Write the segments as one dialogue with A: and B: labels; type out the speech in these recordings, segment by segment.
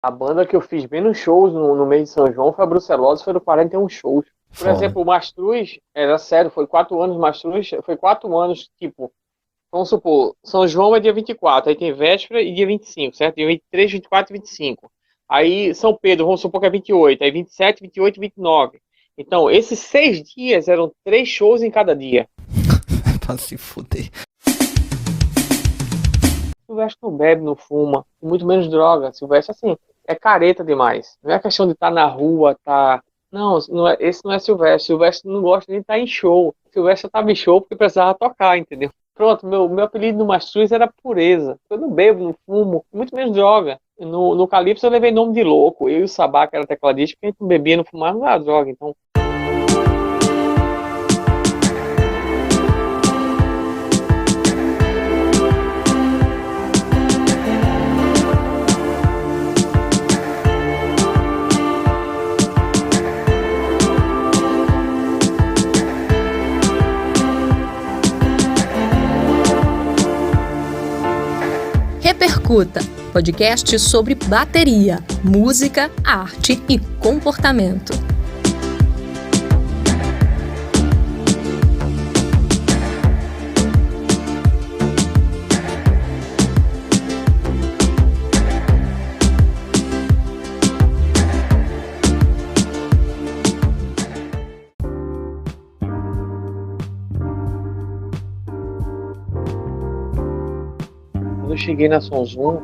A: A banda que eu fiz menos shows no mês de São João foi a Brucelose, foram 41 shows. Por
B: Foda.
A: exemplo, o Mastruz, era sério, foi 4 anos, Mastruz, foi 4 anos, tipo, vamos supor, São João é dia 24, aí tem véspera e dia 25, certo? Dia 23, 24 e 25. Aí São Pedro, vamos supor que é 28, aí 27, 28 e 29. Então, esses 6 dias eram 3 shows em cada dia.
B: Pra se fuder.
A: Silvestre não bebe, não fuma, e muito menos droga. Silvestre, assim, é careta demais. Não é questão de estar na rua, tá. Não, esse não é Silvestre. Silvestre não gosta nem de estar em show. Silvestre estava em show porque precisava tocar, entendeu? Pronto, meu apelido no Mastruz era Pureza. Eu não bebo, não fumo, muito menos droga. No Calypso eu levei nome de louco. Eu e o Sabá, que era tecladista, porque a gente não bebia, não fumava, não era droga. Então,
C: Repercuta, podcast sobre bateria, música, arte e comportamento.
A: quando eu cheguei na Sonzum,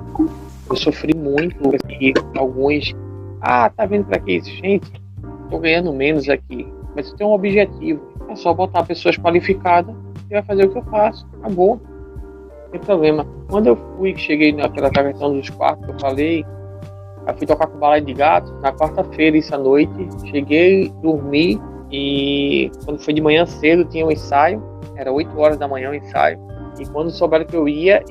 A: eu sofri muito. E alguns, tá vendo pra que isso? Gente, tô ganhando menos aqui. Mas eu tenho um objetivo. É só botar pessoas qualificadas e vai fazer o que eu faço. Acabou. Não tem problema. Quando eu cheguei naquela questão dos quartos que eu falei, eu fui tocar com o Balaio de Gato na quarta-feira, isso à noite. Cheguei, dormi e quando foi de manhã cedo tinha um ensaio. Era 8 horas da manhã o ensaio. E quando souberam que eu ia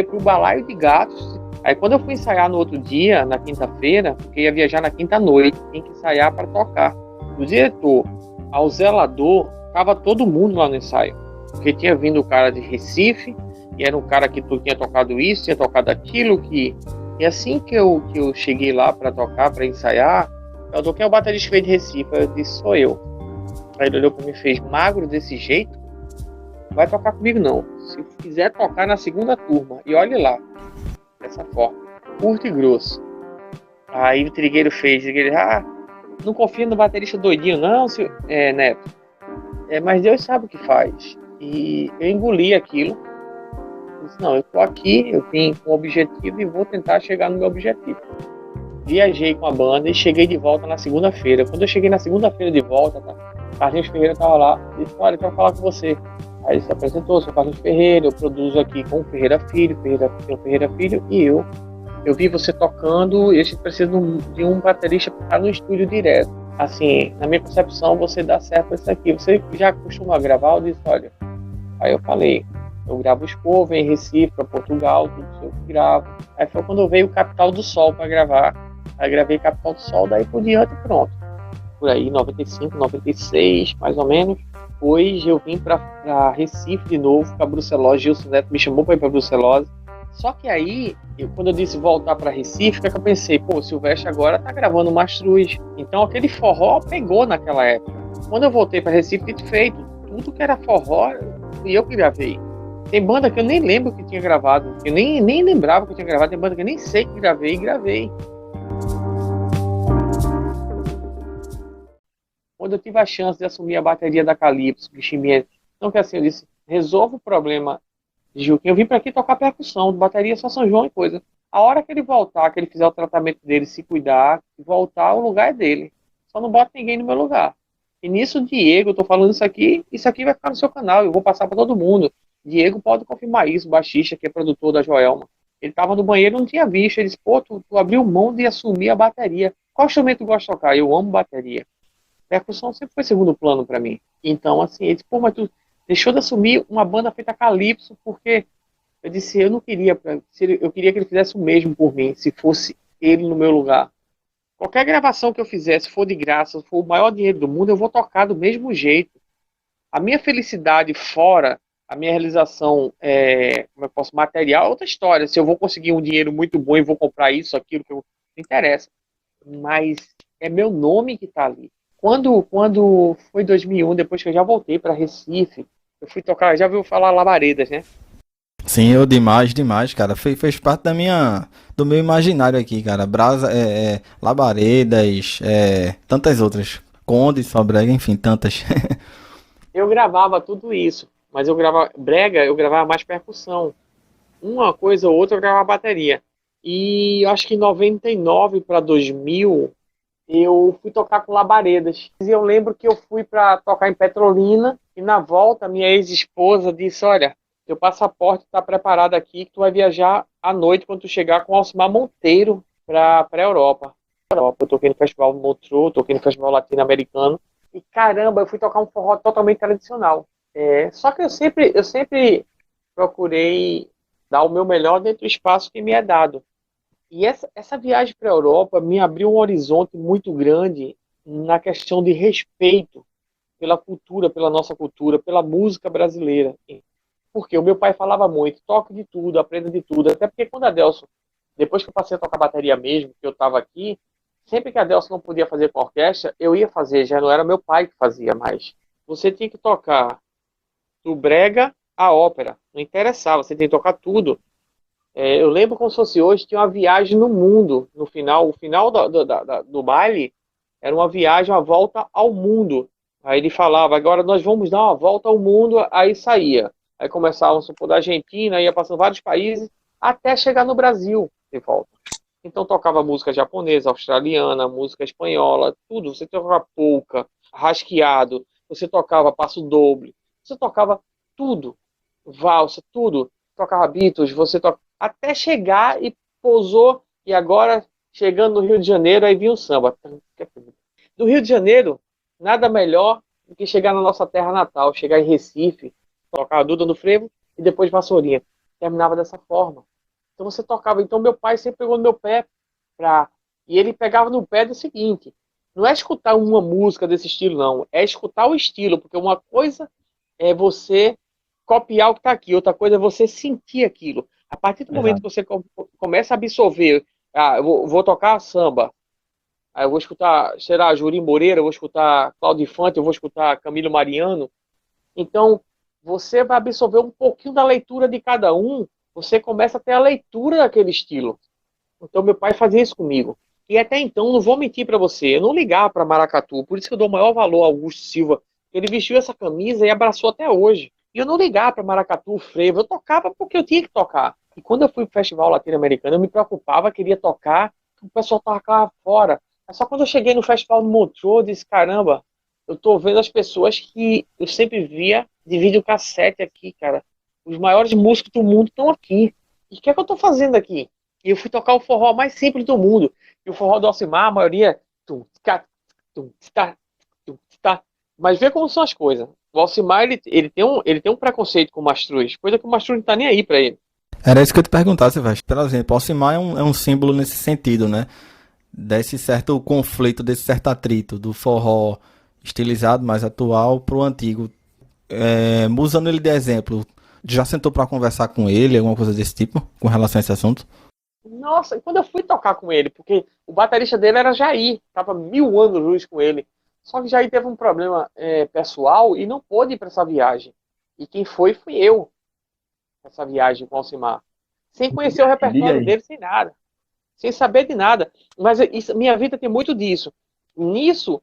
A: pro Balaio de Gatos, aí quando eu fui ensaiar no outro dia, na quinta-feira, porque ia viajar na quinta-noite, tinha que ensaiar para tocar. Do diretor ao zelador, tava todo mundo lá no ensaio. Porque tinha vindo o cara de Recife, e era um cara que tu tinha tocado isso, tinha tocado aquilo, que... E assim que eu cheguei lá para tocar, para ensaiar, eu toquei o baterista que veio de Recife, eu disse, sou eu. Aí ele olhou para mim e fez, magro desse jeito? Vai tocar comigo não. Se quiser tocar na segunda turma, e olhe lá, dessa forma, curto e grosso. Aí o Trigueiro fez, não confia no baterista doidinho não, Neto. Mas Deus sabe o que faz. E eu engoli aquilo. Eu disse, não, eu tô aqui, eu vim com um objetivo e vou tentar chegar no meu objetivo. Viajei com a banda e cheguei de volta na segunda-feira. Quando eu cheguei na segunda-feira de volta, Carlinhos Ferreira tava lá, disse, olha, eu quero falar com você. Aí ele se apresentou, sou Carlos Ferreira, eu produzo aqui com o Ferreira Filho, Ferreira Filho e eu. Eu vi você tocando e a gente precisa de um baterista para estar no estúdio direto. Assim, na minha concepção, você dá certo isso aqui. Você já costuma gravar? Eu disse, olha. Aí eu falei, eu gravo os povos em Recife, para Portugal, tudo isso eu gravo. Aí foi quando eu veio o Capital do Sol para gravar. Aí gravei Capital do Sol, daí por diante pronto. Por aí, 95, 96, mais ou menos. Depois eu vim para Recife de novo, para Brucelose. Gilson Neto me chamou para ir para Brucelose. Só que aí, quando eu disse voltar para Recife, o que eu pensei? Pô, o Silvestre agora tá gravando Mastruz. Então aquele forró pegou naquela época. Quando eu voltei para Recife, dito feito, tudo que era forró, fui eu que gravei. Tem banda que eu nem lembro que tinha gravado, eu nem lembrava que eu tinha gravado, tem banda que eu nem sei que gravei e gravei. Quando eu tive a chance de assumir a bateria da Calypso, Guiximier, então que assim, eu disse, resolva o problema de Gilquinho. Eu vim para aqui tocar percussão, bateria só São João e coisa. A hora que ele voltar, que ele fizer o tratamento dele, se cuidar, voltar, o lugar é dele. Só não bota ninguém no meu lugar. E nisso, Diego, eu tô falando isso aqui vai ficar no seu canal, eu vou passar para todo mundo. Diego pode confirmar isso, o baixista, que é produtor da Joelma. Ele tava no banheiro, não tinha visto. Ele disse, pô, tu abriu mão de assumir a bateria. Qual instrumento tu gosta de tocar? Eu amo bateria. Percussão sempre foi segundo plano para mim. Então, assim, ele disse, pô, mas tu deixou de assumir uma banda feita Calypso, porque eu disse, eu não queria, eu queria que ele fizesse o mesmo por mim, se fosse ele no meu lugar. Qualquer gravação que eu fizesse, se for de graça, se for o maior dinheiro do mundo, eu vou tocar do mesmo jeito. A minha felicidade fora, a minha realização, como eu posso, material, é outra história. Se eu vou conseguir um dinheiro muito bom e vou comprar isso, aquilo, não interessa. Mas é meu nome que tá ali. Quando foi 2001, depois que eu já voltei para Recife, eu fui tocar, já ouviu falar Labaredas, né?
B: Sim, eu demais, cara. Fez parte do meu imaginário aqui, cara. Brasa, Labaredas, tantas outras. Conde, Sobrega, enfim, tantas.
A: Eu gravava tudo isso, mas eu gravava brega, eu gravava mais percussão. Uma coisa ou outra eu gravava bateria. E eu acho que em 99 para 2000 eu fui tocar com Labaredas. E eu lembro que eu fui para tocar em Petrolina e na volta minha ex-esposa disse: "Olha, teu passaporte está preparado aqui que tu vai viajar à noite quando tu chegar com Alcimar Monteiro para a Europa." Eu toquei no Festival Montreux, toquei no Festival Latino-Americano e caramba, eu fui tocar um forró totalmente tradicional. Só que eu sempre procurei dar o meu melhor dentro do espaço que me é dado. E essa viagem para a Europa me abriu um horizonte muito grande na questão de respeito pela cultura, pela nossa cultura, pela música brasileira. Porque o meu pai falava muito, toque de tudo, aprenda de tudo. Até porque quando a Adelson, depois que eu passei a tocar bateria mesmo, que eu estava aqui, sempre que a Adelson não podia fazer com a orquestra, eu ia fazer, já não era meu pai que fazia mais. Você tinha que tocar do brega à ópera, não interessava, você tem que tocar tudo. Eu lembro como se fosse hoje, tinha uma viagem no mundo, no final, o final do baile era uma viagem, uma volta ao mundo. Aí ele falava, agora nós vamos dar uma volta ao mundo, aí saía. Aí começava, vamos supor, da Argentina, ia passando vários países, até chegar no Brasil de volta. Então tocava música japonesa, australiana, música espanhola, tudo. Você tocava polca, rasqueado, você tocava passo doble, você tocava tudo, valsa, tudo. Tocava Beatles, você tocava até chegar e pousou, e agora, chegando no Rio de Janeiro, aí vinha o samba. Do Rio de Janeiro, nada melhor do que chegar na nossa terra natal, chegar em Recife, tocar a Duda no Frevo e depois Vassourinha. Terminava dessa forma. Então você tocava. Então meu pai sempre pegou no meu pé e ele pegava no pé do seguinte: não é escutar uma música desse estilo, não. É escutar o estilo, porque uma coisa é você copiar o que está aqui, outra coisa é você sentir aquilo. A partir do momento
B: Exato.
A: que você começa a absorver, eu vou tocar samba, aí eu vou escutar, será, Juri Moreira, eu vou escutar Cláudio Infante, eu vou escutar Camilo Mariano. Então, você vai absorver um pouquinho da leitura de cada um, você começa a ter a leitura daquele estilo. Então, meu pai fazia isso comigo. E até então, não vou mentir para você, eu não ligava para maracatu, por isso que eu dou o maior valor ao Augusto Silva. Ele vestiu essa camisa e abraçou até hoje. E eu não ligava para maracatu, frevo, eu tocava porque eu tinha que tocar. E quando eu fui pro Festival Latino-Americano, eu me preocupava, queria tocar, o pessoal tocava fora. Mas só quando eu cheguei no Festival do Montreux, eu disse, caramba, eu tô vendo as pessoas que eu sempre via de videocassete aqui, cara. Os maiores músicos do mundo estão aqui. E o que é que eu tô fazendo aqui? E eu fui tocar o forró mais simples do mundo. E o forró do Alcimar, a maioria... Tum, tca, tum, tca. Mas vê como são as coisas. O Alcimar, ele tem um preconceito com o Mastruz, coisa que o Mastruz não tá nem aí pra ele.
B: Era isso que eu te perguntasse, velho. Por exemplo, Alcimar é um símbolo nesse sentido, né? Desse certo conflito, desse certo atrito do forró estilizado, mais atual, pro antigo. Usando ele de exemplo, já sentou pra conversar com ele, alguma coisa desse tipo, com relação a esse assunto?
A: Nossa, e quando eu fui tocar com ele, porque o baterista dele era Jair, tava 1000 anos luz com ele. Só que Jair teve um problema pessoal e não pôde ir para essa viagem. E quem foi, fui eu, essa viagem com o Alcimar. Sem conhecer o
D: Diga
A: repertório
D: aí.
A: dele, sem nada. Sem saber de nada. Mas minha vida tem muito disso. Nisso,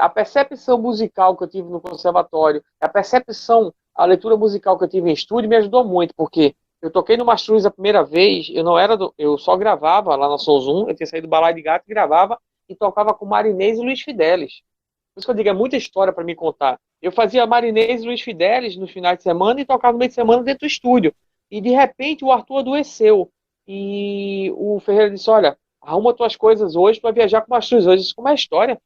A: a percepção musical que eu tive no conservatório, a leitura musical que eu tive em estúdio me ajudou muito, porque eu toquei no Mastruz a primeira vez, eu só gravava lá na Sonzum, eu tinha saído do Balaio de Gato e gravava e tocava com Marinês e Luiz Fidelis. Por isso que eu digo, é muita história para me contar. Eu fazia Marinês e Luiz Fidelis nos finais de semana e tocava no meio de semana dentro do estúdio. E de repente o Arthur adoeceu. E o Ferreira disse: olha, arruma tuas coisas hoje, tu vai viajar com o Mastruz hoje. Eu disse: como é a história?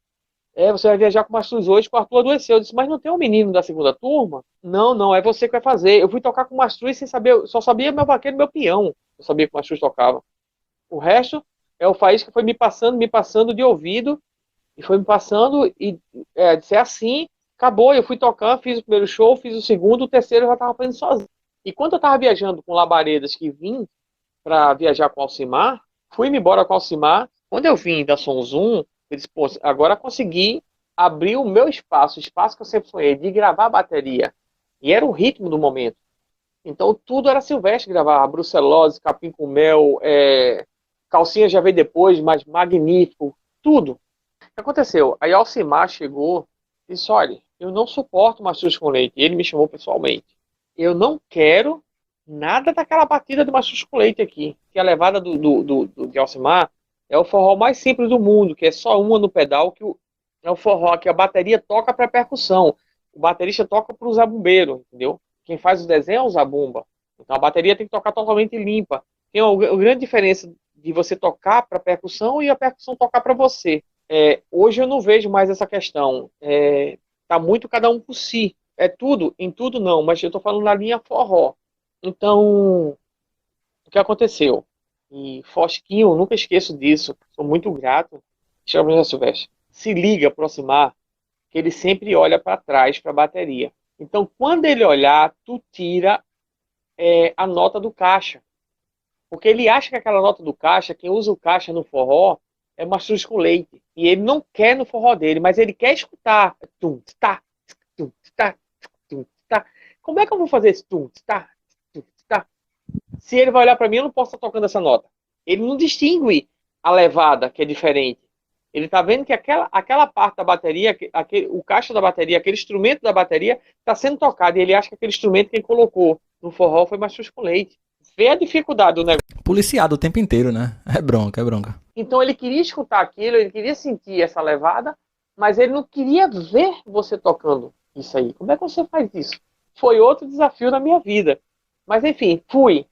A: Você vai viajar com o Mastruz hoje, que o Arthur adoeceu. Eu disse: mas não tem um menino da segunda turma? Não, não, é você que vai fazer. Eu fui tocar com o Mastruz sem saber, só sabia meu vaqueiro e meu peão. Eu sabia que o Mastruz tocava. O resto é o Faísca que foi me passando de ouvido, e foi me passando, e disse: é assim, acabou. Eu fui tocando, fiz o primeiro show, fiz o segundo, o terceiro eu já estava fazendo sozinho. E quando eu estava viajando com Labaredas, que vim para viajar com Alcimar, fui-me embora com Alcimar, Quando eu vim da Som Zoom, eu disse, pô, agora consegui abrir o meu espaço, o espaço que eu sempre sonhei, de gravar a bateria. E era o ritmo do momento. Então tudo era Silvestre gravar, Brucelose, Capim com Mel, Calcinha já veio depois, mas Magnífico, tudo. O que aconteceu? Aí Alcimar chegou e disse, olha, eu não suporto Mastruz com Leite. E ele me chamou pessoalmente. Eu não quero nada daquela batida de Mastruz com Leite aqui. Que a levada de Alcimar é o forró mais simples do mundo, que é só uma no pedal, é o forró que a bateria toca para percussão. O baterista toca para o zabumbeiro, entendeu? Quem faz o desenho é o zabumba. Então a bateria tem que tocar totalmente limpa. Tem uma grande diferença de você tocar para percussão e a percussão tocar para você. Hoje eu não vejo mais essa questão. Tá muito cada um por si. É tudo, em tudo não, mas eu estou falando na linha forró. Então, o que aconteceu? E Fosquinho, nunca esqueço disso, sou muito grato. Chama Silvestre. Se liga, aproximar, que ele sempre olha para trás, para a bateria. Então, quando ele olhar, tu tira a nota do caixa. Porque ele acha que aquela nota do caixa, quem usa o caixa no forró, é Mastruz com Leite. E ele não quer no forró dele, mas ele quer escutar. Tum, tá, tum, tá, tum, tá. Como é que eu vou fazer esse tum, tá, tum, tá? Se ele vai olhar para mim, eu não posso estar tocando essa nota. Ele não distingue a levada, que é diferente. Ele está vendo que aquela parte da bateria, o caixa da bateria, aquele instrumento da bateria, está sendo tocado. E ele acha que aquele instrumento que ele colocou no forró foi Mastruz com Leite. Vê a dificuldade do negócio.
B: Policiado o tempo inteiro, né? É bronca, é bronca.
A: Então ele queria escutar aquilo, ele queria sentir essa levada, mas ele não queria ver você tocando isso aí. Como é que você faz isso? Foi outro desafio na minha vida. Mas enfim, fui.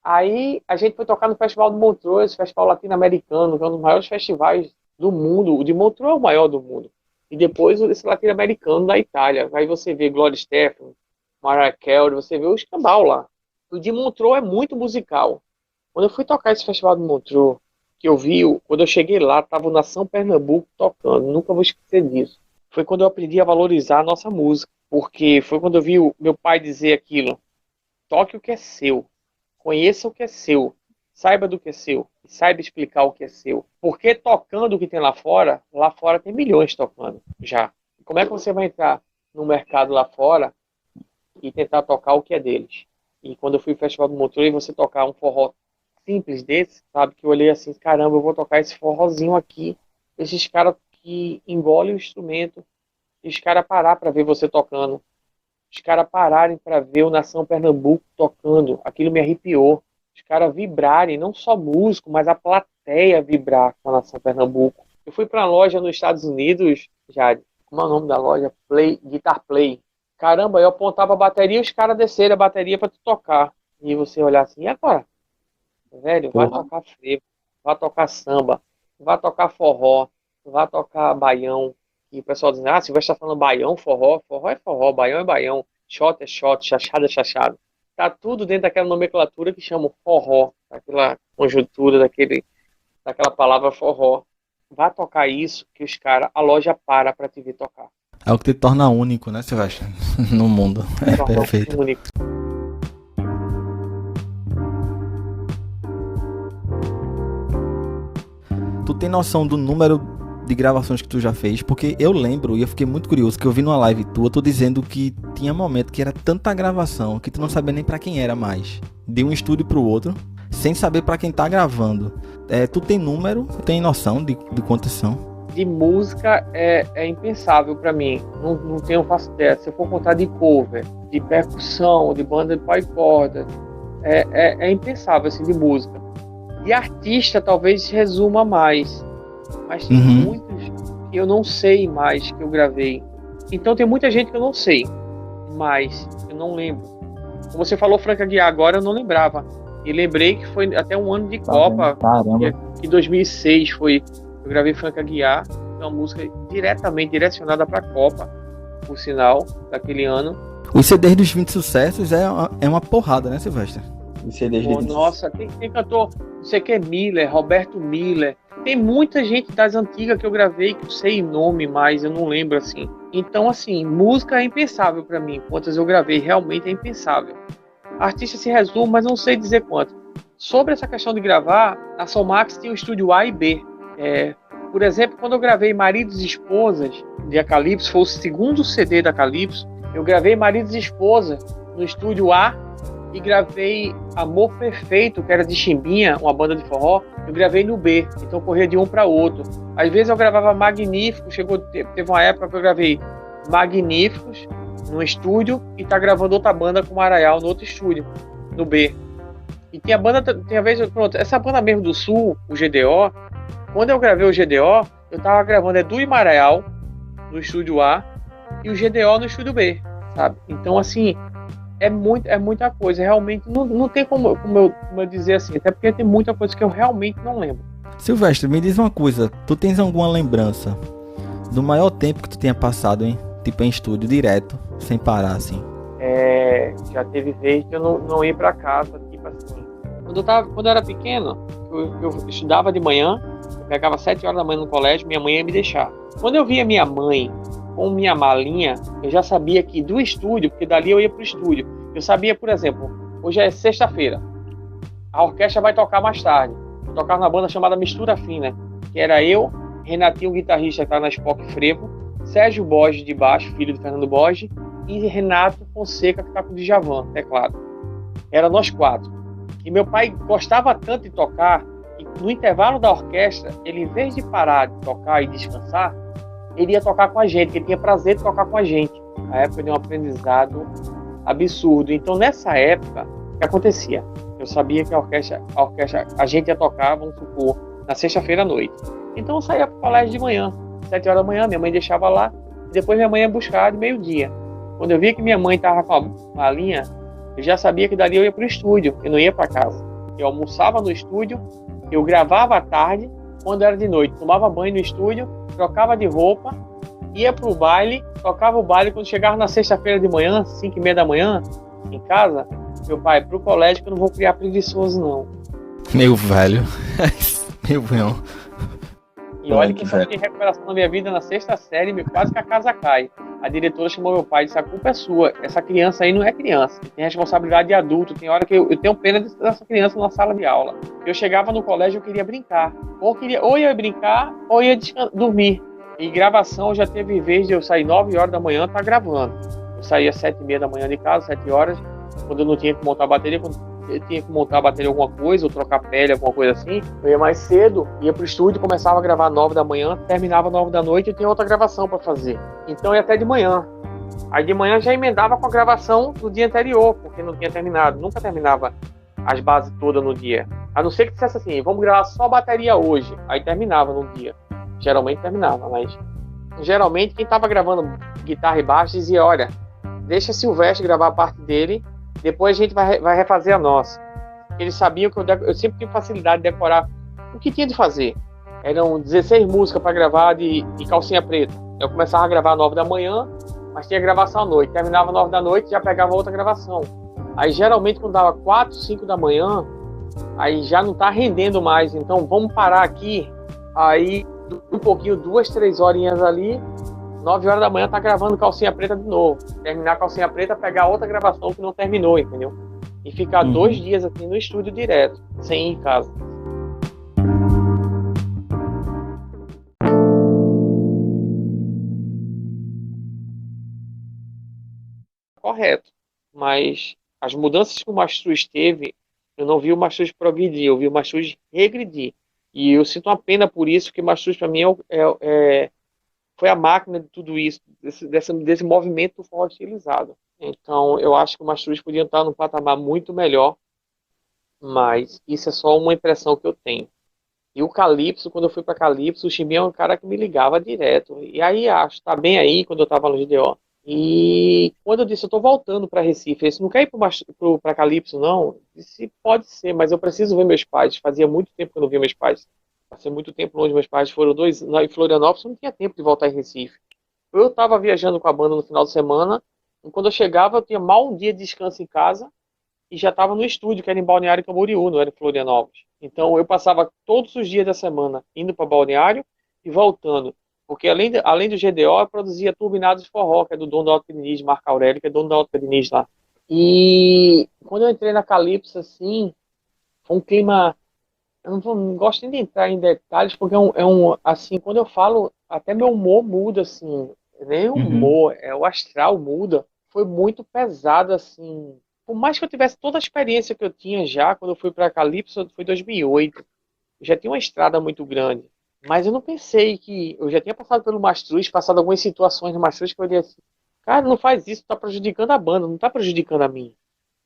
A: Aí a gente foi tocar no Festival do Montreux, Festival Latino-Americano, que é um dos maiores festivais do mundo. O de Montreux é o maior do mundo. E depois esse Latino-Americano da Itália. Aí você vê Gloria Estefan, Mariah Carey, você vê o escambau lá. O de Montreux é muito musical. Quando eu fui tocar esse Festival de Montreux, que eu vi, quando eu cheguei lá, estava o Nação Pernambuco tocando. Nunca vou esquecer disso. Foi quando eu aprendi a valorizar a nossa música. Porque foi quando eu vi o meu pai dizer aquilo. Toque o que é seu. Conheça o que é seu. Saiba do que é seu. E saiba explicar o que é seu. Porque tocando o que tem lá fora tem milhões tocando já. Como é que você vai entrar no mercado lá fora e tentar tocar o que é deles? E quando eu fui no Festival do Montreux e você tocar um forró simples desse, sabe, que eu olhei assim, caramba, eu vou tocar esse forrozinho aqui, esses caras que engolem o instrumento, e os caras parar para ver você tocando, os caras pararem para ver o Nação Pernambuco tocando, aquilo me arrepiou, os caras vibrarem, não só músico, mas a plateia vibrar com a Nação Pernambuco. Eu fui para uma loja nos Estados Unidos, Jade, como é o nome da loja? Guitar Play. Caramba, eu apontava a bateria e os caras desceram a bateria para tu tocar. E você olhar assim, e agora? Velho, vai tocar frevo, vai tocar samba, vai tocar forró, vai tocar baião. E o pessoal diz, se vai estar falando baião, forró é forró, baião é baião, shot é shot, chachado é chachado. Tá tudo dentro daquela nomenclatura que chama forró, daquela conjuntura, daquela palavra forró. Vai tocar isso que os caras, a loja para te ver tocar.
B: É o que te torna único, né, Silvestre? No mundo. É perfeito.
A: Único.
B: Tu tem noção do número de gravações que tu já fez? Porque eu lembro, e eu fiquei muito curioso, que eu vi numa live tua, tu dizendo que tinha momento que era tanta gravação, que tu não sabia nem pra quem era mais. De um estúdio pro outro, sem saber pra quem tá gravando. Tu tem número, tem noção de quantas são?
A: De música é impensável pra mim. Não tenho fácil ideia. Se eu for contar de cover, de percussão, de banda de pau e corda, é impensável assim, de música. De artista talvez resuma mais. Mas tem muitos que eu não sei mais que eu gravei. Então tem muita gente que eu não sei, mas eu não lembro. Como você falou Franca Guiar agora, eu não lembrava. E lembrei que foi até um ano de Copa.
B: Caramba.
A: Que 2006 foi. Eu gravei Franca Guiar, uma música diretamente direcionada para a Copa, por sinal, daquele ano.
B: Os CDs dos 20 sucessos é uma porrada, né, Silvestre? Os CDs de
A: nossa, tem cantor, não sei o que é Miller, Roberto Miller. Tem muita gente das antigas que eu gravei que eu sei nome, mas eu não lembro assim. Então, assim, música é impensável para mim. Quantas eu gravei, realmente é impensável. Artista se resume, mas não sei dizer quanto. Sobre essa questão de gravar, a Somax tinha o estúdio A e B. Por exemplo, quando eu gravei Maridos e Esposas de Calypso, foi o segundo CD da Calypso, eu gravei Maridos e Esposas no estúdio A e gravei Amor Perfeito, que era de Chimbinha, uma banda de forró, eu gravei no B, então corria de um para outro. Às vezes eu gravava Magníficos, teve uma época que eu gravei Magníficos no estúdio e tá gravando outra banda com o Maraial no outro estúdio, no B. E tem a vez, pronto, essa banda mesmo do Sul, o GDO, quando eu gravei o GDO, eu tava gravando Edu e Maraial no estúdio A e o GDO no estúdio B, sabe? Então, assim, é muita coisa. Realmente, não tem como eu dizer assim, até porque tem muita coisa que eu realmente não lembro.
B: Silvestre, me diz uma coisa, tu tens alguma lembrança do maior tempo que tu tenha passado em estúdio direto, sem parar, assim?
A: Já teve vez que eu não ia pra casa, tipo assim. Quando eu era pequeno, eu estudava de manhã, eu pegava 7 horas da manhã no colégio, minha mãe ia me deixar. Quando eu via minha mãe com minha malinha, eu já sabia que do estúdio, porque dali eu ia pro estúdio, eu sabia, por exemplo, hoje é sexta-feira, a orquestra vai tocar mais tarde. Eu tocava na banda chamada Mistura Fina, que era eu, Renatinho, o guitarrista, que tá na Spock Frevo, Sérgio Borges de baixo, filho de Fernando Borges, e Renato Fonseca, que tá com o Djavan, teclado. Era nós 4. E meu pai gostava tanto de tocar, que no intervalo da orquestra, ele, em vez de parar de tocar e descansar, ele ia tocar com a gente, ele tinha prazer de tocar com a gente. A época de um aprendizado absurdo. Então, nessa época, o que acontecia? Eu sabia que a orquestra, a gente ia tocar, vamos supor, na sexta-feira à noite. Então, eu saía pro colégio de manhã, 7 horas da manhã, minha mãe deixava lá, e depois minha mãe ia buscar de meio-dia. Quando eu via que minha mãe estava com a malinha, eu já sabia que dali eu ia pro estúdio, eu não ia para casa. Eu almoçava no estúdio, eu gravava à tarde, quando era de noite, tomava banho no estúdio, trocava de roupa, ia pro baile, tocava o baile. Quando chegava na sexta-feira de manhã, 5h30 da manhã, em casa, meu pai, pro colégio, que eu não vou criar preguiçoso, não.
B: Meu velho. Meu velho.
A: E olha que só tinha recuperação na minha vida na sexta série, quase que a casa cai. A diretora chamou meu pai e disse: a culpa é sua, essa criança aí não é criança, tem responsabilidade de adulto, tem hora que eu tenho pena dessa criança na sala de aula. Eu chegava no colégio, eu queria brincar, ou ia brincar, ou ia dormir. E gravação, já teve vez de eu sair 9 horas da manhã, tá gravando. Eu saía 7h30 da manhã de casa, 7 horas, quando eu não tinha que montar a bateria, quando eu tinha que montar a bateria alguma coisa, ou trocar pele, alguma coisa assim, eu ia mais cedo, ia pro estúdio, começava a gravar 9 da manhã, terminava 9 da noite e tinha outra gravação para fazer. Então ia até de manhã. Aí de manhã já emendava com a gravação do dia anterior, porque não tinha terminado, nunca terminava as bases todas no dia. A não ser que dissesse assim, vamos gravar só bateria hoje, aí terminava no dia. Geralmente terminava, mas geralmente quem estava gravando guitarra e baixo dizia: olha, deixa Silvestre gravar a parte dele, depois a gente vai refazer a nossa. Eles sabiam que eu sempre tive facilidade de decorar o que tinha de fazer. Eram 16 músicas para gravar de calcinha preta. Eu começava a gravar 9 da manhã, mas tinha gravação à noite. Terminava 9 da noite e já pegava outra gravação. Aí geralmente quando dava 4, 5 da manhã, aí já não está rendendo mais, então vamos parar aqui. Aí um pouquinho, 2, 3 horinhas ali, 9 horas da manhã tá gravando calcinha preta de novo. Terminar a calcinha preta, pegar outra gravação que não terminou, entendeu? E ficar 2 dias assim no estúdio direto, sem ir em casa. Correto. Mas as mudanças que o Mastruz teve, eu não vi o Mastruz progredir, eu vi o Mastruz regredir. E eu sinto uma pena por isso, porque Mastruz para mim foi a máquina de tudo isso, desse movimento do forró estilizado. Então, eu acho que o Mastruz podia estar num patamar muito melhor, mas isso é só uma impressão que eu tenho. E o Calypso, quando eu fui para Calypso, o Chimbinha é um cara que me ligava direto. E aí, tá bem aí, quando eu estava no GDO. E quando eu disse, eu estou voltando para Recife, ele disse: não quer ir para Calypso, não? Eu disse: pode ser, mas eu preciso ver meus pais. Fazia muito tempo que eu não via meus pais. Passei muito tempo longe, meus pais foram 2 em Florianópolis, eu não tinha tempo de voltar em Recife. Eu estava viajando com a banda no final de semana, e quando eu chegava, eu tinha mal um dia de descanso em casa, e já estava no estúdio, que era em Balneário Camboriú, não era em Florianópolis. Então eu passava todos os dias da semana indo para Balneário e voltando. Porque além do GDO, eu produzia Turbinados de Forró, que é do dono da Alta Diniz, Marco Aurélio, que é dono da Alta Diniz lá. E quando eu entrei na Calypso, assim, foi um clima não gosto nem de entrar em detalhes, porque assim, quando eu falo, até meu humor muda, assim, nem o
B: Uhum.
A: humor, o astral muda. Foi muito pesado, assim. Por mais que eu tivesse toda a experiência que eu tinha já, quando eu fui para Calypso, foi em 2008. Eu já tinha uma estrada muito grande. Mas eu não pensei que. Eu já tinha passado pelo Mastruz, passado algumas situações no Mastruz que eu olhei assim: cara, não faz isso, tá prejudicando a banda, não tá prejudicando a mim.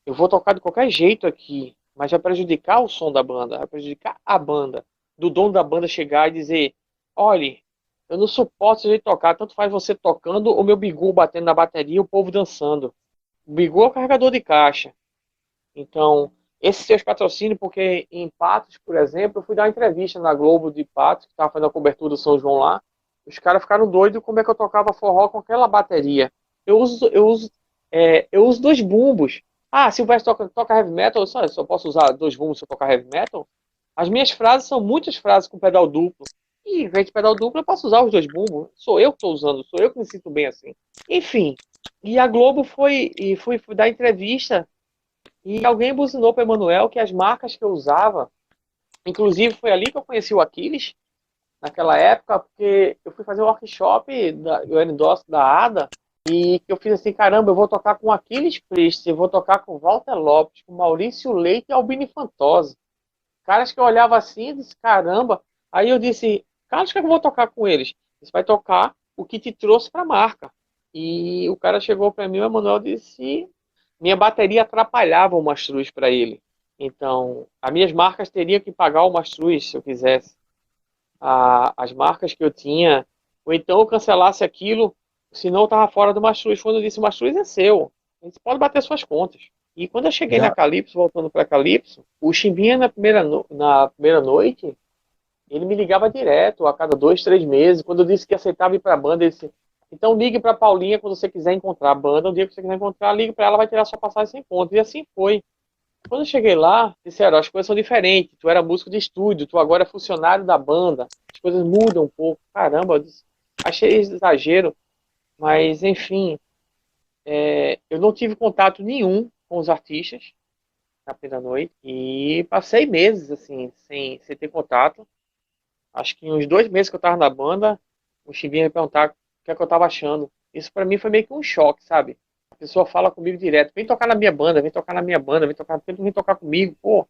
A: Eu vou tocar de qualquer jeito aqui, mas vai prejudicar o som da banda, vai prejudicar a banda. Do dono da banda chegar e dizer: olhe, eu não suporto esse jeito de tocar, tanto faz você tocando ou meu bigu batendo na bateria e o povo dançando. O bigu é o carregador de caixa. Então, esses seus patrocínios, porque em Patos, por exemplo, eu fui dar uma entrevista na Globo de Patos, que estava fazendo a cobertura do São João lá. Os caras ficaram doidos como é que eu tocava forró com aquela bateria. Eu uso dois bumbos. Ah, se o Silvestre toca heavy metal, eu só posso usar dois bumbos se eu tocar heavy metal? As minhas frases são muitas frases com pedal duplo. E em vez de pedal duplo, eu posso usar os dois bumbos. Sou eu que estou usando, sou eu que me sinto bem assim. Enfim, e a Globo fui dar entrevista e alguém buzinou para o Emanuel que as marcas que eu usava, inclusive foi ali que eu conheci o Aquiles, naquela época, porque eu fui fazer um workshop do N-DOS da ADA, e que eu fiz assim, caramba, eu vou tocar com Aquiles Priest, eu vou tocar com Walter Lopes, com Maurício Leite e Albini Fantozzi. Caras que eu olhava assim e disse, caramba. Aí eu disse, Carlos, que eu vou tocar com eles? Você vai tocar o que te trouxe para a marca. E o cara chegou para mim, o Emanuel disse, minha bateria atrapalhava o Mastruz para ele. Então, as minhas marcas teriam que pagar o Mastruz se eu quisesse. As marcas que eu tinha, ou então eu cancelasse aquilo, senão eu estava fora do Mastruz. Quando eu disse, o Mastruz é seu, você pode bater suas contas. E quando eu cheguei na
B: Já,
A: Calypso, voltando para Calypso, o Chimbinha na primeira noite, ele me ligava direto, a cada 2, 3 meses. Quando eu disse que aceitava ir para a banda, ele disse, então ligue para Paulinha quando você quiser encontrar a banda. O dia que você quiser encontrar, ligue para ela, vai tirar sua passagem sem conta. E assim foi. Quando eu cheguei lá, disseram, as coisas são diferentes. Tu era músico de estúdio, tu agora é funcionário da banda. As coisas mudam um pouco. Caramba, eu disse, achei exagero. Mas, enfim, eu não tive contato nenhum com os artistas na primeira noite. E passei meses, assim, sem ter contato. Acho que uns 2 meses que eu tava na banda, o Chimbinha me perguntar o que é que eu tava achando. Isso pra mim foi meio que um choque, sabe? A pessoa fala comigo direto, vem tocar na minha banda, vem tocar na minha banda, vem tocar comigo, pô,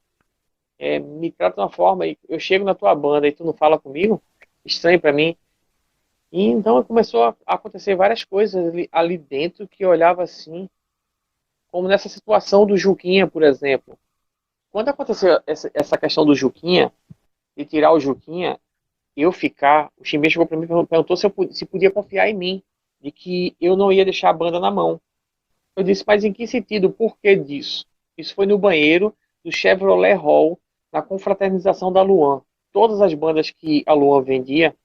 A: me trata de uma forma, e eu chego na tua banda e tu não fala comigo, estranho pra mim. E então começou a acontecer várias coisas ali dentro que eu olhava assim, como nessa situação do Juquinha, por exemplo. Quando aconteceu essa questão do Juquinha, de tirar o Juquinha, o Chimbinha chegou para mim e perguntou se podia confiar em mim, de que eu não ia deixar a banda na mão. Eu disse, mas em que sentido? Por que disso? Isso foi no banheiro do Chevrolet Hall, na confraternização da Luan. Todas as bandas que a Luan vendia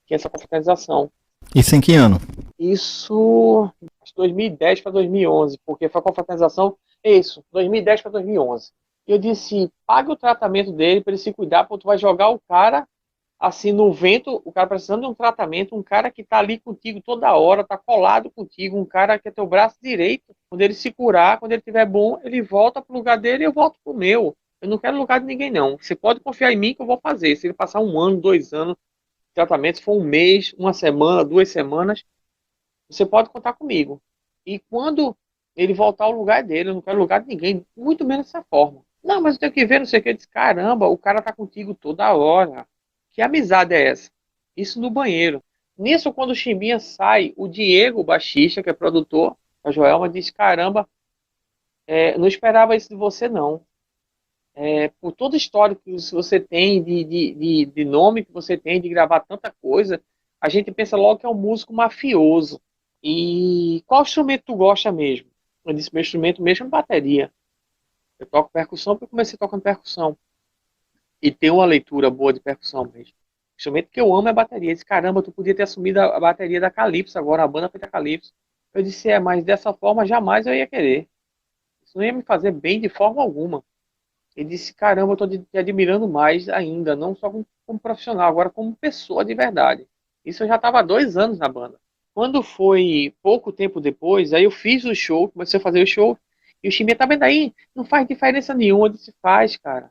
A: tinha essa confraternização.
B: isso em que ano?
A: Isso, acho que 2010 para 2011, porque foi a confraternização, isso, 2010 para 2011. Eu disse, pague o tratamento dele para ele se cuidar, porque tu vai jogar o cara assim no vento, o cara precisando de um tratamento, um cara que tá ali contigo toda hora, tá colado contigo, um cara que é teu braço direito, quando ele se curar, quando ele tiver bom, ele volta pro lugar dele e eu volto pro meu. Eu não quero lugar de ninguém, não. Você pode confiar em mim que eu vou fazer. Se ele passar 1 ano, 2 anos de tratamento, se for um mês, uma semana, 2 semanas, você pode contar comigo. E quando ele voltar ao lugar dele, eu não quero lugar de ninguém, muito menos dessa forma. Não, mas eu tenho que ver, não sei o que. Eu disse, caramba, o cara tá contigo toda hora. Que amizade é essa? Isso no banheiro. Nisso, quando o Chimbinha sai, o Diego, o baixista, que é produtor, a Joelma, disse, caramba, não esperava isso de você, não. Por todo o histórico que você tem, de nome que você tem, de gravar tanta coisa, a gente pensa logo que é um músico mafioso. E qual instrumento tu gosta mesmo? Eu disse, meu instrumento mesmo é bateria. Eu toco percussão porque eu comecei tocando percussão. E tenho uma leitura boa de percussão mesmo. O instrumento que eu amo é a bateria. Eu disse, caramba, tu podia ter assumido a bateria da Calypso agora, a banda feita Calypso. Eu disse, mas dessa forma jamais eu ia querer. Isso não ia me fazer bem de forma alguma. Ele disse, caramba, eu tô te admirando mais ainda, não só como profissional, agora como pessoa de verdade. Isso eu já estava há 2 anos na banda. Quando foi pouco tempo depois, aí eu fiz o show, comecei a fazer o show, e o Chimbinha, tá vendo aí? Não faz diferença nenhuma. Eu disse, faz, cara.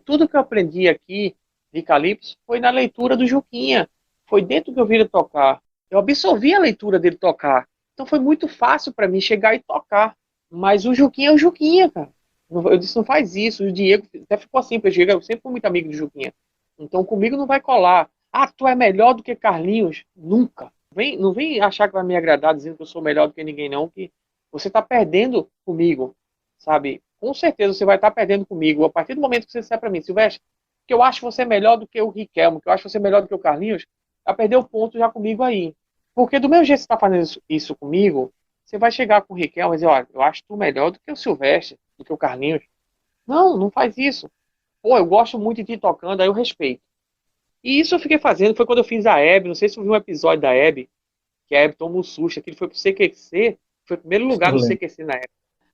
A: tudo que eu aprendi aqui de Calypso foi na leitura do Juquinha. Foi dentro que eu vi ele tocar. Eu absorvi a leitura dele tocar. Então foi muito fácil para mim chegar e tocar. Mas o Juquinha é o Juquinha, cara. Eu disse, não faz isso. O Diego até ficou assim, porque o Diego, eu sempre fui muito amigo do Juquinha. Então comigo não vai colar. Ah, tu é melhor do que Carlinhos? Nunca. Não vem achar que vai me agradar dizendo que eu sou melhor do que ninguém, não. Que você está perdendo comigo, sabe? Com certeza você vai estar perdendo comigo. A partir do momento que você disser para mim, Silvestre, que eu acho você melhor do que o Riquelme, que eu acho você melhor do que o Carlinhos, já perdeu o ponto já comigo aí. Porque do mesmo jeito que você está fazendo isso comigo, você vai chegar com o Riquelme e dizer, olha, eu acho tu melhor do que o Silvestre, do que o Carlinhos. Não, não faz isso. Pô, eu gosto muito de ti tocando, aí eu respeito. E isso eu fiquei fazendo, foi quando eu fiz a Hebe, não sei se você viu um episódio da Hebe, que a Hebe tomou um susto, aquilo foi pro CQC, foi o primeiro lugar do CQC na época.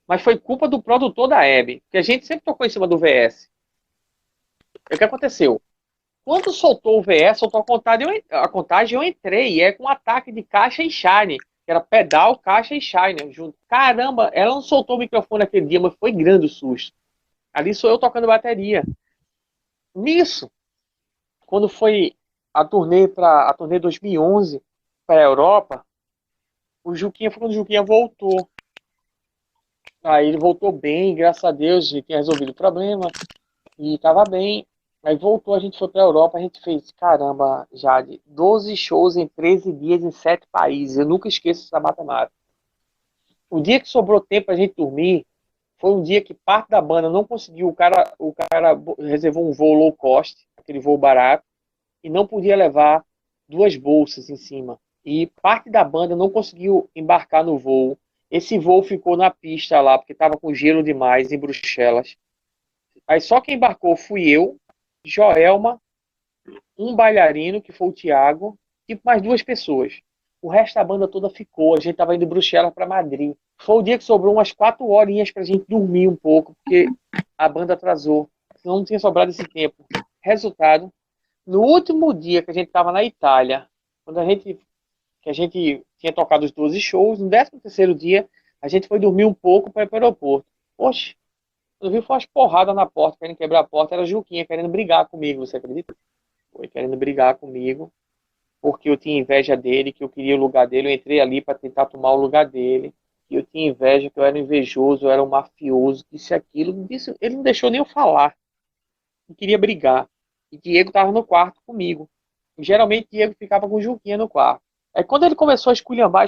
A: Mas foi culpa do produtor da Hebe, que a gente sempre tocou em cima do VS. O que aconteceu? Quando soltou o VS, soltou a contagem, eu entrei, e é com um ataque de caixa e shine, que era pedal, caixa e shine junto. Caramba, ela não soltou o microfone aquele dia, mas foi grande o susto. Ali sou eu tocando bateria. Nisso, quando foi a turnê 2011 para a Europa, o Juquinha foi quando o Juquinha voltou. Aí ele voltou bem, graças a Deus, ele tinha resolvido o problema e estava bem. Aí voltou, a gente foi para a Europa, a gente fez, caramba, Jade, 12 shows em 13 dias em 7 países. Eu nunca esqueço essa matemática. O dia que sobrou tempo para a gente dormir, foi um dia que parte da banda não conseguiu, o cara reservou um voo low cost, aquele voo barato, e não podia levar 2 bolsas em cima. E parte da banda não conseguiu embarcar no voo. Esse voo ficou na pista lá, porque estava com gelo demais em Bruxelas. Aí só quem embarcou fui eu, Joelma, um bailarino, que foi o Thiago, e mais 2 pessoas. O resto da banda toda ficou. A gente estava indo de Bruxelas para Madrid. Foi o dia que sobrou umas 4 horinhas para a gente dormir um pouco, porque a banda atrasou. Senão não tinha sobrado esse tempo. Resultado, no último dia que a gente estava na Itália, quando a gente tinha tocado os 12 shows, no 13º dia, a gente foi dormir um pouco para ir para o aeroporto. Oxe, eu vi foi umas porradas na porta, querendo quebrar a porta, era a Juquinha querendo brigar comigo, você acredita? Foi querendo brigar comigo, porque eu tinha inveja dele, que eu queria o lugar dele, eu entrei ali para tentar tomar o lugar dele, que eu tinha inveja, que eu era invejoso, eu era um mafioso, isso e aquilo, ele não deixou nem eu falar, não queria brigar. E Diego estava no quarto comigo. E, geralmente Diego ficava com o Juquinha no quarto. Aí quando ele começou a esculhambar,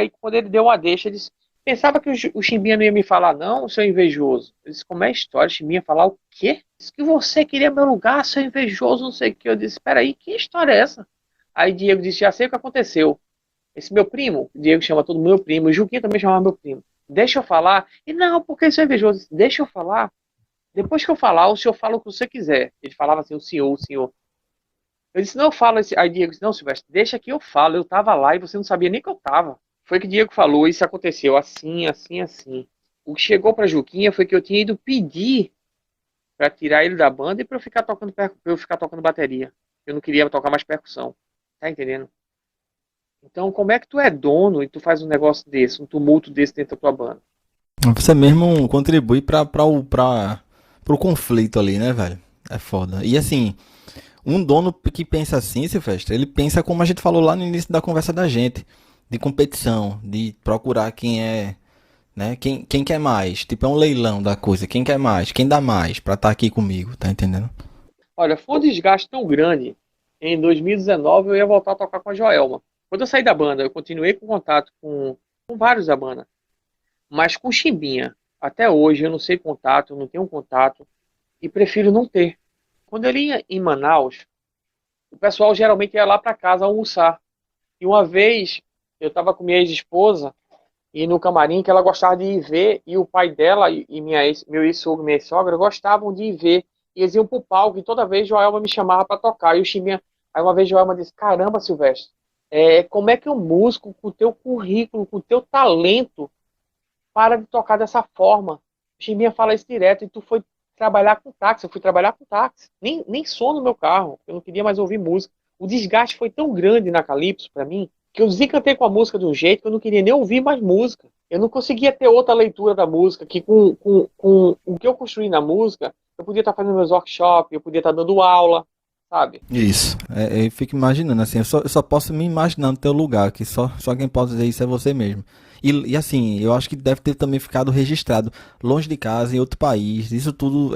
A: e quando ele deu uma deixa, ele disse, pensava que o Chimbinha não ia me falar, não, seu invejoso. Eu disse, como é a história? O Chimbinha falar o quê? Disse que você queria meu lugar, seu invejoso, não sei o que. Eu disse, peraí, que história é essa? Aí Diego disse, já sei o que aconteceu. Esse meu primo, o Diego chama todo mundo meu primo, o Juquinha também chamava meu primo. Deixa eu falar. E não, porque isso é invejoso. Disse, deixa eu falar. Depois que eu falar, o senhor fala o que você quiser. Ele falava assim, o senhor. Eu disse, não, eu falo. Aí Diego disse, não, Silvestre, deixa que eu falo. Eu tava lá e você não sabia nem que eu tava. Foi que Diego falou, isso aconteceu assim, assim, assim. O que chegou pra Juquinha foi que eu tinha ido pedir pra tirar ele da banda e pra eu ficar tocando bateria. Eu não queria tocar mais percussão. Tá entendendo? Então, como é que tu é dono e tu faz um negócio desse, um tumulto desse dentro da tua banda?
B: Você mesmo contribui pro conflito ali, né, velho? É foda. E assim, um dono que pensa assim, Silvestre, ele pensa como a gente falou lá no início da conversa da gente, de competição, de procurar quem é, né, quem quer mais. Tipo, é um leilão da coisa, quem quer mais, quem dá mais pra estar aqui comigo, tá entendendo?
A: Olha, foi um desgaste tão grande. Em 2019 eu ia voltar a tocar com a Joelma. Quando eu saí da banda, eu continuei com contato com vários da banda. Mas com Chimbinha, até hoje eu não sei contato, eu não tenho contato e prefiro não ter. Quando eu ia em Manaus, o pessoal geralmente ia lá para casa almoçar. E uma vez eu estava com minha ex-esposa e no camarim que ela gostava de ir ver, e o pai dela e meu ex-sogro e minha ex-sogra gostavam de ir ver. E eles iam pro palco e toda vez Joelma me chamava para tocar. E o Chimbinha, aí uma vez Joelma disse, caramba, Silvestre, como é que um músico com o teu currículo, com o teu talento, para de tocar dessa forma? O Chimbinha fala isso direto, e tu foi trabalhar com táxi. Eu fui trabalhar com táxi, nem som no meu carro, eu não queria mais ouvir música. O desgaste foi tão grande na Calypso para mim, que eu desencantei com a música de um jeito que eu não queria nem ouvir mais música. Eu não conseguia ter outra leitura da música, que com o que eu construí na música, eu podia estar fazendo meus workshops, eu podia estar dando aula, sabe?
B: Isso. Eu fico imaginando, assim, eu só posso me imaginar no teu lugar, que só quem pode dizer isso é você mesmo. E assim, eu acho que deve ter também ficado registrado longe de casa, em outro país. Isso tudo,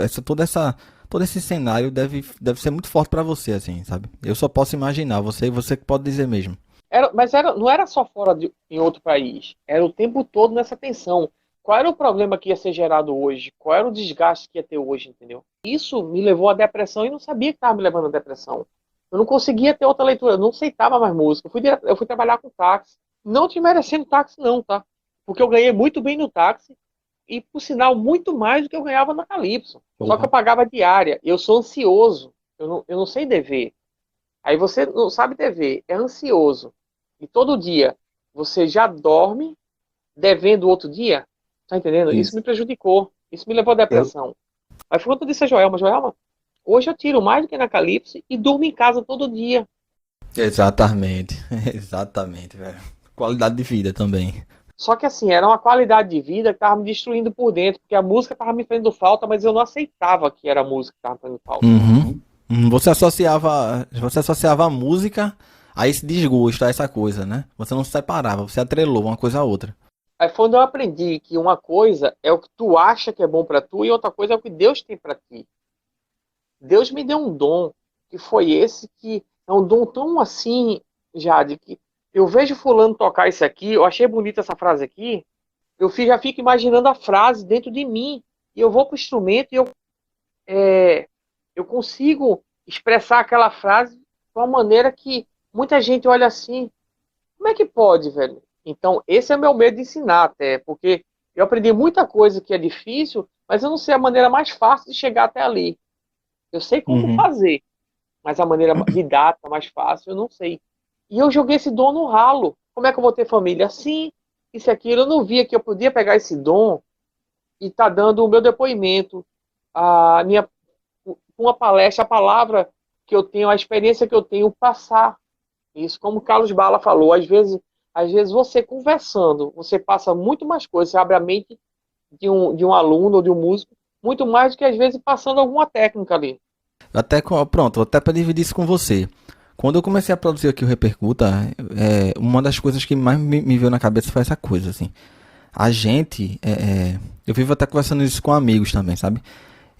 B: todo esse cenário deve ser muito forte pra você, assim, sabe? Eu só posso imaginar, você que pode dizer mesmo.
A: Não era só em outro país, era o tempo todo nessa tensão. Qual era o problema que ia ser gerado hoje? Qual era o desgaste que ia ter hoje, entendeu? Isso me levou à depressão e não sabia que estava me levando à depressão. Eu não conseguia ter outra leitura, eu não aceitava mais música. Eu fui trabalhar com táxi. Não te merecendo táxi não, tá? Porque eu ganhei muito bem no táxi e, por sinal, muito mais do que eu ganhava na Calypso. Só que eu pagava diária. Eu sou ansioso. Eu não sei dever. Aí você não sabe dever, é ansioso. E todo dia você já dorme devendo outro dia. Tá entendendo? Isso me prejudicou. Isso me levou à depressão. Aí foi quando eu disse a Joelma, hoje eu tiro mais do que na Calypso e durmo em casa todo dia.
B: Exatamente, exatamente, velho. Qualidade de vida também.
A: Só que assim, era uma qualidade de vida que estava me destruindo por dentro, porque a música estava me fazendo falta, mas eu não aceitava que era a música que estava me fazendo falta.
B: Você associava a música a esse desgosto, a essa coisa, né? Você não se separava, você atrelou uma coisa à outra.
A: Aí foi quando eu aprendi que uma coisa é o que tu acha que é bom pra tu e outra coisa é o que Deus tem pra ti. Deus me deu um dom, que foi esse que é um dom tão assim, Jade, que eu vejo fulano tocar isso aqui, eu achei bonita essa frase aqui, já fico imaginando a frase dentro de mim, e eu vou pro instrumento e eu consigo expressar aquela frase de uma maneira que muita gente olha assim, como é que pode, velho? Então, esse é o meu medo de ensinar até, porque eu aprendi muita coisa que é difícil, mas eu não sei a maneira mais fácil de chegar até ali. Eu sei como fazer, mas a maneira didática mais fácil eu não sei. E eu joguei esse dom no ralo. Como é que eu vou ter família assim? Isso e aquilo. Eu não via que eu podia pegar esse dom e estar dando o meu depoimento, uma palestra, a palavra que eu tenho, a experiência que eu tenho, passar. Isso, como o Carlos Bala falou, às vezes você conversando, você passa muito mais coisas, você abre a mente de um aluno ou de um músico, muito mais do que às vezes passando alguma técnica ali.
B: Pronto, até para dividir isso com você. Quando eu comecei a produzir aqui o Repercuta, uma das coisas que mais me veio na cabeça foi essa coisa, assim. A gente, eu vivo até conversando isso com amigos também, sabe?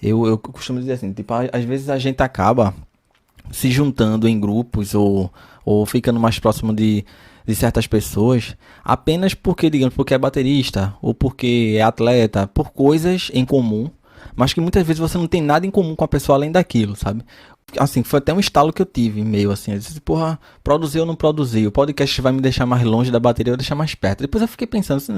B: Eu costumo dizer assim, tipo, às vezes a gente acaba se juntando em grupos ou ficando mais próximo de certas pessoas apenas porque, digamos, porque é baterista ou porque é atleta, por coisas em comum, mas que muitas vezes você não tem nada em comum com a pessoa além daquilo, sabe? Assim, foi até um estalo que eu tive, meio assim, eu disse, porra, produzir ou não produzir, o podcast vai me deixar mais longe da bateria ou deixar mais perto. Depois eu fiquei pensando, assim,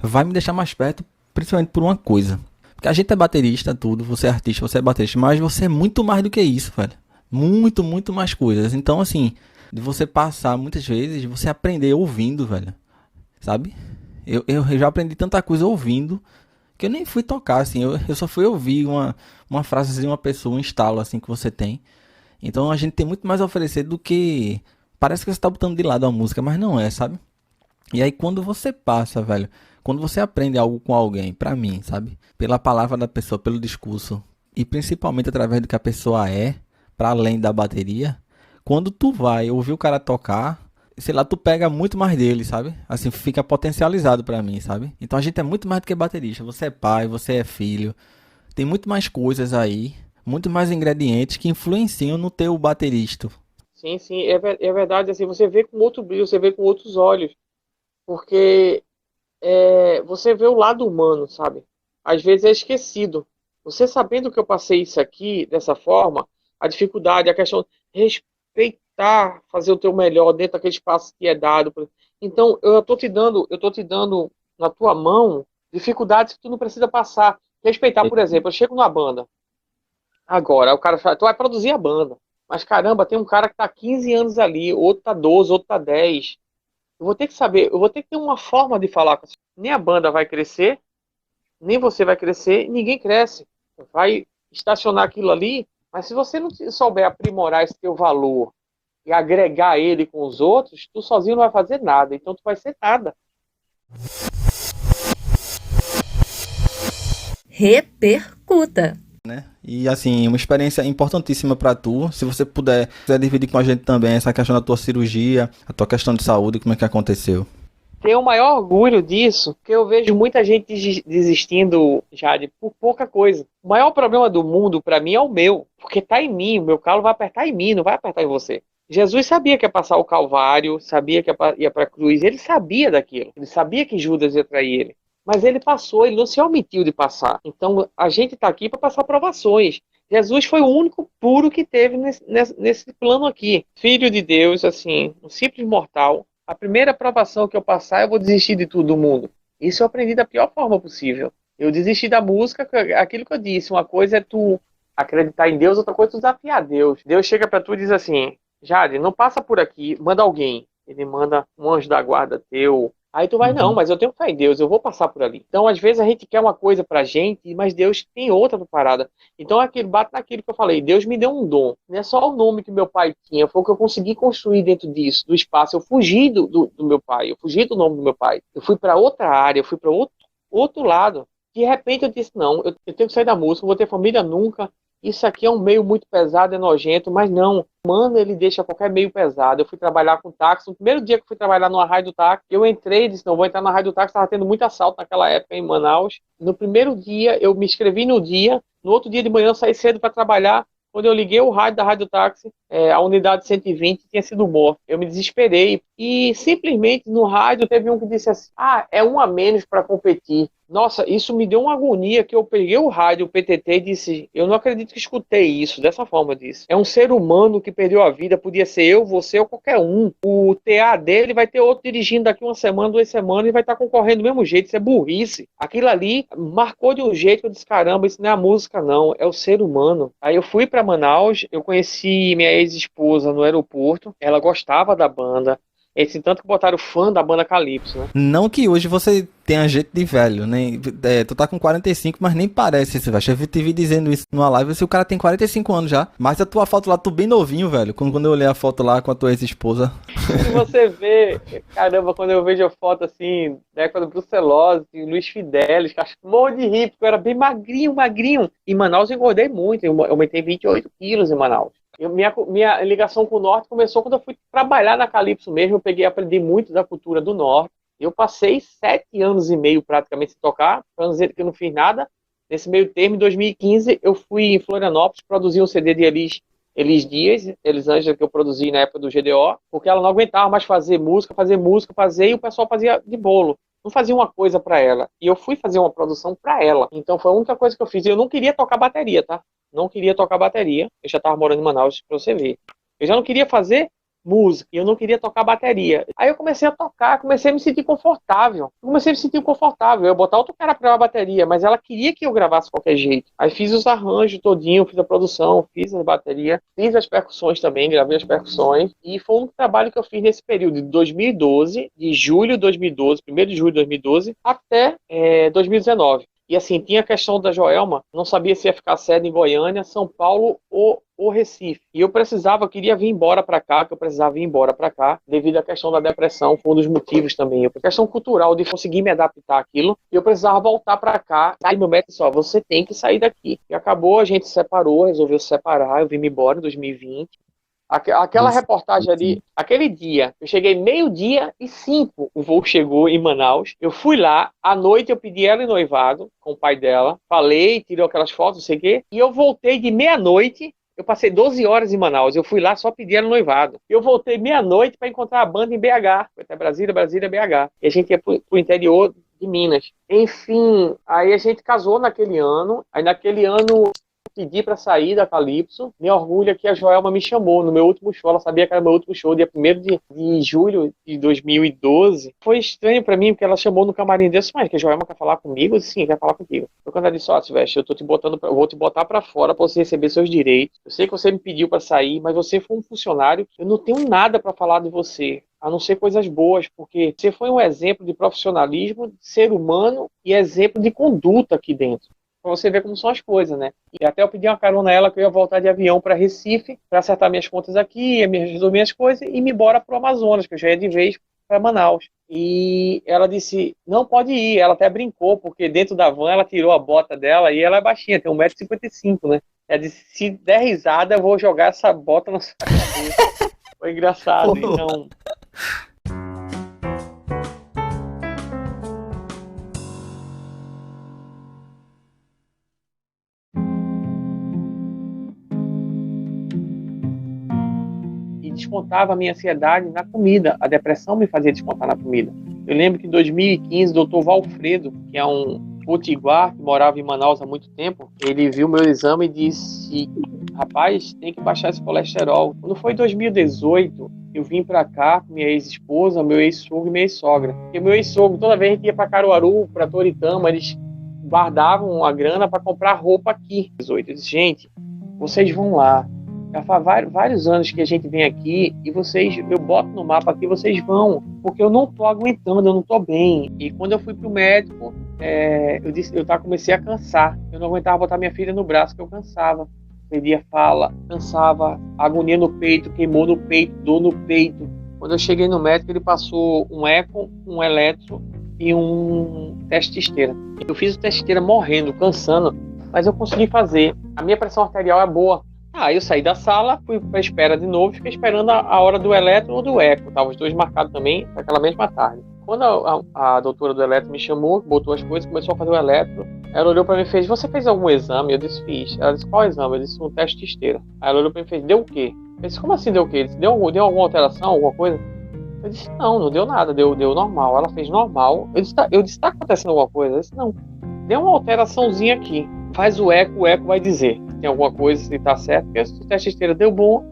B: vai me deixar mais perto, principalmente por uma coisa. Porque a gente é baterista, tudo, você é artista, você é baterista, mas você é muito mais do que isso, velho. Muito, muito mais coisas. Então, assim, de você passar muitas vezes, você aprender ouvindo, velho. Sabe? Eu já aprendi tanta coisa ouvindo que eu nem fui tocar, assim. Eu só fui ouvir uma frase de uma pessoa, um estalo, assim, que você tem. Então, a gente tem muito mais a oferecer do que... Parece que você tá botando de lado a música, mas não é, sabe? E aí, quando você passa, velho, quando você aprende algo com alguém, pra mim, sabe? Pela palavra da pessoa, pelo discurso, e principalmente através do que a pessoa é, para além da bateria, quando tu vai ouvir o cara tocar, sei lá, tu pega muito mais dele, sabe? Assim, fica potencializado pra mim, sabe? Então a gente é muito mais do que baterista. Você é pai, você é filho. Tem muito mais coisas aí, muito mais ingredientes que influenciam no teu baterista.
A: Sim, sim, é verdade, assim, você vê com outro brilho, você vê com outros olhos, porque você vê o lado humano, sabe? Às vezes é esquecido. Você sabendo que eu passei isso aqui, dessa forma, a dificuldade, a questão de respeitar, fazer o teu melhor dentro daquele espaço que é dado. Então, eu tô te dando na tua mão dificuldades que tu não precisa passar. Respeitar, por exemplo, eu chego numa banda, agora, o cara fala, tu vai produzir a banda, mas caramba, tem um cara que tá 15 anos ali, outro tá 12, outro tá 10. Eu vou ter que saber, eu vou ter que ter uma forma de falar com você. Nem a banda vai crescer, nem você vai crescer, ninguém cresce. Vai estacionar aquilo ali, mas se você não souber aprimorar esse teu valor e agregar ele com os outros, tu sozinho não vai fazer nada, então tu vai ser nada.
C: Repercuta,
B: né? E assim, uma experiência importantíssima para tu. Se você quiser dividir com a gente também essa questão da tua cirurgia, a tua questão de saúde, como é que aconteceu?
A: Tenho o maior orgulho disso, porque eu vejo muita gente desistindo, Jade, por pouca coisa. O maior problema do mundo, para mim, é o meu, porque tá em mim, o meu calo vai apertar em mim, não vai apertar em você. Jesus sabia que ia passar o Calvário, sabia que ia para a cruz, ele sabia daquilo, ele sabia que Judas ia trair ele. Mas ele passou, ele não se omitiu de passar. Então, a gente está aqui para passar provações. Jesus foi o único puro que teve nesse plano aqui. Filho de Deus, assim, um simples mortal. A primeira provação que eu passar, eu vou desistir de tudo do mundo. Isso eu aprendi da pior forma possível. Eu desisti da música, aquilo que eu disse. Uma coisa é tu acreditar em Deus, outra coisa é tu desafiar Deus. Deus chega para tu e diz assim, Jade, não passa por aqui, manda alguém. Ele manda um anjo da guarda teu. Aí tu vai, não, mas eu tenho fé em Deus, eu vou passar por ali. Então, às vezes, a gente quer uma coisa pra gente, mas Deus tem outra preparada. Então, bate naquilo que eu falei, Deus me deu um dom. Não é só o nome que meu pai tinha, foi o que eu consegui construir dentro disso, do espaço. Eu fugi do meu pai, eu fugi do nome do meu pai. Eu fui para outra área, eu fui para outro lado. De repente, eu disse, não, eu tenho que sair da música, não vou ter família nunca. Isso aqui é um meio muito pesado, é nojento, mas não. Mano, ele deixa qualquer meio pesado. Eu fui trabalhar com táxi. No primeiro dia que eu fui trabalhar numa raio do táxi, eu entrei e disse, não, vou entrar na raio do táxi. Estava tendo muito assalto naquela época em Manaus. No primeiro dia, eu me inscrevi no dia. No outro dia de manhã, eu saí cedo para trabalhar. Quando eu liguei o rádio da rádio do táxi, a unidade 120 tinha sido morta. Eu me desesperei. E simplesmente no rádio teve um que disse assim, é um a menos para competir. Nossa, isso me deu uma agonia que eu peguei o rádio, o PTT e disse, eu não acredito que escutei isso, dessa forma eu disse. É um ser humano que perdeu a vida, podia ser eu, você ou qualquer um. O TA dele vai ter outro dirigindo daqui uma semana, 2 semanas e vai estar concorrendo do mesmo jeito, isso é burrice. Aquilo ali marcou de um jeito que eu disse, caramba, isso não é a música não, é o ser humano. Aí eu fui para Manaus, eu conheci minha ex-esposa no aeroporto, ela gostava da banda. Esse tanto que botaram fã da banda Calypso, né?
B: Não que hoje você tenha jeito de velho, nem, tu tá com 45, mas nem parece esse, velho. Eu te vi dizendo isso numa live, se o cara tem 45 anos já. Mas a tua foto lá, tu bem novinho, velho. Quando eu olhei a foto lá com a tua ex-esposa.
A: Se você vê, caramba, quando eu vejo a foto assim, da época do Brucelose, Luiz Fidelis, morro de rir, porque eu era bem magrinho. Em Manaus eu engordei muito, eu aumentei 28 quilos em Manaus. Minha ligação com o Norte começou quando eu fui trabalhar na Calypso mesmo. Eu aprendi muito da cultura do Norte. Eu passei 7 anos e meio praticamente sem tocar, para não dizer que eu não fiz nada. Nesse meio termo, em 2015, eu fui em Florianópolis produzir um CD de Elis Dias, Elisângela, que eu produzi na época do GDO, porque ela não aguentava mais fazer música, e o pessoal fazia de bolo. Não fazia uma coisa para ela. E eu fui fazer uma produção para ela. Então foi a única coisa que eu fiz. Eu não queria tocar bateria, tá? Não queria tocar bateria. Eu já estava morando em Manaus, pra você ver. Eu já não queria fazer música, e eu não queria tocar bateria. Aí eu comecei a tocar, comecei a me sentir confortável. Eu botar outro cara pra gravar bateria, mas ela queria que eu gravasse de qualquer jeito. Aí fiz os arranjos todinho, fiz a produção, fiz a bateria, fiz as percussões também, gravei as percussões, e foi um trabalho que eu fiz nesse período de 2012, de julho de 2012, 1º de julho de 2012, até 2019. E assim, tinha a questão da Joelma, não sabia se ia ficar sede em Goiânia, São Paulo ou Recife. E eu queria vir embora para cá, devido à questão da depressão, foi um dos motivos também. A questão cultural de conseguir me adaptar àquilo, e eu precisava voltar para cá. Aí meu médico disse, você tem que sair daqui. E acabou, a gente se separou, resolveu se separar, eu vim embora em 2020. Aquela reportagem ali, aquele dia, eu cheguei 12:05, o voo chegou em Manaus, eu fui lá, à noite eu pedi ela em noivado, com o pai dela, falei, tirei aquelas fotos, não sei o quê, e eu voltei de meia-noite, eu passei 12 horas em Manaus, eu fui lá só pedir ela em noivado. Eu voltei meia-noite para encontrar a banda em BH, foi até Brasília, BH, e a gente ia pro interior de Minas. Enfim, aí a gente casou naquele ano, pedi para sair da Calypso. Me orgulha que a Joelma me chamou no meu último show. Ela sabia que era meu último show, dia 1º de julho de 2012. Foi estranho para mim, porque ela chamou no camarim desse, mas que a Joelma quer falar comigo? Sim, quer falar contigo. Foi quando ela disse, Silvestre, eu vou te botar para fora para você receber seus direitos. Eu sei que você me pediu para sair, mas você foi um funcionário. Eu não tenho nada para falar de você, a não ser coisas boas, porque você foi um exemplo de profissionalismo, de ser humano e exemplo de conduta aqui dentro. Pra você ver como são as coisas, né? E até eu pedi uma carona a ela que eu ia voltar de avião para Recife, para acertar minhas contas aqui, resolver minhas coisas e me embora pro Amazonas, que eu já ia de vez para Manaus. E ela disse, não pode ir. Ela até brincou, porque dentro da van ela tirou a bota dela e ela é baixinha, tem 1,55 m, né? Ela disse, se der risada, eu vou jogar essa bota na sua cabeça. Foi engraçado, então... Descontava a minha ansiedade na comida. A depressão me fazia descontar na comida. Eu lembro que em 2015, o Dr. Valfredo, que é um potiguar que morava em Manaus há muito tempo, ele viu meu exame e disse, rapaz, tem que baixar esse colesterol. Quando foi em 2018, eu vim pra cá com minha ex-esposa, meu ex-sogro e minha ex-sogra. Porque meu ex-sogro, toda vez que ia pra Caruaru, pra Toritama, eles guardavam a grana para comprar roupa aqui. Eu disse, gente, vocês vão lá. Já faz vários anos que a gente vem aqui e eu boto no mapa aqui, vocês vão, porque eu não tô aguentando, eu não tô bem. E quando eu fui pro médico, comecei a cansar. Eu não aguentava botar minha filha no braço, que eu cansava. Perdia fala, cansava, agonia no peito, queimou no peito, dor no peito. Quando eu cheguei no médico, ele passou um eco, um eletro e um teste de esteira. Eu fiz o teste de esteira morrendo, cansando, mas eu consegui fazer. A minha pressão arterial é boa. Aí eu saí da sala, fui para espera de novo, fiquei esperando a hora do eletro ou do eco. Estavam os dois marcados também para aquela mesma tarde. Quando a doutora do eletro me chamou, botou as coisas, começou a fazer o eletro, ela olhou para mim e fez, você fez algum exame? Eu disse, fiz. Ela disse, qual exame? Eu disse, um teste de esteira. Aí ela olhou para mim e fez, deu o quê? Eu disse, como assim deu o quê? Disse, deu alguma alteração, alguma coisa? Eu disse, não deu nada, deu normal. Ela fez normal. Eu disse, tá acontecendo alguma coisa? Eu disse, não, deu uma alteraçãozinha aqui. Faz o eco vai dizer se tem alguma coisa, se tá certo, porque se o teste de esteira deu bom,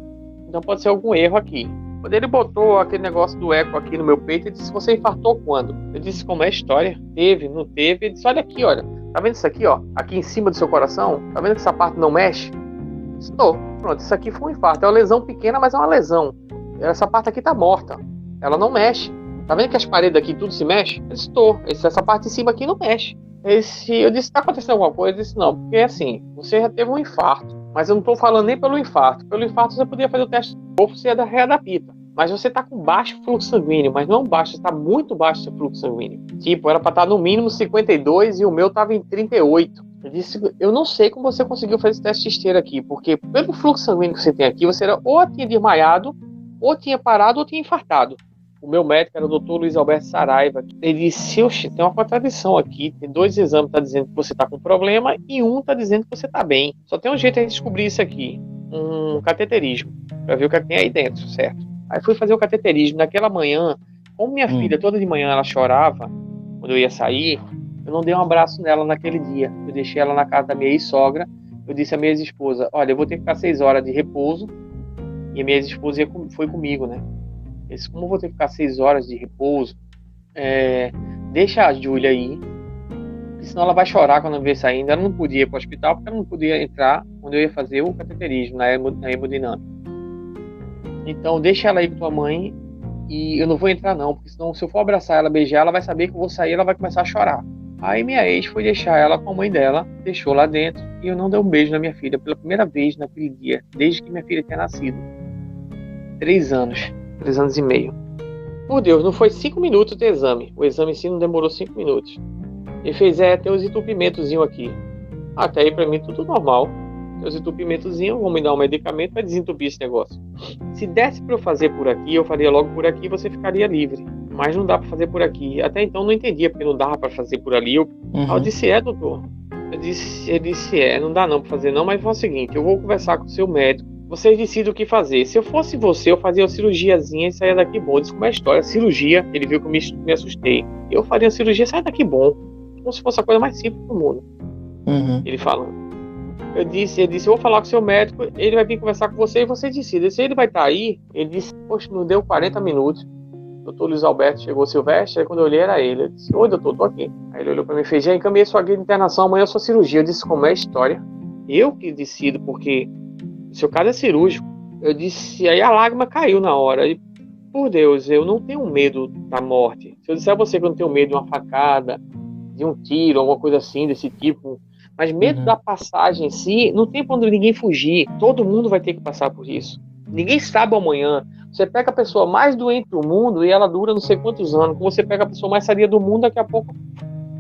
A: então pode ser algum erro aqui. Quando ele botou aquele negócio do eco aqui no meu peito, ele disse, você infartou quando? Eu disse, como é a história? Teve, não teve? Ele disse, olha aqui, olha, tá vendo isso aqui, ó? Aqui em cima do seu coração, tá vendo que essa parte não mexe? Eu disse, tô. Pronto, isso aqui foi um infarto, é uma lesão pequena, mas é uma lesão. Essa parte aqui tá morta, ela não mexe. Tá vendo que as paredes aqui tudo se mexe? Eu disse, tô. Essa parte de cima aqui não mexe. Eu disse, tá acontecendo alguma coisa? Eu disse, não, porque assim, você já teve um infarto, mas eu não tô falando nem pelo infarto. Pelo infarto você podia fazer o teste de novo, você ia readapta. Mas você tá com baixo fluxo sanguíneo, mas não baixo, você tá muito baixo seu fluxo sanguíneo. Tipo, era pra estar no mínimo 52 e o meu tava em 38. Eu disse, eu não sei como você conseguiu fazer esse teste de esteira aqui, porque pelo fluxo sanguíneo que você tem aqui, você era ou tinha desmaiado, ou tinha parado, ou tinha infartado. O meu médico era o Dr. Luiz Alberto Saraiva. Ele disse, oxe, tem uma contradição aqui. Tem 2 exames que tá dizendo que você tá com problema e um tá dizendo que você tá bem. Só tem um jeito de descobrir isso aqui. Um cateterismo. Pra ver o que tem aí dentro, certo? Aí fui fazer o cateterismo. Naquela manhã, como minha filha toda de manhã ela chorava, quando eu ia sair, eu não dei um abraço nela naquele dia. Eu deixei ela na casa da minha ex-sogra. Eu disse à minha ex-esposa, olha, eu vou ter que ficar 6 horas de repouso. E a minha ex-esposa foi comigo, né? Eu disse, como eu vou ter que ficar 6 horas de repouso, deixa a Júlia aí, porque senão ela vai chorar quando eu ver saindo. Ela não podia ir para o hospital, porque ela não podia entrar onde eu ia fazer o cateterismo, na hemodinâmica. Então, deixa ela aí com tua mãe, e eu não vou entrar não, porque senão se eu for abraçar ela, beijar, ela vai saber que eu vou sair, ela vai começar a chorar. Aí minha ex foi deixar ela com a mãe dela, deixou lá dentro, e eu não dei um beijo na minha filha, pela primeira vez naquele dia, desde que minha filha tinha nascido. 3 anos. 3 anos e meio. Por Deus, não foi 5 minutos de exame. O exame em si não demorou 5 minutos. Ele fez, tem os entupimentozinhos aqui. Até aí pra mim tudo normal. Tem os entupimentozinhos, vão me dar um medicamento pra desentupir esse negócio. Se desse pra eu fazer por aqui, eu faria logo por aqui e você ficaria livre. Mas não dá pra fazer por aqui. Até então eu não entendia porque não dava pra fazer por ali. Eu disse, doutor. Ele disse, não dá não pra fazer não, mas foi o seguinte, eu vou conversar com o seu médico. Vocês decidem o que fazer. Se eu fosse você, eu fazia uma cirurgiazinha e saia daqui bom. Disse como é a história. Cirurgia, ele viu que eu me assustei. Eu faria uma cirurgia e saia daqui bom. Como se fosse a coisa mais simples do mundo. Ele falando. Eu disse, eu vou falar com o seu médico, ele vai vir conversar com você e você decide. Se ele vai estar aí, ele disse, poxa, não deu 40 minutos. O doutor Luiz Alberto chegou, Silvestre, aí quando eu olhei era ele. Eu disse, oi doutor, tô aqui. Aí ele olhou pra mim e fez, já encaminhei sua guia de internação, amanhã eu sou cirurgia. Eu disse, como é a história? Eu que decido, porque o seu caso é cirúrgico. Eu disse, aí a lágrima caiu na hora. E, por Deus, eu não tenho medo da morte. Se eu disser a você que eu não tenho medo de uma facada, de um tiro, alguma coisa assim, desse tipo, mas medo da passagem em si, não tem pra onde ninguém fugir. Todo mundo vai ter que passar por isso. Ninguém sabe amanhã. Você pega a pessoa mais doente do mundo e ela dura não sei quantos anos. Quando você pega a pessoa mais sadia do mundo, daqui a pouco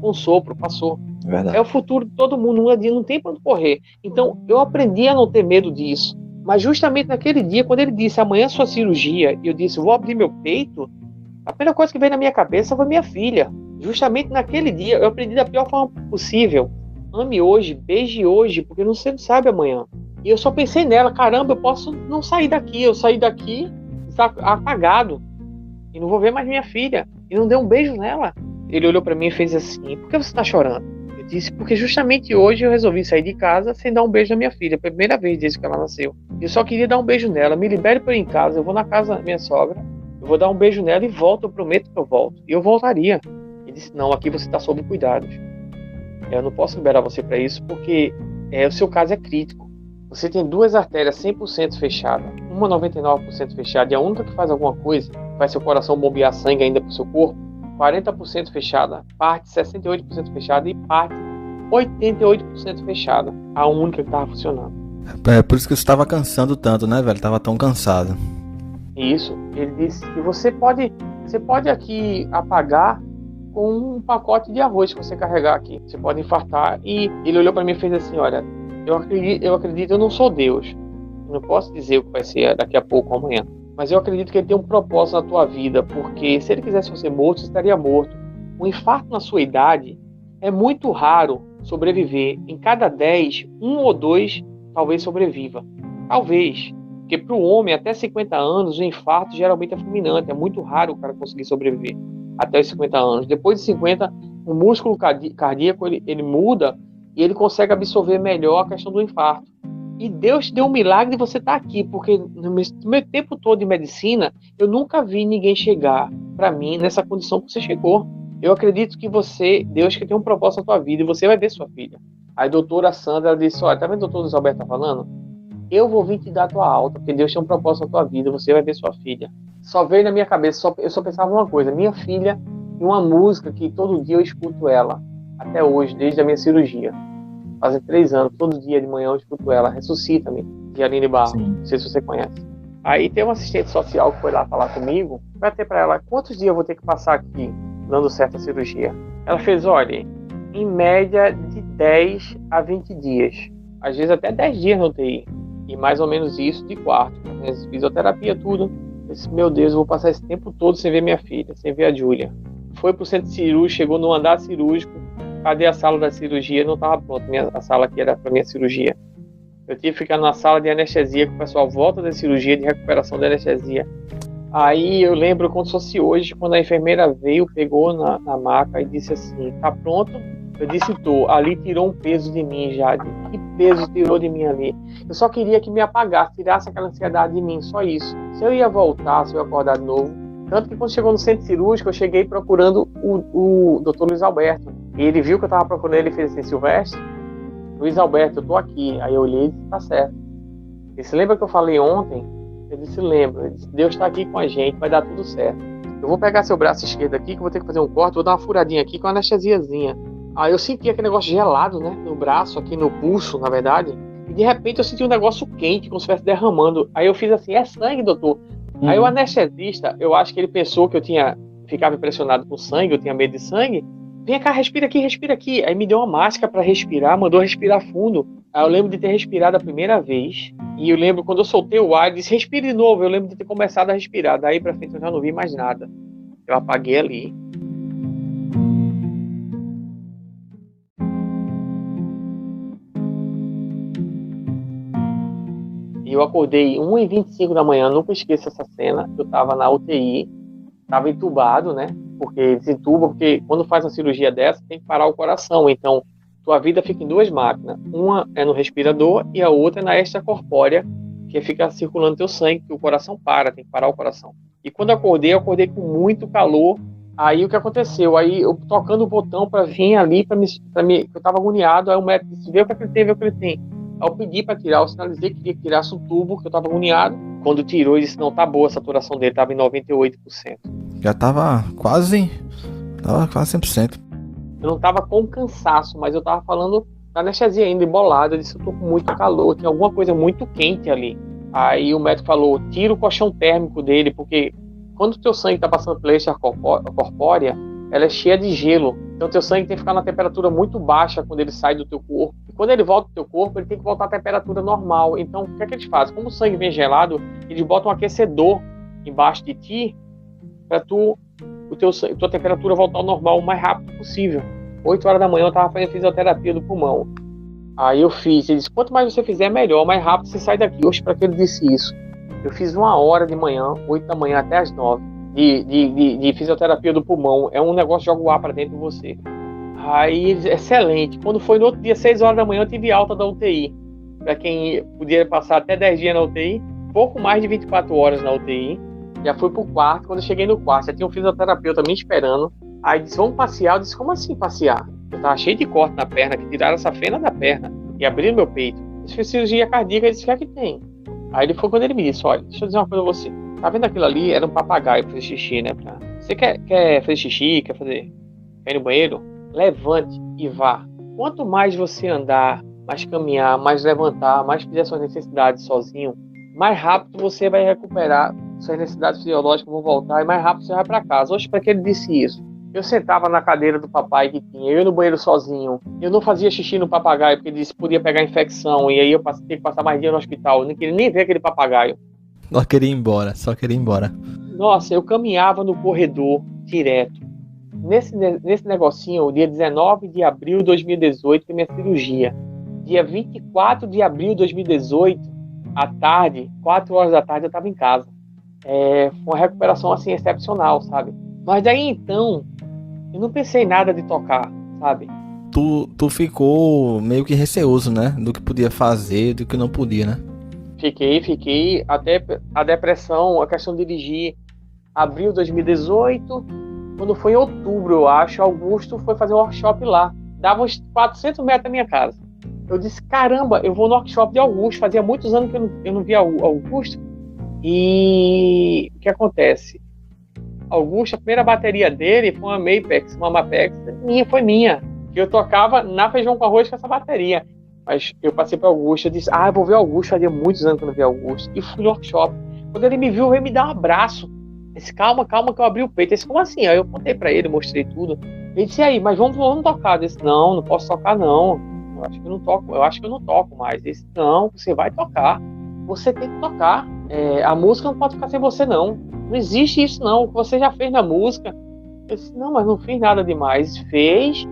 A: um sopro, passou.
B: Verdade.
A: É o futuro de todo mundo, não tem para onde correr. Então, eu aprendi a não ter medo disso. Mas justamente naquele dia, quando ele disse, amanhã é sua cirurgia, e eu disse, vou abrir meu peito, a primeira coisa que veio na minha cabeça foi minha filha. Justamente naquele dia, eu aprendi da pior forma possível. Ame hoje, beije hoje, porque você não sabe amanhã. E eu só pensei nela, caramba, eu posso não sair daqui. Eu saí daqui, está apagado. E não vou ver mais minha filha. E não dei um beijo nela. Ele olhou para mim e fez assim, por que você está chorando? Eu disse, porque justamente hoje eu resolvi sair de casa sem dar um beijo na minha filha. Foi a primeira vez desde que ela nasceu. Eu só queria dar um beijo nela. Me libere para ir em casa, eu vou na casa da minha sogra, eu vou dar um beijo nela e volto, eu prometo que eu volto. E eu voltaria. Ele disse, não, aqui você está sob cuidados. Eu não posso liberar você para isso porque o seu caso é crítico. Você tem 2 artérias 100% fechadas, uma 99% fechada, e a única que faz alguma coisa, faz seu coração bombear sangue ainda para o seu corpo, 40% fechada, parte 68% fechada e parte 88% fechada. A única que estava funcionando.
B: É por isso que você estava cansando tanto, né, velho? Tava tão cansado.
A: Isso. Ele disse que você pode aqui apagar com um pacote de arroz que você carregar aqui. Você pode infartar. E ele olhou para mim e fez assim, olha, eu acredito, eu não sou Deus. Eu não posso dizer o que vai ser daqui a pouco ou amanhã. Mas eu acredito que ele tem um propósito na tua vida, porque se ele quisesse você morto, você estaria morto. Um infarto na sua idade é muito raro sobreviver. Em cada 10, 1 ou 2 talvez sobreviva. Talvez. Porque para o homem, até 50 anos, o infarto geralmente é fulminante. É muito raro o cara conseguir sobreviver até os 50 anos. Depois de 50, o músculo cardíaco ele muda e ele consegue absorver melhor a questão do infarto. E Deus te deu um milagre de você estar aqui, porque no meu tempo todo de medicina, eu nunca vi ninguém chegar para mim nessa condição que você chegou. Eu acredito que Deus que tem um propósito na tua vida, e você vai ver sua filha. Aí a doutora Sandra disse, olha, tá vendo o doutor Luiz Alberto tá falando? Eu vou vir te dar a tua alta, porque Deus tem um propósito na tua vida, você vai ver sua filha. Só veio na minha cabeça, eu só pensava uma coisa, minha filha e uma música que todo dia eu escuto ela, até hoje, desde a minha cirurgia. Fazem 3 anos, todo dia de manhã eu escuto ela, Ressuscita-me, de Aline Barro, não sei se você conhece. Aí tem uma assistente social que foi lá falar comigo, vai ter para ela, quantos dias eu vou ter que passar aqui, dando certo a cirurgia? Ela fez, olha, em média de 10 a 20 dias, às vezes até 10 dias no UTI, e mais ou menos isso de quarto, né? Fisioterapia, tudo. Eu disse, meu Deus, eu vou passar esse tempo todo sem ver minha filha, sem ver a Júlia. Foi pro centro cirúrgico, chegou no andar cirúrgico, cadê a sala da cirurgia? Não estava pronta, a sala aqui era para minha cirurgia. Eu tive que ficar na sala de anestesia, que o pessoal volta da cirurgia, de recuperação da anestesia. Aí eu lembro como se fosse hoje, quando a enfermeira veio, pegou na maca e disse assim, tá pronto? Eu disse, tô. Ali tirou um peso de mim, Jade. Que peso tirou de mim ali? Eu só queria que me apagasse, tirasse aquela ansiedade de mim, só isso. Se eu ia voltar, se eu ia acordar de novo. Tanto que quando chegou no centro cirúrgico, eu cheguei procurando o Dr. Luiz Alberto. E ele viu que eu tava procurando ele e fez assim, Silvestre, Luiz Alberto, eu tô aqui. Aí eu olhei e disse, tá certo. Ele disse, lembra que eu falei ontem? Eu disse, lembro. Ele disse, Deus tá aqui com a gente, vai dar tudo certo. Eu vou pegar seu braço esquerdo aqui, que eu vou ter que fazer um corte, vou dar uma furadinha aqui com uma anestesiazinha. Aí eu senti aquele negócio gelado, né, no braço, aqui no pulso, na verdade. E de repente eu senti um negócio quente, como se estivesse derramando. Aí eu fiz assim, é sangue, doutor. Aí o anestesista, eu acho que ele pensou que eu ficava impressionado com sangue, eu tinha medo de sangue. Vem cá, respira aqui. Aí me deu uma máscara para respirar, mandou respirar fundo. Aí eu lembro de ter respirado a primeira vez. E eu lembro quando eu soltei o ar, ele disse, respire de novo. Eu lembro de ter começado a respirar. Daí pra frente eu já não vi mais nada. Eu apaguei ali. E eu acordei 1h25 da manhã, nunca esqueço essa cena. Eu tava na UTI, tava entubado, né? Porque desentuba, porque quando faz uma cirurgia dessa, tem que parar o coração. Então, tua vida fica em 2 máquinas. Uma é no respirador e a outra é na extracorpórea, que fica circulando teu sangue, que o coração para, tem que parar o coração. E quando eu acordei com muito calor. Aí o que aconteceu? Aí eu tocando o botão para vir ali, para mim, eu tava agoniado. Aí o médico disse, vê o que ele tem. Aí eu pedi para tirar, eu sinalizei que queria que tirasse o tubo, que eu tava agoniado. Quando tirou, ele disse, não, tá boa a saturação dele, tava em 98%.
B: Já tava quase 100%.
A: Eu não tava com cansaço, mas eu tava falando da anestesia ainda, embolado. Eu disse, eu tô com muito calor, tinha alguma coisa muito quente ali. Aí o médico falou, tira o colchão térmico dele, porque quando o teu sangue está passando pela extracorpórea, ela é cheia de gelo. Então, teu sangue tem que ficar na temperatura muito baixa quando ele sai do teu corpo. E quando ele volta do teu corpo, ele tem que voltar à temperatura normal. Então, o que é que eles fazem? Como o sangue vem gelado, eles botam um aquecedor embaixo de ti para tua temperatura voltar ao normal o mais rápido possível. 8 horas da manhã eu estava fazendo fisioterapia do pulmão. Aí eu fiz. Ele disse, quanto mais você fizer, melhor. Mais rápido você sai daqui. Oxe, para que ele disse isso? Eu fiz 1 hora de manhã, 8 da manhã até as 9. De fisioterapia do pulmão. É um negócio que joga o ar para dentro de você. Aí, excelente. Quando foi no outro dia, 6 horas da manhã, eu tive alta da UTI. Para quem podia passar até 10 dias na UTI, pouco mais de 24 horas na UTI. Já fui pro quarto. Quando eu cheguei no quarto, já tinha um fisioterapeuta me esperando. Aí disse, vamos passear. Eu disse, como assim passear? Eu tava cheio de corte na perna, que tiraram essa fenda da perna e abriram meu peito. Isso foi cirurgia cardíaca. Ele disse, o que é que tem? Aí ele foi quando ele me disse, olha, deixa eu dizer uma coisa a você. Tá vendo aquilo ali? Era um papagaio pra fazer xixi, né? Você quer fazer xixi, quer ir no banheiro? Levante e vá. Quanto mais você andar, mais caminhar, mais levantar, mais fizer suas necessidades sozinho, mais rápido você vai recuperar, suas necessidades fisiológicas vão voltar e mais rápido você vai para casa. Hoje, para que ele disse isso? Eu sentava na cadeira do papai que tinha, eu ia no banheiro sozinho, eu não fazia xixi no papagaio, porque ele disse que podia pegar infecção, e aí eu tinha que passar mais dia no hospital, eu não queria nem ver aquele papagaio.
B: Só queria ir embora.
A: Nossa, eu caminhava no corredor direto. Nesse negocinho, dia 19 de abril de 2018, foi minha cirurgia. Dia 24 de abril de 2018, à tarde, 4 horas da tarde, eu estava em casa. Foi uma recuperação assim excepcional, sabe? Mas daí então, eu não pensei em nada de tocar, sabe?
B: Tu ficou meio que receoso, né? Do que podia fazer, do que não podia, né?
A: Fiquei. Até a depressão, a questão de dirigir. Abril de 2018, quando foi em outubro, eu acho, Augusto foi fazer um workshop lá. Dava uns 400 metros da minha casa. Eu disse, caramba, eu vou no workshop de Augusto. Fazia muitos anos que eu não via Augusto. E o que acontece? Augusto, a primeira bateria dele foi uma Mapex, foi minha. Que eu tocava na feijão com arroz com essa bateria. Mas eu passei para Augusto, eu disse, eu vou ver Augusto, fazia muitos anos que eu não via Augusto. E fui no workshop. Quando ele me viu, veio me dar um abraço. Eu disse, calma, que eu abri o peito. Ele disse, como assim? Aí eu contei para ele, mostrei tudo. Ele disse, e aí, mas vamos tocar. Eu disse, não posso tocar não. Eu acho que eu não toco mais. Ele disse, não, você vai tocar. Você tem que tocar. A música não pode ficar sem você, não. Não existe isso, não. O que você já fez na música. Eu disse, não, mas não fiz nada demais. Fez.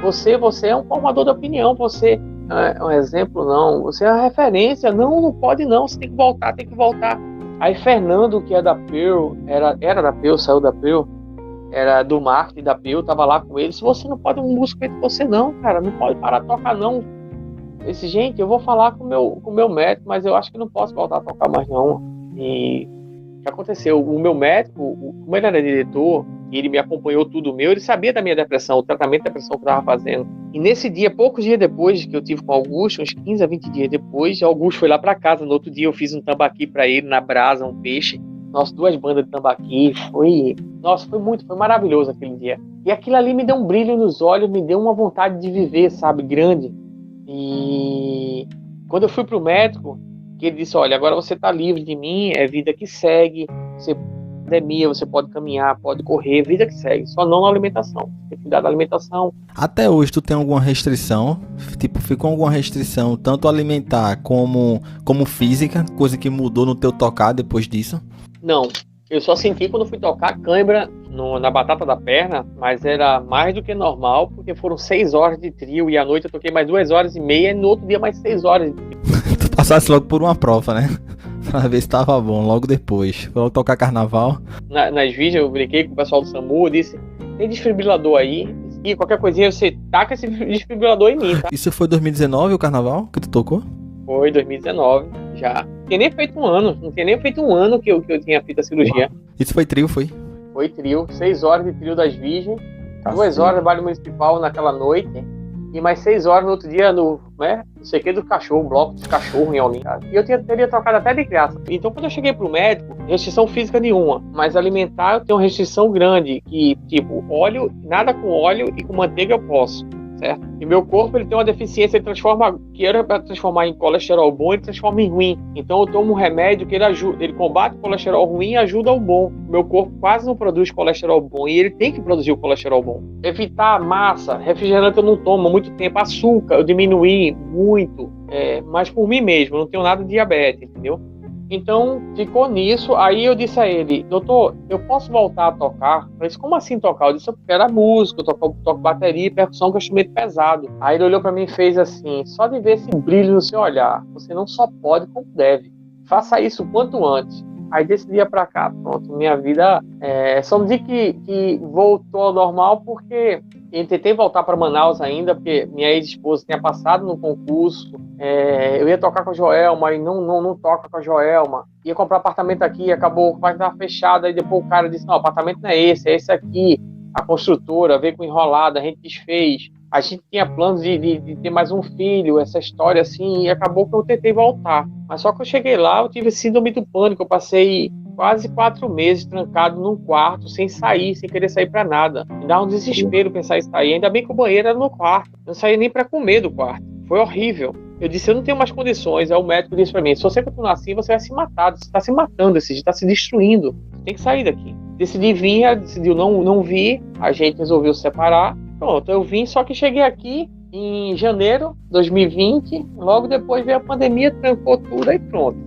A: Você é um formador de opinião. Você é um exemplo, não. Você é uma referência. Não pode não. Você tem que voltar. Aí Fernando, que é da Pearl, era da Pearl, saiu da Pearl, era do marketing da Pearl, tava lá com ele. Se você não pode um músico entre você, não, cara. Não pode parar de tocar, não. Eu disse, gente, eu vou falar com o meu médico, mas eu acho que não posso voltar a tocar mais, não. E o que aconteceu? O meu médico, como ele era diretor, e ele me acompanhou tudo meu, ele sabia da minha depressão, o tratamento da depressão que eu estava fazendo. E nesse dia, poucos dias depois que eu tive com o Augusto, uns 15 a 20 dias depois, o Augusto foi lá para casa. No outro dia eu fiz um tambaqui para ele, na brasa, um peixe. Nossa, 2 bandas de tambaqui. Foi maravilhoso aquele dia. E aquilo ali me deu um brilho nos olhos, me deu uma vontade de viver, sabe, grande. E quando eu fui pro médico, que ele disse, olha, agora você tá livre de mim, é vida que segue, você academia, você pode caminhar, pode correr, vida que segue, só não na alimentação. Tem que cuidar da alimentação.
B: Até hoje tu tem alguma restrição? Tipo, ficou alguma restrição, tanto alimentar como física, coisa que mudou no teu tocar depois disso?
A: Não, eu só senti quando fui tocar cãibra na batata da perna, mas era mais do que normal, porque foram 6 horas de trio e à noite eu toquei mais 2 horas e meia e no outro dia mais 6 horas.
B: Tu passasse logo por uma prova, né? Pra ver se tava bom, logo depois. Foi logo tocar carnaval.
A: Nas vídeos eu brinquei com o pessoal do SAMU, disse, tem desfibrilador aí? E qualquer coisinha você taca esse desfibrilador em mim, tá?
B: Isso foi 2019 o carnaval que tu tocou?
A: Foi 2019, já. Não tinha nem feito um ano que eu tinha feito a cirurgia.
B: Isso foi trio, foi?
A: Foi trio, 6 horas de trio das Virgens, 2 horas de baile municipal naquela noite, e mais 6 horas no outro dia no do cachorro, bloco dos cachorros em Olinda. E eu teria tocado até de graça. Então quando eu cheguei pro médico, restrição física nenhuma, mas alimentar eu tenho restrição grande, que tipo, óleo, nada com óleo e com manteiga eu posso. certo? E meu corpo, ele tem uma deficiência, ele transforma, que era para transformar em colesterol bom, ele transforma em ruim. Então eu tomo um remédio que ele ajuda, ele combate o colesterol ruim e ajuda o bom. Meu corpo quase não produz colesterol bom e ele tem que produzir o colesterol bom. Evitar massa, refrigerante eu não tomo há muito tempo, açúcar eu diminuí muito, mas por mim mesmo, eu não tenho nada de diabetes, entendeu? Então, ficou nisso. Aí eu disse a ele, doutor, eu posso voltar a tocar? Eu disse, como assim tocar? Eu disse, eu quero a música, eu toco bateria e percussão, que é um instrumento pesado. Aí ele olhou para mim e fez assim, só de ver esse brilho no seu olhar, você não só pode, como deve. Faça isso o quanto antes. Aí desse dia pra cá, pronto, minha vida, só não digo que voltou ao normal, porque eu tentei voltar para Manaus ainda, porque minha ex-esposa tinha passado no concurso, eu ia tocar com a Joelma, e não toca com a Joelma, ia comprar apartamento aqui, acabou, vai estar fechado, aí depois o cara disse, não, o apartamento não é esse aqui, a construtora veio com enrolada, a gente desfez, a gente tinha planos de ter mais um filho, essa história assim, e acabou que eu tentei voltar. Mas só que eu cheguei lá, eu tive síndrome do pânico, eu passei quase 4 meses trancado num quarto, sem sair, sem querer sair pra nada. Me dá um desespero pensar em sair, ainda bem que o banheiro era no quarto, eu não saía nem pra comer do quarto, foi horrível. Eu disse, eu não tenho mais condições, aí o médico disse pra mim, se você continuar assim, você vai se matar, você tá se matando, você tá se destruindo, você tem que sair daqui. Decidi vir, ela decidiu não vir, a gente resolveu se separar. Pronto, eu vim, só que cheguei aqui em janeiro de 2020, logo depois veio a pandemia, trancou tudo, aí pronto.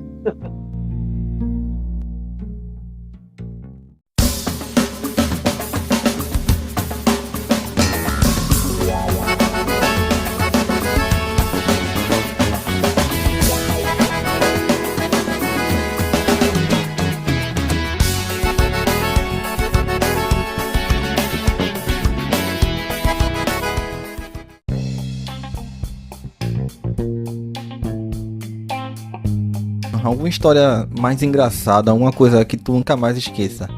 B: Alguma história mais engraçada, alguma coisa que tu nunca mais esqueça,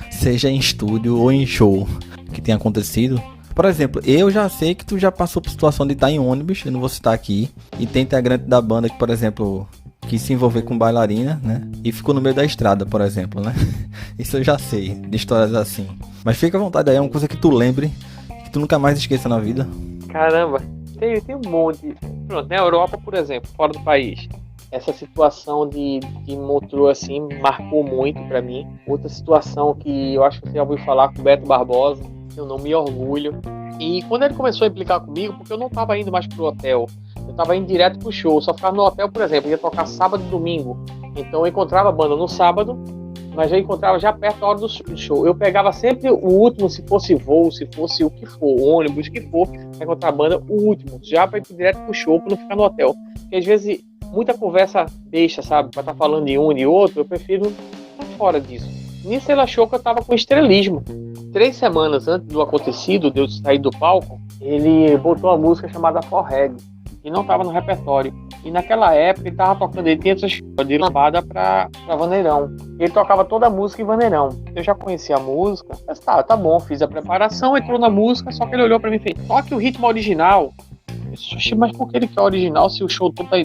B: seja em estúdio ou em show, que tenha acontecido. Por exemplo, eu já sei que tu já passou por situação de estar em ônibus, eu não vou citar aqui, e tem integrante da banda que, por exemplo, quis se envolver com bailarina, né, e ficou no meio da estrada, por exemplo, né. Isso eu já sei, de histórias assim. Mas fica à vontade aí, é uma coisa que tu lembre, que tu nunca mais esqueça na vida.
A: Caramba, tem um monte. Pronto, na Europa, por exemplo, fora do país, essa situação de Montreux, assim, marcou muito pra mim. Outra situação que eu acho que você já ouviu falar com o Beto Barbosa, eu não me orgulho. E quando ele começou a implicar comigo, porque eu não tava indo mais pro hotel, eu tava indo direto pro show, eu só ficava no hotel, por exemplo, eu ia tocar sábado e domingo. Então eu encontrava a banda no sábado, mas eu encontrava já perto da hora do show. Eu pegava sempre o último, se fosse voo, se fosse o que for, ônibus, o que for, pra encontrar a banda, o último, já pra ir direto pro show, pra não ficar no hotel. Porque às vezes muita conversa deixa, sabe? Pra estar falando de um e de outro, eu prefiro estar fora disso. Nisso ele achou que eu tava com estrelismo. 3 semanas antes do acontecido, de eu sair do palco, ele botou uma música chamada Forreg, e não tava no repertório. E naquela época ele tava tocando, ele tinha essas de lambada pra vaneirão. Ele tocava toda a música em vaneirão. Eu já conhecia a música, mas tá bom, fiz a preparação, entrou na música, só que ele olhou pra mim e fez, toque o ritmo original. Mas por que ele quer original se o show todo tá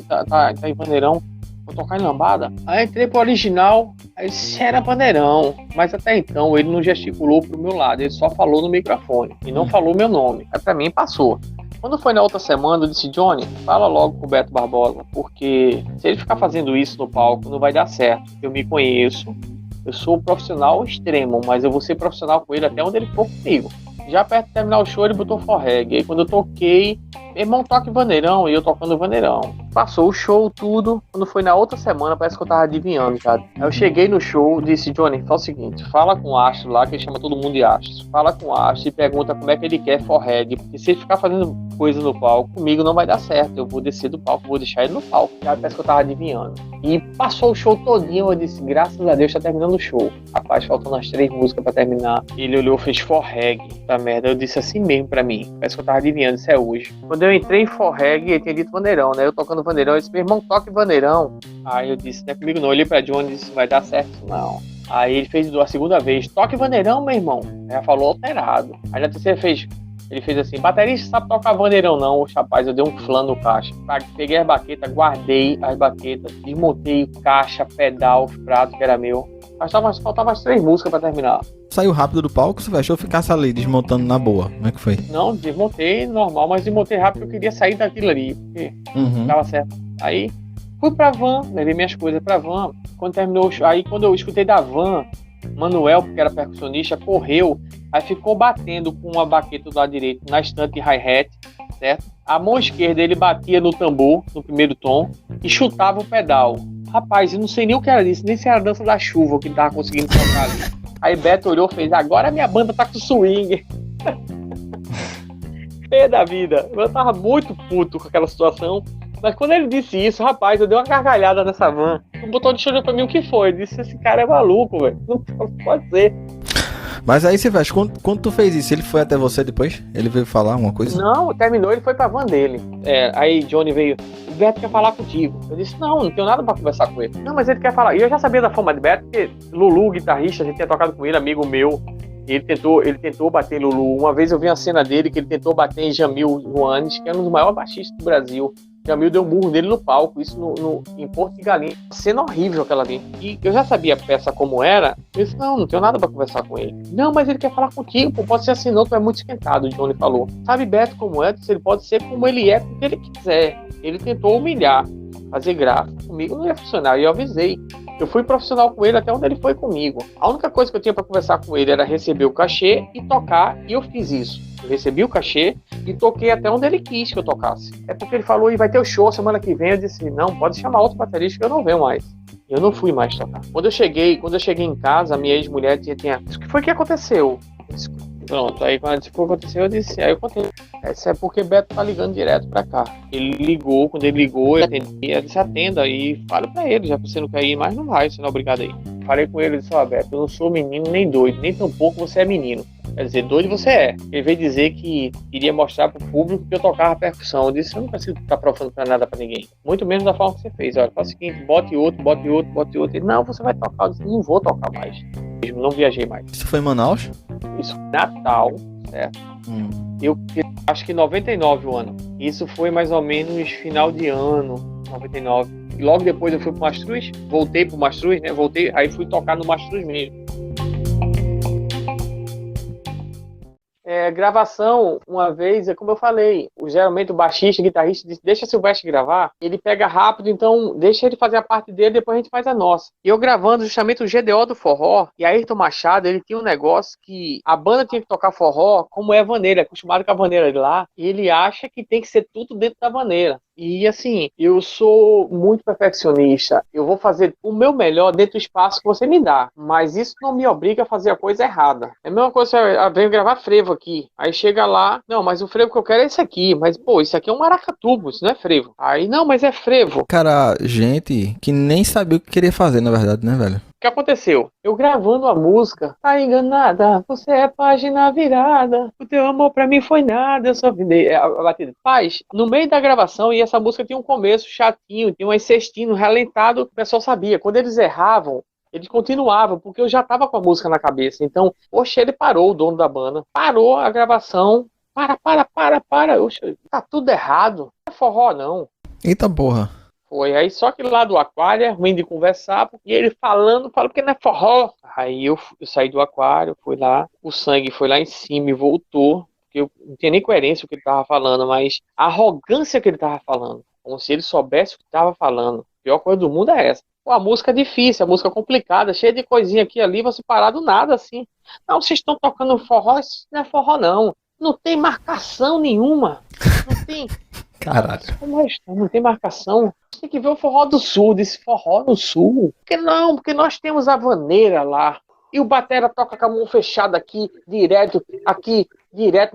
A: em vaneirão? Vou tocar em lambada? Aí entrei pro original, aí era vaneirão. Mas até então ele não gesticulou pro meu lado, ele só falou no microfone e não falou meu nome. Aí pra mim passou. Quando foi na outra semana, eu disse, Johnny, fala logo com o Beto Barbosa, porque se ele ficar fazendo isso no palco, não vai dar certo. Eu me conheço, eu sou um profissional extremo, mas eu vou ser profissional com ele até onde ele for comigo. Já perto de terminar o show, ele botou forreg. Aí quando eu toquei, meu irmão toca em vaneirão, e eu tocando vaneirão. Passou o show, tudo. Quando foi na outra semana, parece que eu tava adivinhando, cara. Aí eu cheguei no show, disse, Johnny, fala o seguinte, fala com o Astro lá, que ele chama todo mundo de Astro. Fala com o Astro e pergunta como é que ele quer forreg. Porque se ele ficar fazendo coisa no palco, comigo não vai dar certo. Eu vou descer do palco, vou deixar ele no palco. Já parece que eu tava adivinhando. E passou o show todinho, eu disse, graças a Deus tá terminando o show. Rapaz, faltando as 3 músicas pra terminar. Ele olhou e fez forreg. Tá merda, eu disse assim mesmo pra mim. Parece que eu tava adivinhando, isso é hoje. Quando eu entrei em forreg, ele tinha dito vaneirão, né? Eu tocando vaneirão, eu disse, meu irmão, toque vaneirão. Aí eu disse, não é comigo não. Eu olhei pra Johnny e disse, vai dar certo não. Aí ele fez a segunda vez, toque vaneirão, meu irmão. Aí ela falou alterado. Aí na terceira vez, ele fez assim, baterista sabe tocar vaneirão não, rapaz, eu dei um flan no caixa. Peguei as baquetas, guardei as baquetas, desmontei caixa, pedal, prato que era meu. Faltava as 3 músicas pra terminar.
B: Saiu rápido do palco, Silvestre, ou ficasse ali desmontando na boa? Como é que foi?
A: Não, desmontei normal, mas desmontei rápido porque eu queria sair daquilo ali, porque tava certo. Aí fui pra van, levei minhas coisas pra van. Quando terminou, aí quando eu escutei da van, Manuel, que era percussionista, correu, aí ficou batendo com uma baqueta do lado direito na estante de hi-hat, certo? A mão esquerda ele batia no tambor, no primeiro tom, e chutava o pedal. Rapaz, eu não sei nem o que era isso, nem se era a dança da chuva que ele tava conseguindo tocar ali. Aí Beto olhou e fez, agora minha banda tá com swing. Feia da vida. Eu tava muito puto com aquela situação. Mas quando ele disse isso, rapaz, eu dei uma gargalhada nessa van. O motorista olhou pra mim, o que foi? Eu disse, esse cara é maluco, velho. Não pode ser.
B: Mas aí, Silvestre, quando tu fez isso, ele foi até você depois? Ele veio falar alguma coisa?
A: Não, terminou, ele foi pra van dele. Aí Johnny veio, o Beto quer falar contigo. Eu disse, não tenho nada pra conversar com ele. Não, mas ele quer falar. E eu já sabia da fama de Beto, porque Lulu, guitarrista, a gente tinha tocado com ele, amigo meu. Ele tentou bater em Lulu. Uma vez eu vi uma cena dele que ele tentou bater em Jamil Juanes, que era um dos maiores baixistas do Brasil. Jamil deu um murro nele no palco, isso em Porto de Galinha. Cena horrível aquela ali. E eu já sabia a peça como era. Eu disse, não tenho nada pra conversar com ele. Não, mas ele quer falar contigo, pô, pode ser assim não, tu é muito esquentado, o Johnny falou. Sabe Beto como é? Ele pode ser como ele é, porque ele quiser. Ele tentou humilhar, fazer graça. Comigo não ia funcionar, e eu avisei. Eu fui profissional com ele até onde ele foi comigo. A única coisa que eu tinha para conversar com ele era receber o cachê e tocar, e eu fiz isso. Eu recebi o cachê e toquei até onde ele quis que eu tocasse. É porque ele falou, e vai ter o show semana que vem. Eu disse, não, pode chamar outro baterista que eu não venho mais. Eu não fui mais tocar. Quando eu cheguei em casa, a minha ex-mulher tinha... O que foi que aconteceu? Pronto, aí quando isso aconteceu, eu disse, aí eu contei. Isso é porque Beto tá ligando direto pra cá. Ele ligou, quando ele ligou, eu atendi, eu disse, atenda e fala pra ele, já que você não quer ir mais, não vai, você não é obrigado a ir. Falei com ele, disse, Beto, eu não sou menino nem doido, nem tampouco você é menino. Quer dizer, doido você é. Ele veio dizer que iria mostrar pro público que eu tocava percussão. Eu disse, eu não preciso ficar provando pra nada pra ninguém. Muito menos da forma que você fez. Olha, faz o seguinte, bote outro. Ele, não, você vai tocar. Eu disse, não vou tocar mais. Não viajei mais.
B: Isso foi em Manaus?
A: Isso foi Natal, certo? Eu acho que 99 o ano. Isso foi mais ou menos final de ano, 99. E logo depois eu fui pro Mastruz, voltei pro Mastruz, né? Aí fui tocar no Mastruz mesmo. Gravação, uma vez, é como eu falei, geralmente o baixista, o guitarrista diz, deixa o Silvestre gravar, ele pega rápido, então deixa ele fazer a parte dele, depois a gente faz a nossa. E eu gravando justamente o GDO do forró, e Ayrton Machado, ele tinha um negócio que a banda tinha que tocar forró como é a vaneira, acostumado com a vaneira de lá, e ele acha que tem que ser tudo dentro da vaneira. E assim, eu sou muito perfeccionista, eu vou fazer o meu melhor dentro do espaço que você me dá, mas isso não me obriga a fazer a coisa errada. É a mesma coisa, eu venho gravar frevo aqui, aí chega lá, não, mas o frevo que eu quero é esse aqui, mas pô, isso aqui é um maracatubo, isso não é frevo. Aí, não, mas é frevo.
B: Cara, gente que nem sabia o que queria fazer, na verdade, né, velho?
A: O que aconteceu? Eu gravando a música, tá enganada, você é página virada, o teu amor pra mim foi nada, eu só vi a batida. Paz, no meio da gravação, e essa música tinha um começo chatinho, tinha um cestinho ralentado, o pessoal sabia. Quando eles erravam, eles continuavam, porque eu já tava com a música na cabeça. Então, oxe, ele parou, o dono da banda, parou a gravação, para, oxe, tá tudo errado, não é forró não.
B: Eita porra.
A: Foi, aí só que lá do aquário é ruim de conversar, porque ele falando porque não é forró. Aí eu saí do aquário, fui lá, o sangue foi lá em cima e voltou, porque eu não tinha nem coerência o que ele tava falando, mas a arrogância que ele tava falando, como se ele soubesse o que tava falando. A pior coisa do mundo é essa. Pô, a música é difícil, a música é complicada, cheia de coisinha aqui e ali, você parar do nada assim. Não, vocês estão tocando forró, isso não é forró não. Não tem marcação nenhuma. Não tem...
B: Caralho.
A: Não tem marcação. Tem que ver o forró do sul, desse forró no sul. Porque nós temos a vaneira lá. E o batera toca com a mão fechada aqui, direto,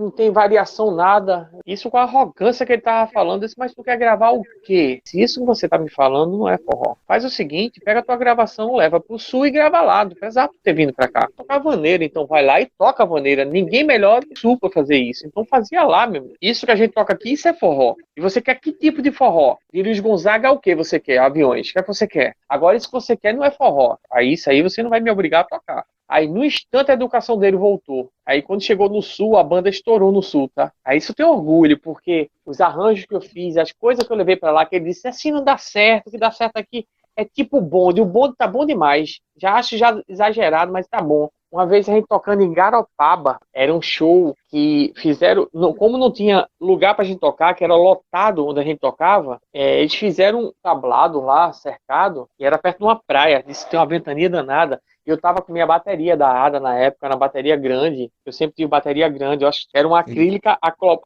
A: não tem variação nada. Isso com a arrogância que ele tava falando. Disse, mas tu quer gravar o quê? Se isso que você tá me falando não é forró. Faz o seguinte, pega a tua gravação, leva pro sul e grava lá. Não precisa ter vindo pra cá. Toca a vaneira, então vai lá e toca a vaneira. Ninguém melhor do sul pra fazer isso. Então fazia lá, meu amigo. Isso que a gente toca aqui, isso é forró. E você quer que tipo de forró? De Luiz Gonzaga é o que você quer? Aviões. O que é que você quer? Agora isso que você quer não é forró. Aí isso aí você não vai me obrigar a tocar. Aí, no instante, a educação dele voltou. Aí, quando chegou no Sul, a banda estourou no Sul, tá? Aí, isso eu tenho orgulho, porque os arranjos que eu fiz, as coisas que eu levei pra lá, que ele disse, assim não dá certo, o que dá certo aqui é tipo bonde. O bonde tá bom demais. Já acho já exagerado, mas tá bom. Uma vez a gente tocando em Garopaba, era um show que fizeram, como não tinha lugar pra gente tocar, que era lotado onde a gente tocava, eles fizeram um tablado lá, cercado, e era perto de uma praia, disse que tem uma ventania danada. E eu tava com minha bateria da Ada na época, na bateria grande. Eu sempre tive bateria grande, eu acho que era uma acrílica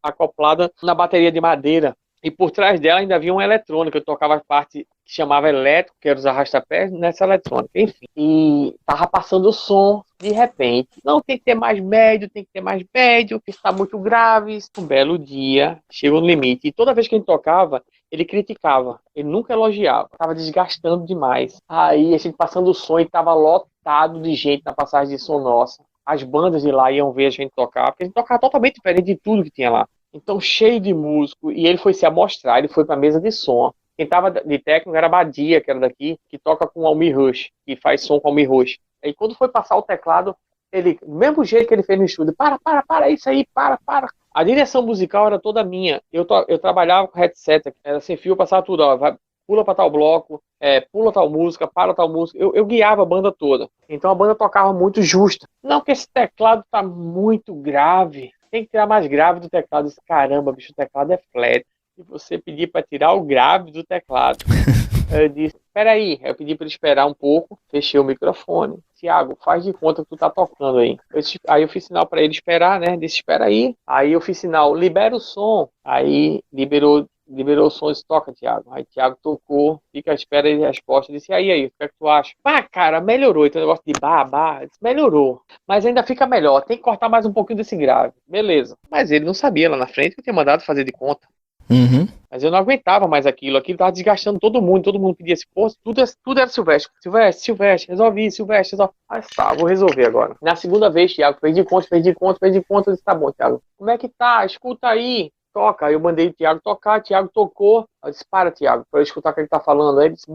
A: acoplada na bateria de madeira. E por trás dela ainda havia uma eletrônica. Eu tocava a parte que chamava elétrico, que era os arrastapés, nessa eletrônica. Enfim. E tava passando o som, de repente. Não, tem que ter mais médio, que está muito grave. Um belo dia, chegou no limite. E toda vez que a gente tocava, ele criticava. Ele nunca elogiava. Tava desgastando demais. Aí a gente passando o som e tava lotado de gente na passagem de som nossa. As bandas de lá iam ver a gente tocar, porque a gente tocava totalmente diferente de tudo que tinha lá. Então, cheio de músico, e ele foi se amostrar, ele foi pra mesa de som. Quem tava de técnico era Badia, que era daqui, que toca com o Almir Rush, que faz som com o Almir Rush. Aí quando foi passar o teclado, ele, do mesmo jeito que ele fez no estúdio, para, isso aí, para. A direção musical era toda minha. Eu trabalhava com headset, era sem fio, passava tudo, ó, pula pra tal bloco, pula tal música, para tal música. Eu guiava a banda toda. Então a banda tocava muito justa. Não, que esse teclado tá muito grave. Tem que tirar mais grave do teclado. Eu disse, caramba, bicho, o teclado é flat. E você pedir para tirar o grave do teclado. Eu disse, peraí. Eu pedi para ele esperar um pouco. Fechei o microfone. Tiago, faz de conta que tu tá tocando aí. Aí eu fiz sinal para ele esperar, né? Disse, espera aí. Aí eu fiz sinal, libera o som. Aí liberou o som e disse, toca, Tiago. Aí Tiago tocou, fica à espera de resposta. Disse, aí, o que é que tu acha? Pá, cara, melhorou. Então o negócio de melhorou. Mas ainda fica melhor. Tem que cortar mais um pouquinho desse grave. Beleza. Mas ele não sabia lá na frente que eu tinha mandado fazer de conta.
B: Uhum.
A: Mas eu não aguentava mais aquilo tava desgastando todo mundo pedia assim, pô, tudo era Silvestre, resolve isso, Silvestre. Aí tá, vou resolver agora. Na segunda vez, Thiago, perdi conta, eu disse, tá bom, Thiago, como é que tá? Escuta aí, toca. Aí eu mandei o Thiago tocar, Thiago tocou. Eu disse, para, Thiago, pra eu escutar o que ele tá falando. Aí ele disse,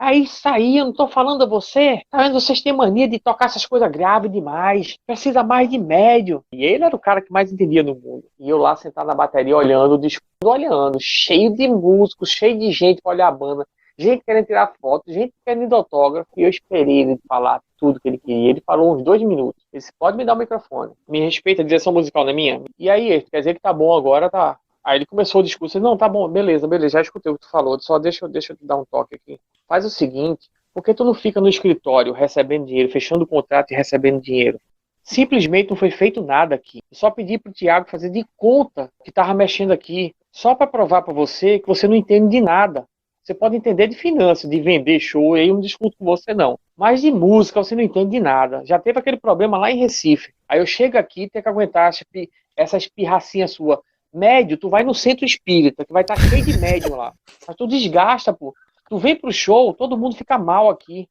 A: é isso aí, eu não tô falando a você. Tá vendo, vocês têm mania de tocar essas coisas graves demais. Precisa mais de médio. E ele era o cara que mais entendia no mundo. E eu lá sentado na bateria, olhando, cheio de músicos, cheio de gente pra olhar a banda. Gente querendo tirar foto, gente querendo autógrafo. E eu esperei ele falar tudo que ele queria. Ele falou uns 2 minutos. Ele disse, pode me dar o microfone. Me respeita, a direção musical não é minha? E aí, quer dizer que tá bom agora, tá? Aí ele começou o discurso, não, tá bom, beleza, já escutei o que tu falou, só deixa eu te dar um toque aqui. Faz o seguinte, por que tu não fica no escritório recebendo dinheiro, fechando o contrato e recebendo dinheiro? Simplesmente não foi feito nada aqui. Eu só pedi pro Thiago fazer de conta que tava mexendo aqui, só para provar para você que você não entende de nada. Você pode entender de finanças, de vender show, aí eu não discuto com você não. Mas de música você não entende de nada. Já teve aquele problema lá em Recife. Aí eu chego aqui e tenho que aguentar essa espirracinha sua. Médio, tu vai no centro espírita, que vai estar cheio de médium lá. Mas tu desgasta, pô. Tu vem pro show, todo mundo fica mal aqui.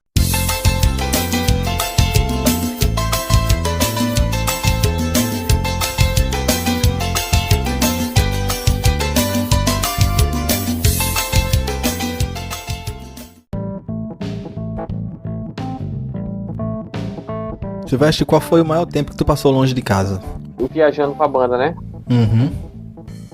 B: Silvestre, qual foi o maior tempo que tu passou longe de casa?
A: Eu viajando com a banda, né?
B: Uhum.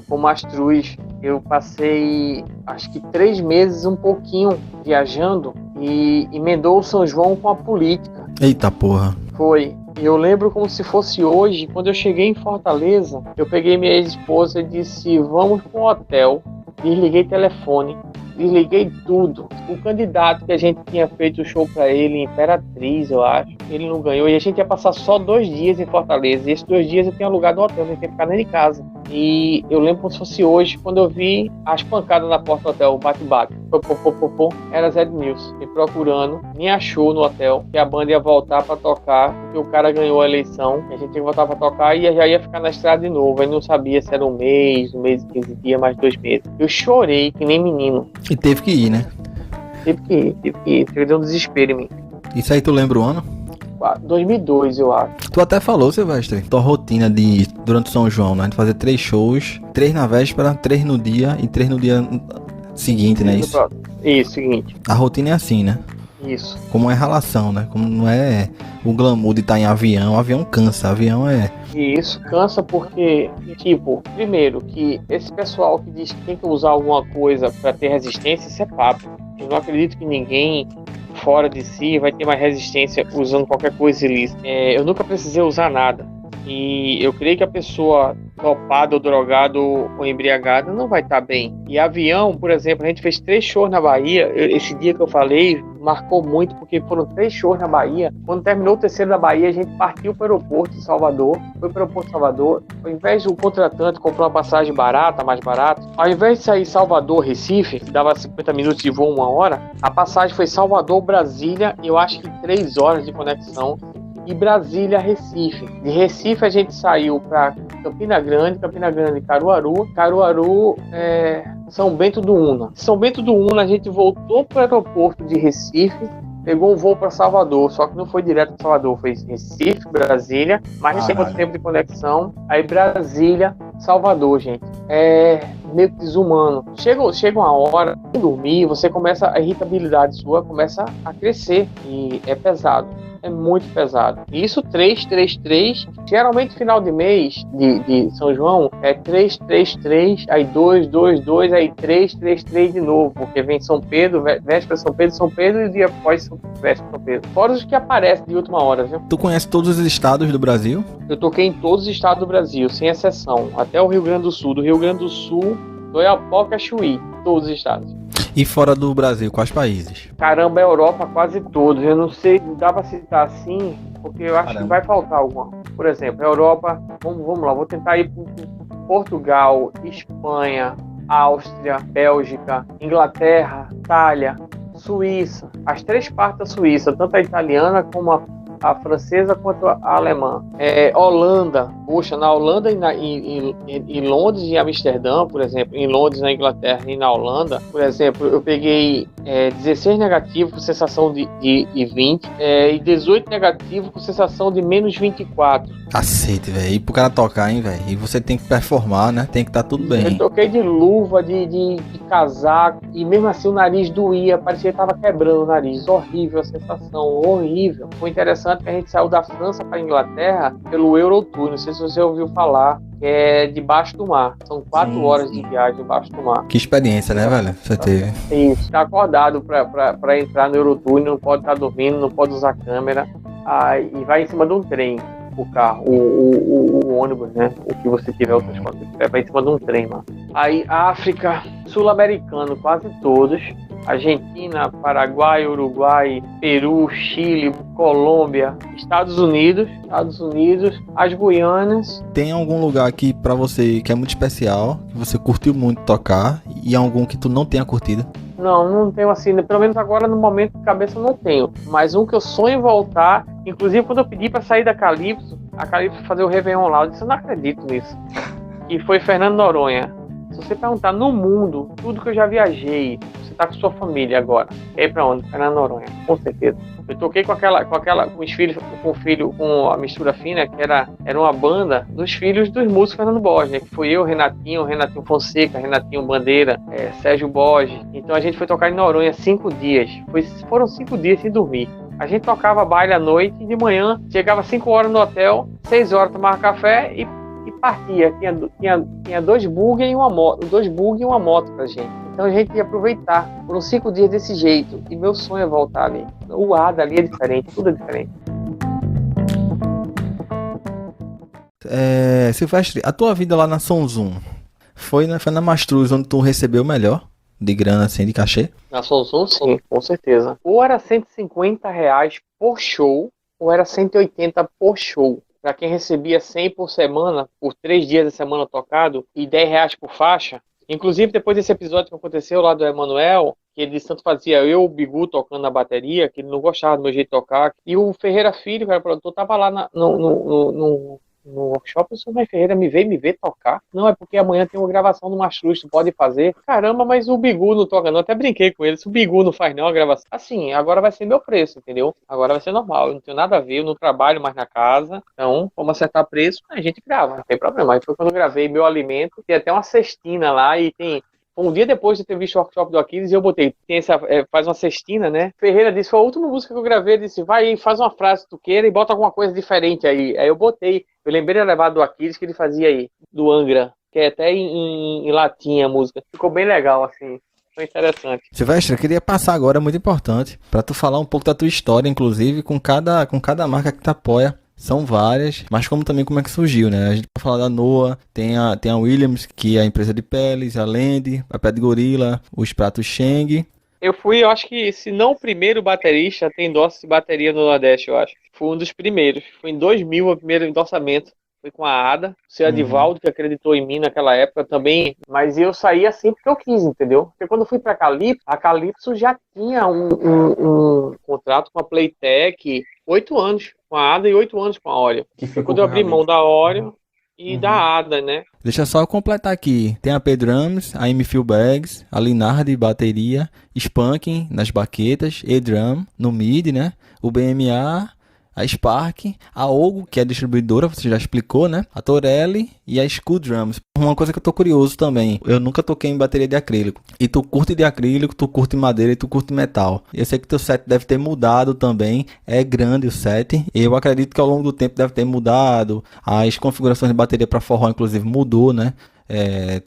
A: Com o Mastruz, eu passei acho que 3 meses, um pouquinho, viajando e emendou o São João com a política.
B: Eita porra.
A: Foi. E eu lembro como se fosse hoje, quando eu cheguei em Fortaleza, eu peguei minha ex-esposa e disse, vamos para um hotel. Desliguei telefone, desliguei tudo. O candidato que a gente tinha feito o show pra ele, Imperatriz, eu acho, ele não ganhou. E a gente ia passar só 2 dias em Fortaleza. E esses 2 dias eu tinha alugado um hotel, não tinha que ficar nem em casa. E eu lembro como se fosse hoje, quando eu vi as pancadas na porta do hotel, o bate-bate. Era Zé Nilson me procurando, me achou no hotel, que a banda ia voltar pra tocar, porque o cara ganhou a eleição, e a gente ia voltar pra tocar e já ia ficar na estrada de novo. Ele não sabia se era um mês e 15 dias, mais 2 meses. Eu chorei que nem menino.
B: E teve que ir, né?
A: Tive que ir. Deu um desespero em mim.
B: Isso aí tu lembra o ano?
A: 2002, eu acho.
B: Tu até falou, Silvestre, tua rotina durante o São João, né? De fazer 3 shows, 3 na véspera, 3 no dia e 3 no dia seguinte, né? Isso?
A: Isso, seguinte.
B: A rotina é assim, né?
A: Isso.
B: Como é relação, né? Como não é o glamour de estar em avião. O avião cansa, avião é...
A: E isso cansa porque, tipo, primeiro, que esse pessoal que diz que tem que usar alguma coisa pra ter resistência, isso é papo. Eu não acredito que ninguém fora de si vai ter mais resistência usando qualquer coisa ilícita. Eu nunca precisei usar nada. E eu creio que a pessoa dopada ou drogada ou embriagada não vai estar bem. E avião, por exemplo, a gente fez 3 shows na Bahia. Esse dia que eu falei marcou muito, porque foram 3 shows na Bahia. Quando terminou o terceiro da Bahia, a gente partiu para o aeroporto de Salvador. Foi para o aeroporto de Salvador. Ao invés do contratante comprar uma passagem barata, mais barata, ao invés de sair Salvador, Recife, que dava 50 minutos de voo, 1 hora, a passagem foi Salvador, Brasília, eu acho que 3 horas de conexão. E Brasília, Recife. De Recife a gente saiu para Campina Grande, Caruaru, São Bento do Una. São Bento do Una a gente voltou para o aeroporto de Recife, pegou um voo para Salvador, só que não foi direto para Salvador, foi Recife, Brasília, mais não sei quanto tempo de conexão, aí Brasília, Salvador, gente. É meio que desumano. Chega uma hora, dormir, você começa, a irritabilidade sua começa a crescer e é pesado. É muito pesado. E isso 3, geralmente final de mês de São João é 3, aí 2, aí 3 de novo, porque vem São Pedro, véspera São Pedro e o dia após véspera São Pedro. Fora os que aparecem de última hora, viu?
B: Tu conhece todos os estados do Brasil?
A: Eu toquei em todos os estados do Brasil, sem exceção, até o Rio Grande do Sul. Do Rio Grande do Sul, do Oiapoque a Chuí, todos os estados.
B: E fora do Brasil, quais países?
A: Caramba, a Europa quase todos. Eu não sei, não dá pra citar assim, porque eu acho que vai faltar alguma. Por exemplo, a Europa, vamos lá, vou tentar ir para Portugal, Espanha, Áustria, Bélgica, Inglaterra, Itália, Suíça. As 3 partes da Suíça, tanto a italiana como a francesa quanto a alemã. Holanda, poxa, na Holanda em Londres e Amsterdã, por exemplo, em Londres, na Inglaterra e na Holanda, por exemplo, eu peguei 16 negativo com sensação de 20 e 18 negativo com sensação de menos 24.
B: Cacete, velho. E pro cara tocar, hein, velho? E você tem que performar, né? Tem que estar tudo bem.
A: Eu toquei de luva, de casaco, e mesmo assim o nariz doía, parecia que tava quebrando o nariz. Horrível a sensação, horrível. Foi interessante que a gente saiu da França para Inglaterra pelo Eurotour, não sei se você ouviu falar, que é debaixo do mar. São 4 horas de viagem debaixo do mar.
B: Que experiência, né, velho? Você teve.
A: Isso, tá acordado para entrar no Eurotour, não pode estar dormindo, não pode usar câmera, e vai em cima de um trem. O carro, o ônibus, né? O que você tiver, o transporte que tiver, vai em cima de um trem lá. Aí, África, sul-americano, quase todos. Argentina, Paraguai, Uruguai, Peru, Chile, Colômbia, Estados Unidos, as Guianas.
B: Tem algum lugar aqui pra você que é muito especial, que você curtiu muito tocar, e algum que tu não tenha curtido?
A: Não tenho assim, pelo menos agora no momento de cabeça eu não tenho, mas um que eu sonho voltar, inclusive quando eu pedi pra sair da Calypso, a Calypso fazer o Réveillon lá, eu disse, eu não acredito nisso, e foi Fernando Noronha. Se você perguntar no mundo, tudo que eu já viajei, você tá com sua família agora, quer ir pra onde? Fernando Noronha, com certeza. Eu toquei com os filhos, com a Mistura Fina, que era uma banda dos filhos dos músicos Fernando Borges, né? Que foi eu, Renatinho Fonseca, Renatinho Bandeira, Sérgio Borges. Então a gente foi tocar em Noronha 5 dias. Foram 5 dias sem dormir. A gente tocava baile à noite e de manhã chegava 5 horas no hotel, 6 horas tomava café e partia. Tinha 2 bug e uma moto pra gente. Então a gente ia aproveitar. Foram 5 dias desse jeito. E meu sonho é voltar ali. O ar dali é diferente, tudo é diferente.
B: Silvestre, a tua vida lá na Som Zoom foi na Mastruz onde tu recebeu o melhor de grana, assim, de cachê?
A: Na Som Zoom, sim, com certeza. Ou era R$150 por show, ou era 180 por show. Para quem recebia 100 por semana, por 3 dias da semana tocado, e R$10 por faixa. Inclusive, depois desse episódio que aconteceu lá do Emanuel, que ele tanto fazia eu, o Bigu, tocando na bateria, que ele não gostava do meu jeito de tocar. E o Ferreira Filho, que era produtor, tava lá no workshop. O senhor Ferreira me ver tocar. Não, é porque amanhã tem uma gravação do Mastruz, tu pode fazer. Caramba, mas o Bigu não toca não. Até brinquei com ele, se o Bigu não faz não a gravação. Assim, agora vai ser meu preço, entendeu? Agora vai ser normal, eu não tenho nada a ver, eu não trabalho mais na casa. Então, vamos acertar preço, a gente grava, não tem problema. Aí foi quando eu gravei Meu Alimento, tem até uma cestina lá e tem... Um dia depois de ter visto o workshop do Aquiles, eu botei, faz uma cestina, né? Ferreira disse, foi a última música que eu gravei, ele disse, vai aí, faz uma frase que tu queira e bota alguma coisa diferente aí. Aí eu botei, eu lembrei de levar do Aquiles que ele fazia aí, do Angra, que é até em latim a música. Ficou bem legal, assim. Foi interessante.
B: Silvestre, eu queria passar agora, muito importante, para tu falar um pouco da tua história, inclusive, com cada marca que tu apoia. São várias, mas como é que surgiu, né? A gente vai falar da Noah, tem a Williams, que é a empresa de peles, a Land, a Pé de Gorila, os pratos Sheng.
A: Eu acho que, se não o primeiro baterista, tem endosso de bateria no Nordeste, eu acho. Fui um dos primeiros. Foi em 2000 o primeiro endossamento. Foi com a Ada, o seu Adivaldo, que acreditou em mim naquela época também. Mas eu saí assim porque eu quis, entendeu? Porque quando eu fui pra Calypso, a Calypso já tinha um contrato com a Playtech, 8 anos com a Ada e 8 anos com a Oreo. Foi quando eu abri mão da Oreo e da Ada, né?
B: Deixa só eu completar aqui. Tem a P-Drums, a M-Feel Bags, a Linard bateria, Spanking nas baquetas, E-Drum no MIDI, né? O BMA, a Spark, a Ogo, que é a distribuidora, você já explicou, né? A Torelli e a School Drums. Uma coisa que eu tô curioso também, eu nunca toquei em bateria de acrílico. E tu curte de acrílico, tu curte madeira e tu curte metal. Eu sei que teu set deve ter mudado também, é grande o set. Eu acredito que ao longo do tempo deve ter mudado. As configurações de bateria para forró, inclusive, mudou, né?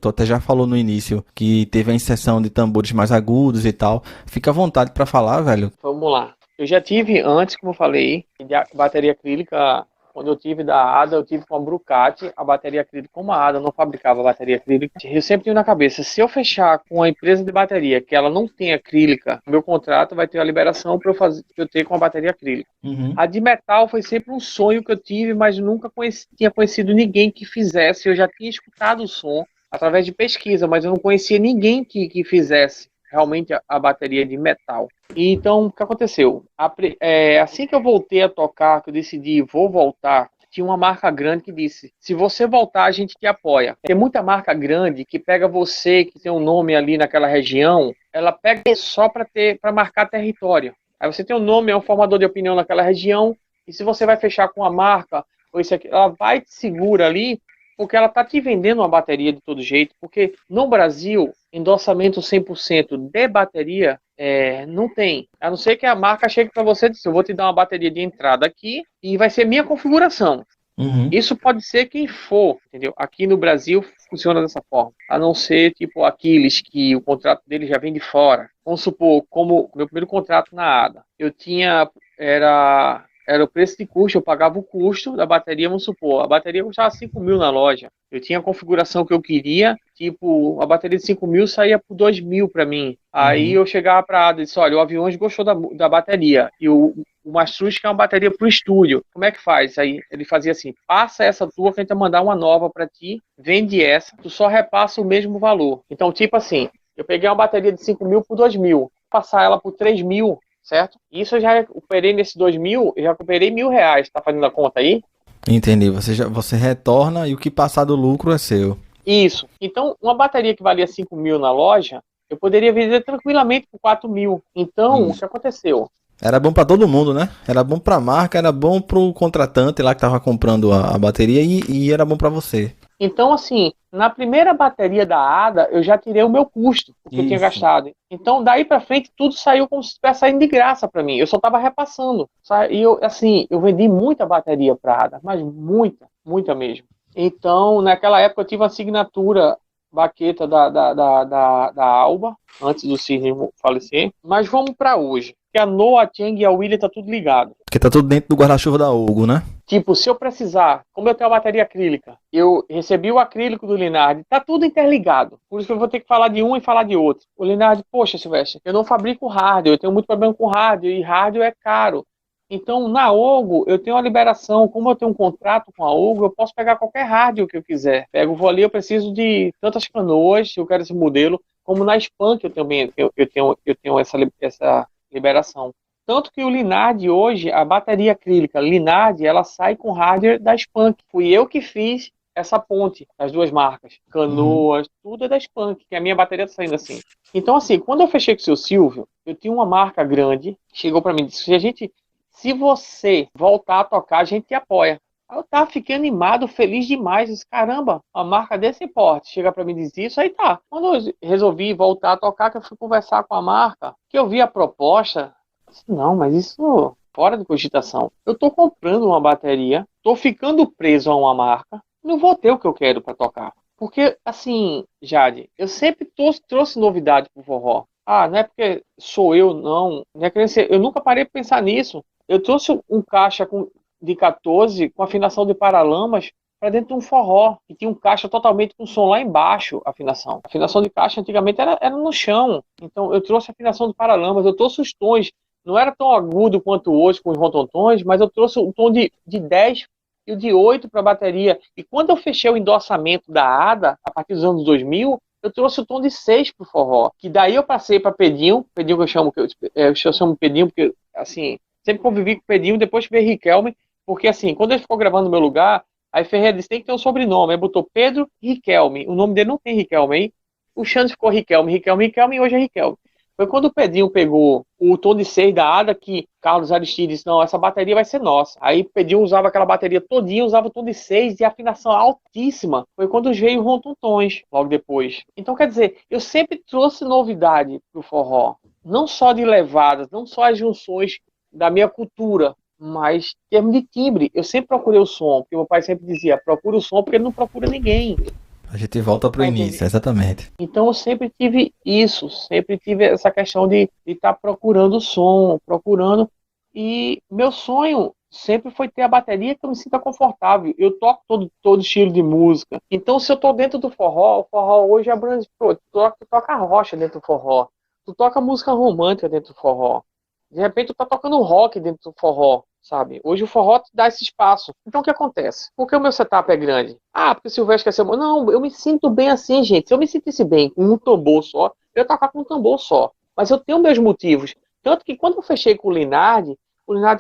B: Tu até já falou no início que teve a inserção de tambores mais agudos e tal. Fica à vontade para falar, velho.
A: Vamos lá. Eu já tive antes, como eu falei, de bateria acrílica. Quando eu tive da Ada, eu tive com a Brucati, a bateria acrílica. Como a Ada não fabricava bateria acrílica, eu sempre tenho na cabeça, se eu fechar com a empresa de bateria que ela não tem acrílica, meu contrato vai ter a liberação para eu ter com a bateria acrílica. A de metal foi sempre um sonho que eu tive, mas nunca tinha conhecido ninguém que fizesse. Eu já tinha escutado o som através de pesquisa, mas eu não conhecia ninguém que fizesse realmente a bateria de metal. E então, o que aconteceu? Assim que eu voltei a tocar, que eu decidi, vou voltar, tinha uma marca grande que disse, se você voltar, a gente te apoia. Tem muita marca grande que pega você, que tem um nome ali naquela região, ela pega só para marcar território. Aí você tem um nome, é um formador de opinião naquela região, e se você vai fechar com a marca, ou isso aqui, ela vai te segura ali, porque ela tá te vendendo uma bateria de todo jeito, porque no Brasil, endossamento 100% de bateria não tem. A não ser que a marca chegue para você e diz, eu vou te dar uma bateria de entrada aqui e vai ser minha configuração. Isso pode ser quem for, entendeu? Aqui no Brasil funciona dessa forma. A não ser tipo Aquiles, que o contrato dele já vem de fora. Vamos supor, como meu primeiro contrato na ADA, eu tinha, era o preço de custo, eu pagava o custo da bateria, vamos supor, a bateria custava 5 mil na loja. Eu tinha a configuração que eu queria, tipo, a bateria de 5 mil saía por 2 mil para mim. Aí eu chegava para a Ada e disse, olha, o Aviões gostou da bateria, e o Mastruz quer uma bateria para o estúdio. Como é que faz? Aí ele fazia assim, passa essa tua que a gente vai mandar uma nova para ti, vende essa, tu só repassa o mesmo valor. Então, tipo assim, eu peguei uma bateria de 5 mil por 2 mil, passar ela por 3 mil, certo? Isso eu já recuperei nesses 2 mil, eu já recuperei R$1.000, tá fazendo a conta aí?
B: Entendi, você retorna e o que passar do lucro é seu.
A: Isso. Então, uma bateria que valia 5 mil na loja, eu poderia vender tranquilamente por 4 mil. Então, o que aconteceu?
B: Era bom pra todo mundo, né? Era bom pra marca, era bom pro contratante lá que tava comprando a bateria e era bom pra você.
A: Então, assim, na primeira bateria da ADA, eu já tirei o meu custo, o que eu tinha gastado. Então, daí pra frente, tudo saiu como se estivesse saindo de graça pra mim. Eu só tava repassando. E eu vendi muita bateria pra ADA, mas muita mesmo. Então, naquela época, eu tive uma assinatura baqueta da Alba, antes do Cisne falecer. Mas vamos pra hoje. Que a Noah, a Cheng e a William tá tudo ligado.
B: Porque tá tudo dentro do guarda-chuva da Ogo, né?
A: Tipo, se eu precisar, como eu tenho a bateria acrílica, eu recebi o acrílico do Linard, tá tudo interligado. Por isso que eu vou ter que falar de um e falar de outro. O Linard, poxa, Silvestre, eu não fabrico hardware, eu tenho muito problema com hardware, e hardware é caro. Então, na Ogo, eu tenho uma liberação, como eu tenho um contrato com a Ogo, eu posso pegar qualquer hardware que eu quiser. Vou ali, eu preciso de tantas canoas, eu quero esse modelo, como na Spank eu tenho essa liberação. Tanto que o Linard hoje, a bateria acrílica Linard, ela sai com hardware da Spank. Fui eu que fiz essa ponte das duas marcas. Canoas, tudo é da Spank, que a minha bateria está saindo assim. Então, assim, quando eu fechei com o seu Silvio, eu tinha uma marca grande, chegou para mim e disse, se você voltar a tocar, a gente te apoia. Eu tava ficando animado, feliz demais. Disse, caramba, uma marca desse porte chega para mim e diz isso, aí tá. Quando eu resolvi voltar a tocar, que eu fui conversar com a marca, que eu vi a proposta, disse, não, mas isso fora de cogitação. Eu tô comprando uma bateria, tô ficando preso a uma marca, não vou ter o que eu quero para tocar. Porque, assim, Jade, eu sempre trouxe novidade pro forró. Não é porque sou eu, não é querendo ser, eu nunca parei pra pensar nisso. Eu trouxe um caixa de 14 com afinação de paralamas para dentro de um forró, que tinha um caixa totalmente com som lá embaixo, afinação. A afinação de caixa antigamente era no chão. Então eu trouxe a afinação de paralamas, eu trouxe os tons. Não era tão agudo quanto hoje com os rotontons, mas eu trouxe um tom de 10 e o de 8 para a bateria. E quando eu fechei o endossamento da ADA, a partir dos anos 2000, eu trouxe o tom de 6 pro forró. Que daí eu passei para Pedinho que eu chamo, eu chamo Pedinho, porque, assim, sempre convivi com o Pedinho, depois veio Riquelme, porque, assim, quando ele ficou gravando no meu lugar, aí Ferreira disse, tem que ter um sobrenome. Aí botou Pedro Riquelme. O nome dele não tem Riquelme. Aí o Xande ficou Riquelme, e hoje é Riquelme. Foi quando o Pedrinho pegou o tom de 6 da ADA que Carlos Aristides disse, não, essa bateria vai ser nossa. Aí o Pedrinho usava aquela bateria todinha, usava o tom de 6 e afinação altíssima. Foi quando veio os rontontões, logo depois. Então, quer dizer, eu sempre trouxe novidade pro forró. Não só de levadas, não só as junções da minha cultura, mas em termos de timbre. Eu sempre procurei o som, porque meu pai sempre dizia, procura o som porque ele não procura ninguém.
B: A gente volta pro início, exatamente.
A: Então eu sempre tive isso, sempre tive essa questão de estar procurando som, procurando. E meu sonho sempre foi ter a bateria que eu me sinta confortável. Eu toco todo estilo de música. Então se eu tô dentro do forró, o forró hoje abrange, tu toca rocha dentro do forró, tu toca música romântica dentro do forró. De repente tu tá tocando rock dentro do forró, sabe? Hoje o forró te dá esse espaço. Então o que acontece? Por que o meu setup é grande? Porque o Silvestre quer ser... Não, eu me sinto bem assim, gente. Se eu me sentisse bem com um tambor só, eu ia tocar com um tambor só. Mas eu tenho meus motivos. Tanto que quando eu fechei com o Linardi,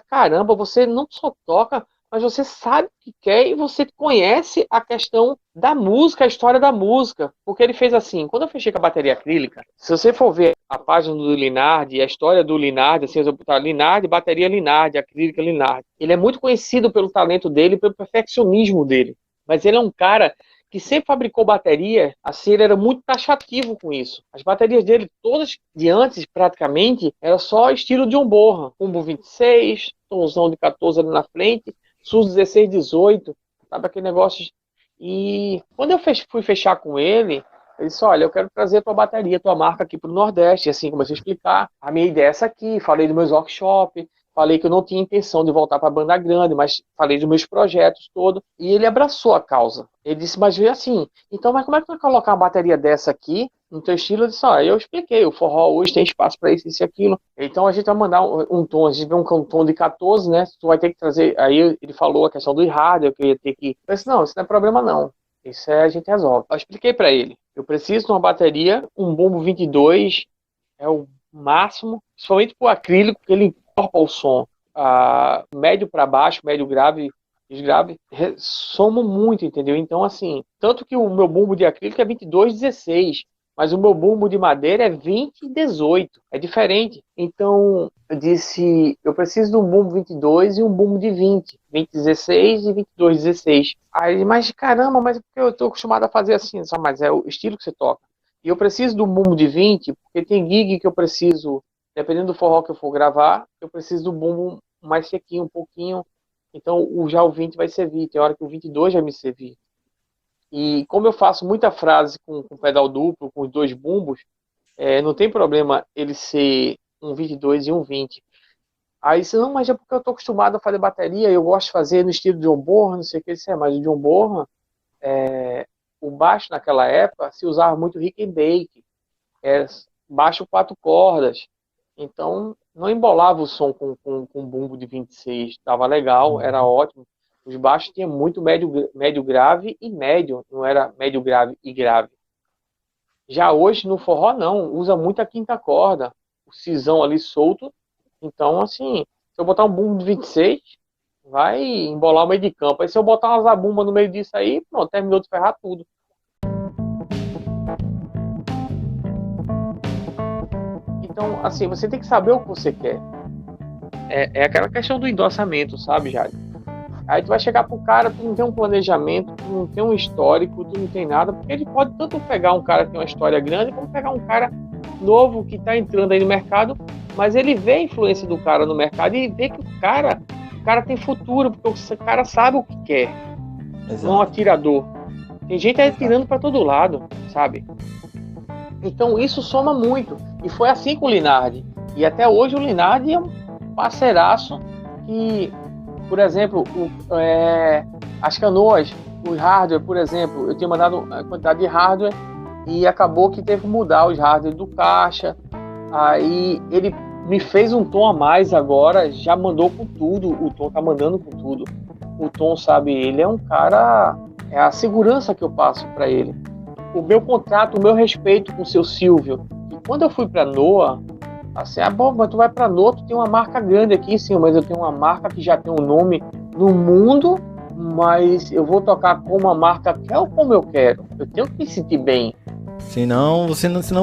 A: caramba, você não só toca, mas você sabe o que quer e você conhece a questão da música, a história da música. Porque ele fez assim, quando eu fechei com a bateria acrílica, se você for ver a página do Linardi, a história do Linardi, assim, eu botar Linardi, bateria Linardi, acrílica Linardi. Ele é muito conhecido pelo talento dele, pelo perfeccionismo dele. Mas ele é um cara que sempre fabricou bateria, assim, ele era muito taxativo com isso. As baterias dele, todas de antes, praticamente, era só estilo John Bonham. Combo 26, tomzão de 14 ali na frente, SUS 16, 18, sabe aquele negócio. E quando eu fui fechar com ele disse, olha, eu quero trazer tua bateria, tua marca aqui pro Nordeste. E assim, comecei a explicar. A minha ideia é essa aqui, falei dos meus workshops, falei que eu não tinha intenção de voltar para a banda grande, mas falei dos meus projetos todos. E ele abraçou a causa. Ele disse, mas veio assim, então, mas como é que tu vai colocar uma bateria dessa aqui no teu estilo? Eu disse, eu expliquei, o forró hoje tem espaço para isso, e aquilo. Então a gente vai mandar um tom, a gente vê um tom de 14, né? Tu vai ter que trazer. Aí ele falou a questão do hardware, que eu ia ter que. Eu disse, não, isso não é problema não. Isso a gente resolve. Eu expliquei para ele. Eu preciso de uma bateria, um bumbo 22 é o máximo, principalmente pro acrílico, que ele encorpa o som. Médio para baixo, médio grave, desgrave, soma muito, entendeu? Então, assim, tanto que o meu bumbo de acrílico é 22,16, mas o meu bumbo de madeira é 20,18. É diferente. Então, eu disse, eu preciso de um bumbo 22 e um bumbo de 20,16 e 22,16. Aí, mas caramba, mas porque eu tô acostumado a fazer assim, só, mas é o estilo que você toca. E eu preciso de um bumbo de 20, porque tem gig que eu preciso, dependendo do forró que eu for gravar, eu preciso do bumbo mais sequinho, um pouquinho. Então, já o 20 vai servir. Tem hora que o 22 vai me servir. E como eu faço muita frase com pedal duplo, com os dois bumbos, não tem problema ele ser um 22 e um 20. Aí disse, não, mas é porque eu estou acostumado a fazer bateria, eu gosto de fazer no estilo de John Bonham, não sei o que, mas o John Bonham, o baixo naquela época se usava muito Rickenbacker, baixo 4 cordas, então não embolava o som com bumbo de 26, estava legal, era ótimo. Os baixos tinham muito médio grave e médio, não era médio grave e grave. Já hoje no forró não, usa muito a quinta corda, o cisão ali solto. Então, assim, se eu botar um bumbo de 26, vai embolar o meio de campo. Aí se eu botar uma zabumba no meio disso aí, pronto, terminou de ferrar tudo. Então, assim, você tem que saber o que você quer. É aquela questão do endossamento, sabe, Jade? Aí tu vai chegar pro cara, tu não tem um planejamento, tu não tem um histórico, tu não tem nada, porque ele pode tanto pegar um cara que tem uma história grande, como pegar um cara novo que tá entrando aí no mercado, mas ele vê a influência do cara no mercado e vê que o cara tem futuro, porque o cara sabe o que quer. Exato. Não é um atirador. Tem gente aí tirando para todo lado, sabe? Então isso soma muito. E foi assim com o Linardi. E até hoje o Linardi é um parceiraço que, por exemplo, as canoas, os hardware, por exemplo, eu tinha mandado a quantidade de hardware e acabou que teve que mudar os hardware do caixa. Aí ele me fez um tom a mais agora, já mandou com tudo. O Tom tá mandando com tudo. O Tom, sabe, ele é um cara, é a segurança que eu passo para ele. O meu contrato, o meu respeito com o seu Silvio. E quando eu fui para Noah, assim, bom, mas tu vai para Noah, tu tem uma marca grande aqui, sim, mas eu tenho uma marca que já tem um nome no mundo, mas eu vou tocar com uma marca que é como eu quero. Eu tenho que me sentir bem.
B: Senão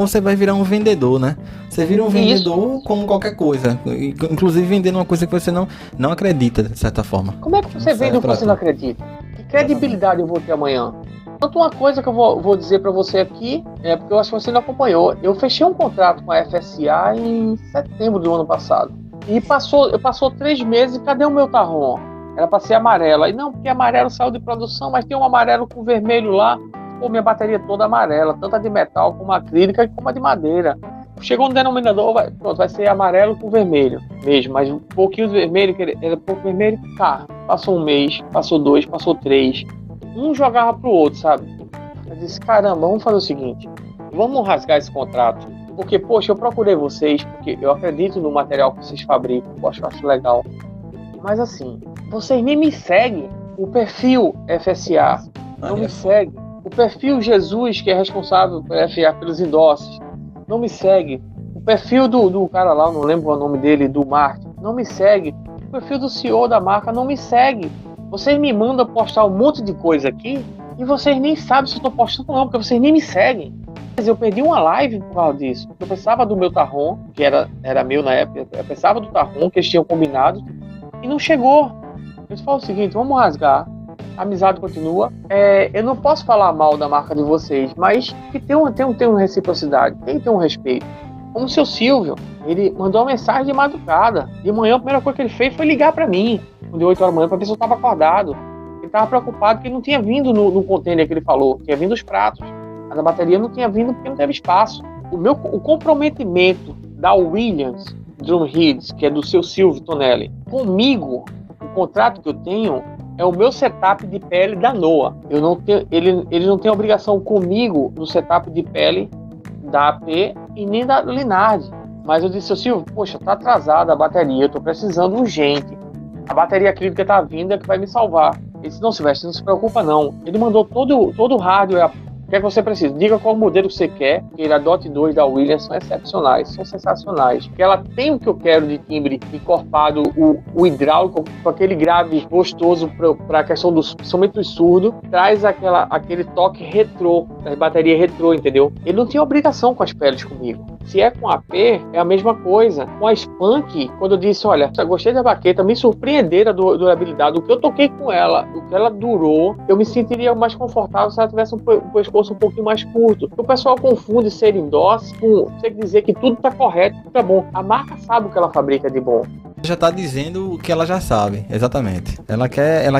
B: você vai virar um vendedor, né? Você vira um vendedor como qualquer coisa. Inclusive vendendo uma coisa que você não acredita, de certa forma.
A: Como é que você vende o que você não acredita? Que credibilidade eu vou ter amanhã? Tanto uma coisa que eu vou dizer para você aqui, porque eu acho que você não acompanhou. Eu fechei um contrato com a FSA em setembro do ano passado. E passou 3 meses e cadê o meu Tarron? Era para ser amarelo. Aí não, porque amarelo saiu de produção, mas tem um amarelo com vermelho lá. Pô, minha bateria toda amarela, tanto a de metal como a acrílica como a de madeira. Chegou no denominador, vai ser amarelo com vermelho mesmo, mas um pouquinho de vermelho, que era pouco vermelho, tá. Passou 1 mês, passou 2, passou 3. Um jogava pro outro, sabe? Eu disse, caramba, vamos fazer o seguinte, vamos rasgar esse contrato, porque, poxa, eu procurei vocês, porque eu acredito no material que vocês fabricam, eu acho legal. Mas assim, vocês nem me seguem, o perfil FSA não me segue. O perfil Jesus, que é responsável pela FA, pelos endosses, não me segue. O perfil do cara lá, não lembro o nome dele, do marketing, não me segue. O perfil do CEO da marca não me segue. Vocês me mandam postar um monte de coisa aqui e vocês nem sabem se eu estou postando ou não, porque vocês nem me seguem. Eu perdi uma live por causa disso. Eu pensava do meu Tarron, que era meu na época, eu pensava do Tarron que eles tinham combinado e não chegou. Eu falo o seguinte, vamos rasgar. A amizade continua. Eu não posso falar mal da marca de vocês, mas que tem uma reciprocidade, tem que ter um respeito. Como o seu Silvio, ele mandou uma mensagem de madrugada. De manhã, a primeira coisa que ele fez foi ligar para mim, de 8 horas da manhã, para ver se eu estava acordado. Ele estava preocupado que não tinha vindo no container que ele falou, tinha vindo os pratos. Mas a bateria não tinha vindo porque não teve espaço. O comprometimento da Williams Drumheads, que é do seu Silvio Tonelli, comigo, o contrato que eu tenho é o meu setup de pele da Noah. Eles não têm obrigação comigo no setup de pele da AP e nem da Linardi. Mas eu disse, seu Silvio, poxa, tá atrasada a bateria, eu tô precisando urgente. A bateria acrílica tá vindo, é que vai me salvar. Ele disse, não, Silvestre, não se preocupa não. Ele mandou todo o hardware. O que é que você precisa? Diga qual modelo você quer, porque a DOT 2 da Williams são excepcionais, são sensacionais. Porque ela tem o que eu quero de timbre encorpado, o hidráulico, com aquele grave gostoso para a questão somente do surdo, traz aquele toque retrô, da bateria retrô, entendeu? Ele não tem obrigação com as peles comigo. Se é com a AP, é a mesma coisa. Com a Spunk, quando eu disse, olha, gostei da baqueta, me surpreenderam a durabilidade, o que eu toquei com ela, o que ela durou, eu me sentiria mais confortável se ela tivesse um pescoço um pouquinho mais curto. O pessoal confunde ser endosse com você dizer que tudo está correto, tudo é bom. A marca sabe o que ela fabrica de bom.
B: Já está dizendo o que ela já sabe, exatamente. Ela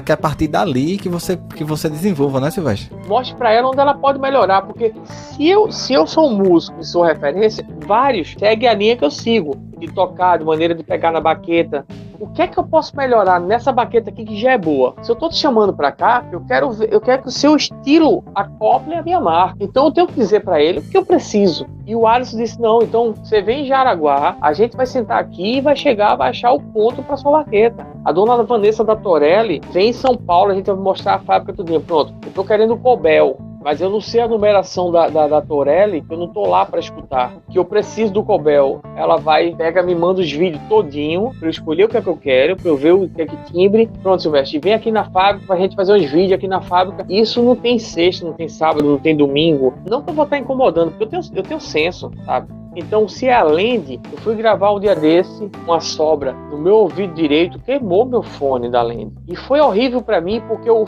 B: quer partir dali que você desenvolva, né, Silvestre?
A: Mostre para ela onde ela pode melhorar, porque se eu sou um músico e sou referência, vários seguem a linha que eu sigo, de tocar, de maneira de pegar na baqueta. O que é que eu posso melhorar nessa baqueta aqui que já é boa? Se eu tô te chamando para cá, eu quero que o seu estilo acople a minha marca. Então eu tenho que dizer para ele o que eu preciso. E o Alisson disse, não, então você vem em Jaraguá, a gente vai sentar aqui e vai achar o ponto para sua baqueta. A dona Vanessa da Torelli vem em São Paulo, a gente vai mostrar a fábrica tudinho. Pronto, eu tô querendo o Cobel, mas eu não sei a numeração da Torelli, que eu não tô lá para escutar, que eu preciso do Cobel. Ela me manda os vídeos todinho, para eu escolher o que é que eu quero, para eu ver o que é que timbre. Pronto, Silvestre, vem aqui na fábrica pra gente fazer uns vídeos aqui na fábrica. Isso não tem sexta, não tem sábado, não tem domingo. Não que eu vou estar incomodando, porque eu tenho senso, sabe? Então, se é a lente, eu fui gravar um dia desse, uma sobra no meu ouvido direito, queimou meu fone da lente. E foi horrível para mim, porque o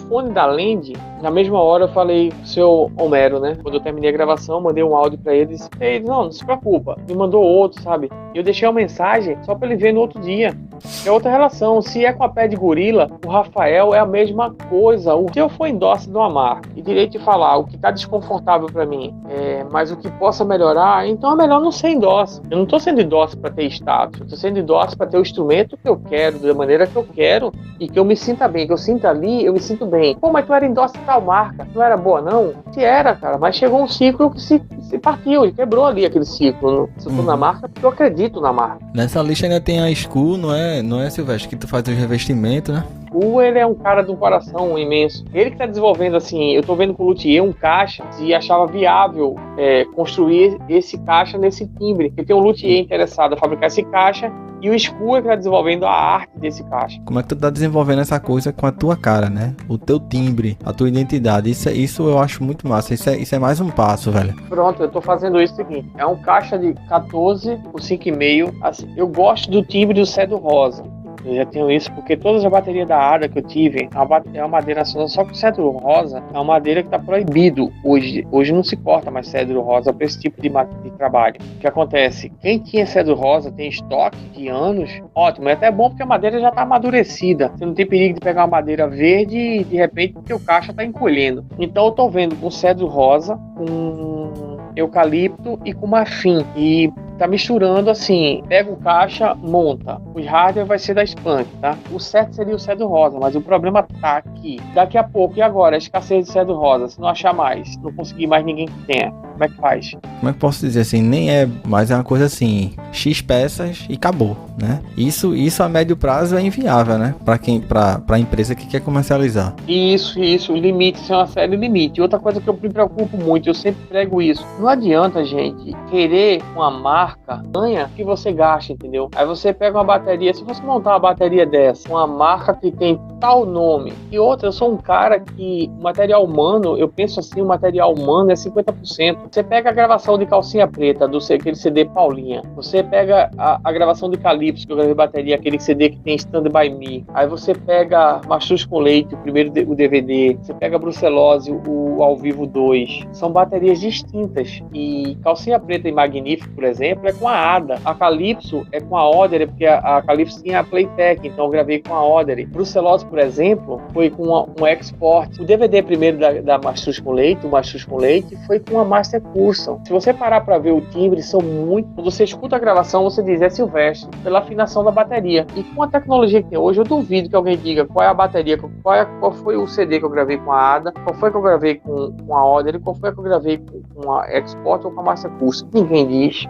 A: fone da lente, na mesma hora eu falei com o seu Homero, né? Quando eu terminei a gravação, mandei um áudio para ele e disse, não se preocupa. Me mandou outro, sabe? E eu deixei uma mensagem só para ele ver no outro dia. É outra relação. Se é com a pé de gorila, o Rafael é a mesma coisa. Se eu for endosse de uma marca e direito de falar o que está desconfortável para mim, mas o que possa melhorar, então é melhor não ser endosse. Eu não estou sendo endosse para ter status, eu estou sendo endosse para ter o instrumento que eu quero, da maneira que eu quero e que eu me sinta bem, que eu sinta ali, eu me sinto bem. Pô, mas tu era endosse de tal marca, não era boa não? Se era, cara, mas chegou um ciclo que se partiu, ele quebrou ali aquele ciclo. Se eu tô na marca, porque eu acredito na marca.
B: Nessa lista ainda tem a Skull, não é, Silvestre, que tu faz os revestimentos, né?
A: Ele é um cara de um coração imenso. Ele que tá desenvolvendo, assim, eu tô vendo com o luthier um caixa e achava viável construir esse caixa nesse timbre. Porque tem um luthier interessado a fabricar esse caixa e o Skull é que tá desenvolvendo a arte desse caixa.
B: Como é que tu tá desenvolvendo essa coisa com a tua cara, né? O teu timbre, a tua identidade. Isso eu acho muito massa. Isso é mais um passo, velho.
A: Pronto, eu tô fazendo isso seguinte. É um caixa de 14 por 5,5. Assim, eu gosto do timbre do cedro rosa. Eu já tenho isso porque todas as baterias da ADA que eu tive é uma madeira nacional, só que o cedro rosa é uma madeira que está proibido hoje. Hoje não se corta mais cedro rosa para esse tipo de trabalho. O que acontece? Quem tinha cedro rosa tem estoque de anos, ótimo, é até bom porque a madeira já está amadurecida. Você não tem perigo de pegar uma madeira verde e de repente o teu caixa está encolhendo. Então eu estou vendo com cedro rosa, com eucalipto e com marfim. E tá misturando assim, pega o caixa, monta. O hardware vai ser da Spank, tá? O certo seria o cedro rosa, mas o problema tá aqui. Daqui a pouco, e agora? A escassez de cedro rosa, se não achar mais, não conseguir mais ninguém que tenha, como é que faz?
B: Como é que posso dizer assim? Nem é, mas é uma coisa assim, X peças e acabou, né? Isso a médio prazo é inviável, né? Pra empresa que quer comercializar.
A: Isso, o limite, isso é uma série limite. Outra coisa que eu me preocupo muito, eu sempre prego isso. Não adianta, gente, querer uma marca ganha que você gasta, entendeu? Aí você pega uma bateria, se você montar uma bateria dessa, uma marca que tem tal nome, e outra, eu sou um cara que o material humano, eu penso assim, o material humano é 50%. Você pega a gravação de Calcinha Preta, aquele CD Paulinha, você pega a gravação de Calypso, que eu gravei bateria, aquele CD que tem Stand By Me, aí você pega Mastruz com Leite, o primeiro o DVD, você pega Brucelose, o Ao Vivo 2, são baterias distintas, e Calcinha Preta e Magnífico, por exemplo, é com a Ada, a Calypso é com a Odery, porque a Calypso tinha a Playtech, então eu gravei com a Odery. Brucelose, por exemplo, foi com um Export. O DVD primeiro da Mastruz com Leite, o Mastruz com Leite, foi com a Master Custom. Se você parar para ver o timbre, são muito... Quando você escuta a gravação, você diz, é Silvestre, pela afinação da bateria. E com a tecnologia que tem hoje, eu duvido que alguém diga qual é a bateria, qual foi o CD que eu gravei com a Ada, qual foi que eu gravei com a Odery, qual foi que eu gravei com a Export ou com a Master Custom. Ninguém diz.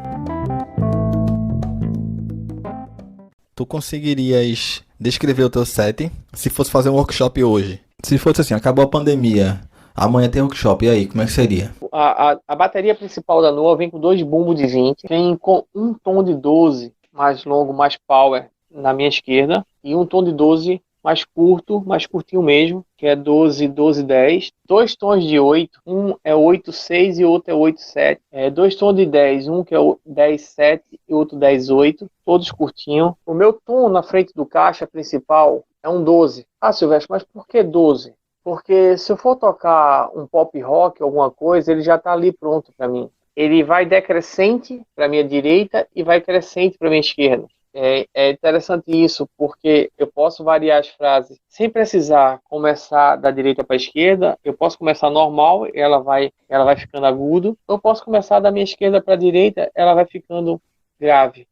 B: Tu conseguirias descrever o teu set se fosse fazer um workshop hoje? Se fosse assim, acabou a pandemia, amanhã tem workshop, e aí, como é que seria?
A: A bateria principal da Noah vem com 2 bumbos de 20, vem com um tom de 12 mais longo, mais power na minha esquerda, e um tom de 12 mais curto, mais curtinho mesmo, que é 12, 12, 10. 2 tons de 8, um é 8, 6 e o outro é 8, 7. 2 tons de 10, um que é 10, 7 e o outro 10, 8, todos curtinhos. O meu tom na frente do caixa principal é um 12. Ah, Silvestre, mas por que 12? Porque se eu for tocar um pop rock, alguma coisa, ele já está ali pronto para mim. Ele vai decrescente para minha direita e vai crescente para minha esquerda. É interessante isso, porque eu posso variar as frases sem precisar começar da direita para a esquerda. Eu posso começar normal, ela vai ficando agudo. Eu posso começar da minha esquerda para a direita, ela vai ficando grave.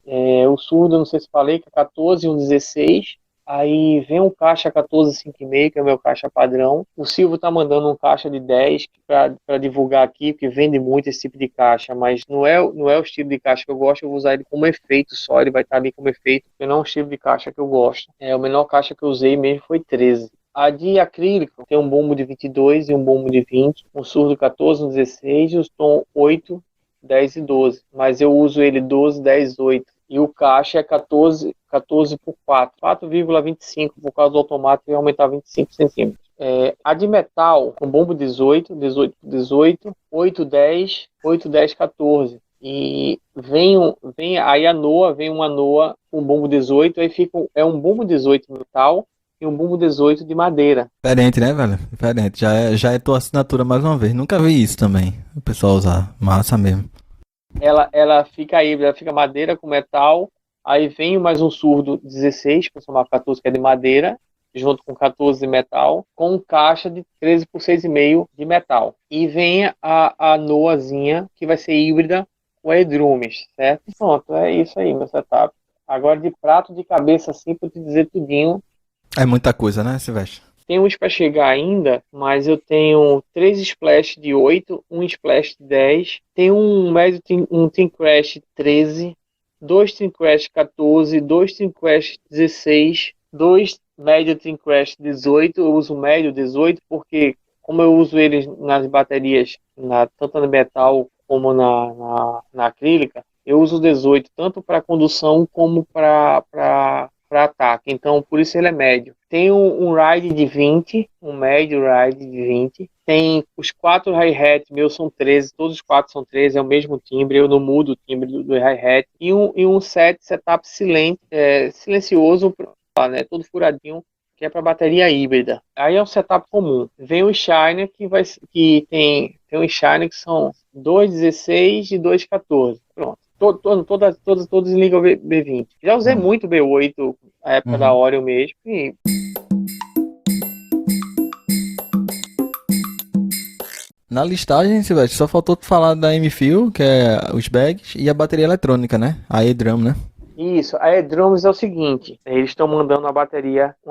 A: O surdo, não sei se falei, que é 14 e um 16. Aí vem um caixa 14,5,5, que é o meu caixa padrão. O Silvio tá mandando um caixa de 10 para divulgar aqui, porque vende muito esse tipo de caixa, mas não é o estilo de caixa que eu gosto. Eu vou usar ele como efeito só, ele vai estar ali como efeito, porque não é um estilo de caixa que eu gosto. O menor caixa que eu usei mesmo foi 13. A de acrílico tem um bumbo de 22 e um bumbo de 20, um surdo 14, um 16 e os tom 8, 10 e 12. Mas eu uso ele 12, 10, 8. E o caixa é 14 por 4, 4,25 por causa do automático, vai aumentar 25 centímetros. A de metal, com bombo 18, 18 por 18, 8, 10, 8, 10, 14. E aí vem uma Noa com bumbo 18, aí fica um bumbo 18 metal e um bumbo 18 de madeira.
B: Diferente, né, velho? Diferente. Já é tua assinatura mais uma vez. Nunca vi isso também. O pessoal usar. Massa mesmo.
A: Ela fica híbrida, ela fica madeira com metal, aí vem mais um surdo 16, para somar 14, que é de madeira, junto com 14 de metal, com caixa de 13 por 6,5 de metal. E vem a Noazinha, que vai ser híbrida com e-drums, certo? Pronto, é isso aí, meu setup. Agora de prato de cabeça assim, para te dizer tudinho.
B: É muita coisa, né, Silvestre?
A: Tem uns para chegar ainda, mas eu tenho 3 splash de 8, um splash de 10, tem um médio, um Team Crash 13, 2 Team Crash 14, 2 Team Crash 16, 2 médio Team Crash 18. Eu uso médio 18 porque, como eu uso eles nas baterias, tanto no metal como na acrílica, eu uso 18 tanto para condução como para ataque. Então, por isso ele é médio. Tem um ride de 20, um médio ride de 20. Tem os 4 hi-hat, meus são 13, todos os 4 são 13, é o mesmo timbre, eu não mudo o timbre do hi-hat. E um setup silencioso, né, todo furadinho, que é para bateria híbrida. Aí é um setup comum. Vem o Shiner, que tem um Shiner que são 2,16 e 2,14. Pronto. Todos ligam B20. Já usei muito B8 na época da Oreo mesmo. E...
B: Na listagem, Silvestre, só faltou tu falar da M-Feel, que é os bags, e a bateria eletrônica, né? A E-Drum, né?
A: Isso, a E-Drums é o seguinte, eles estão mandando uma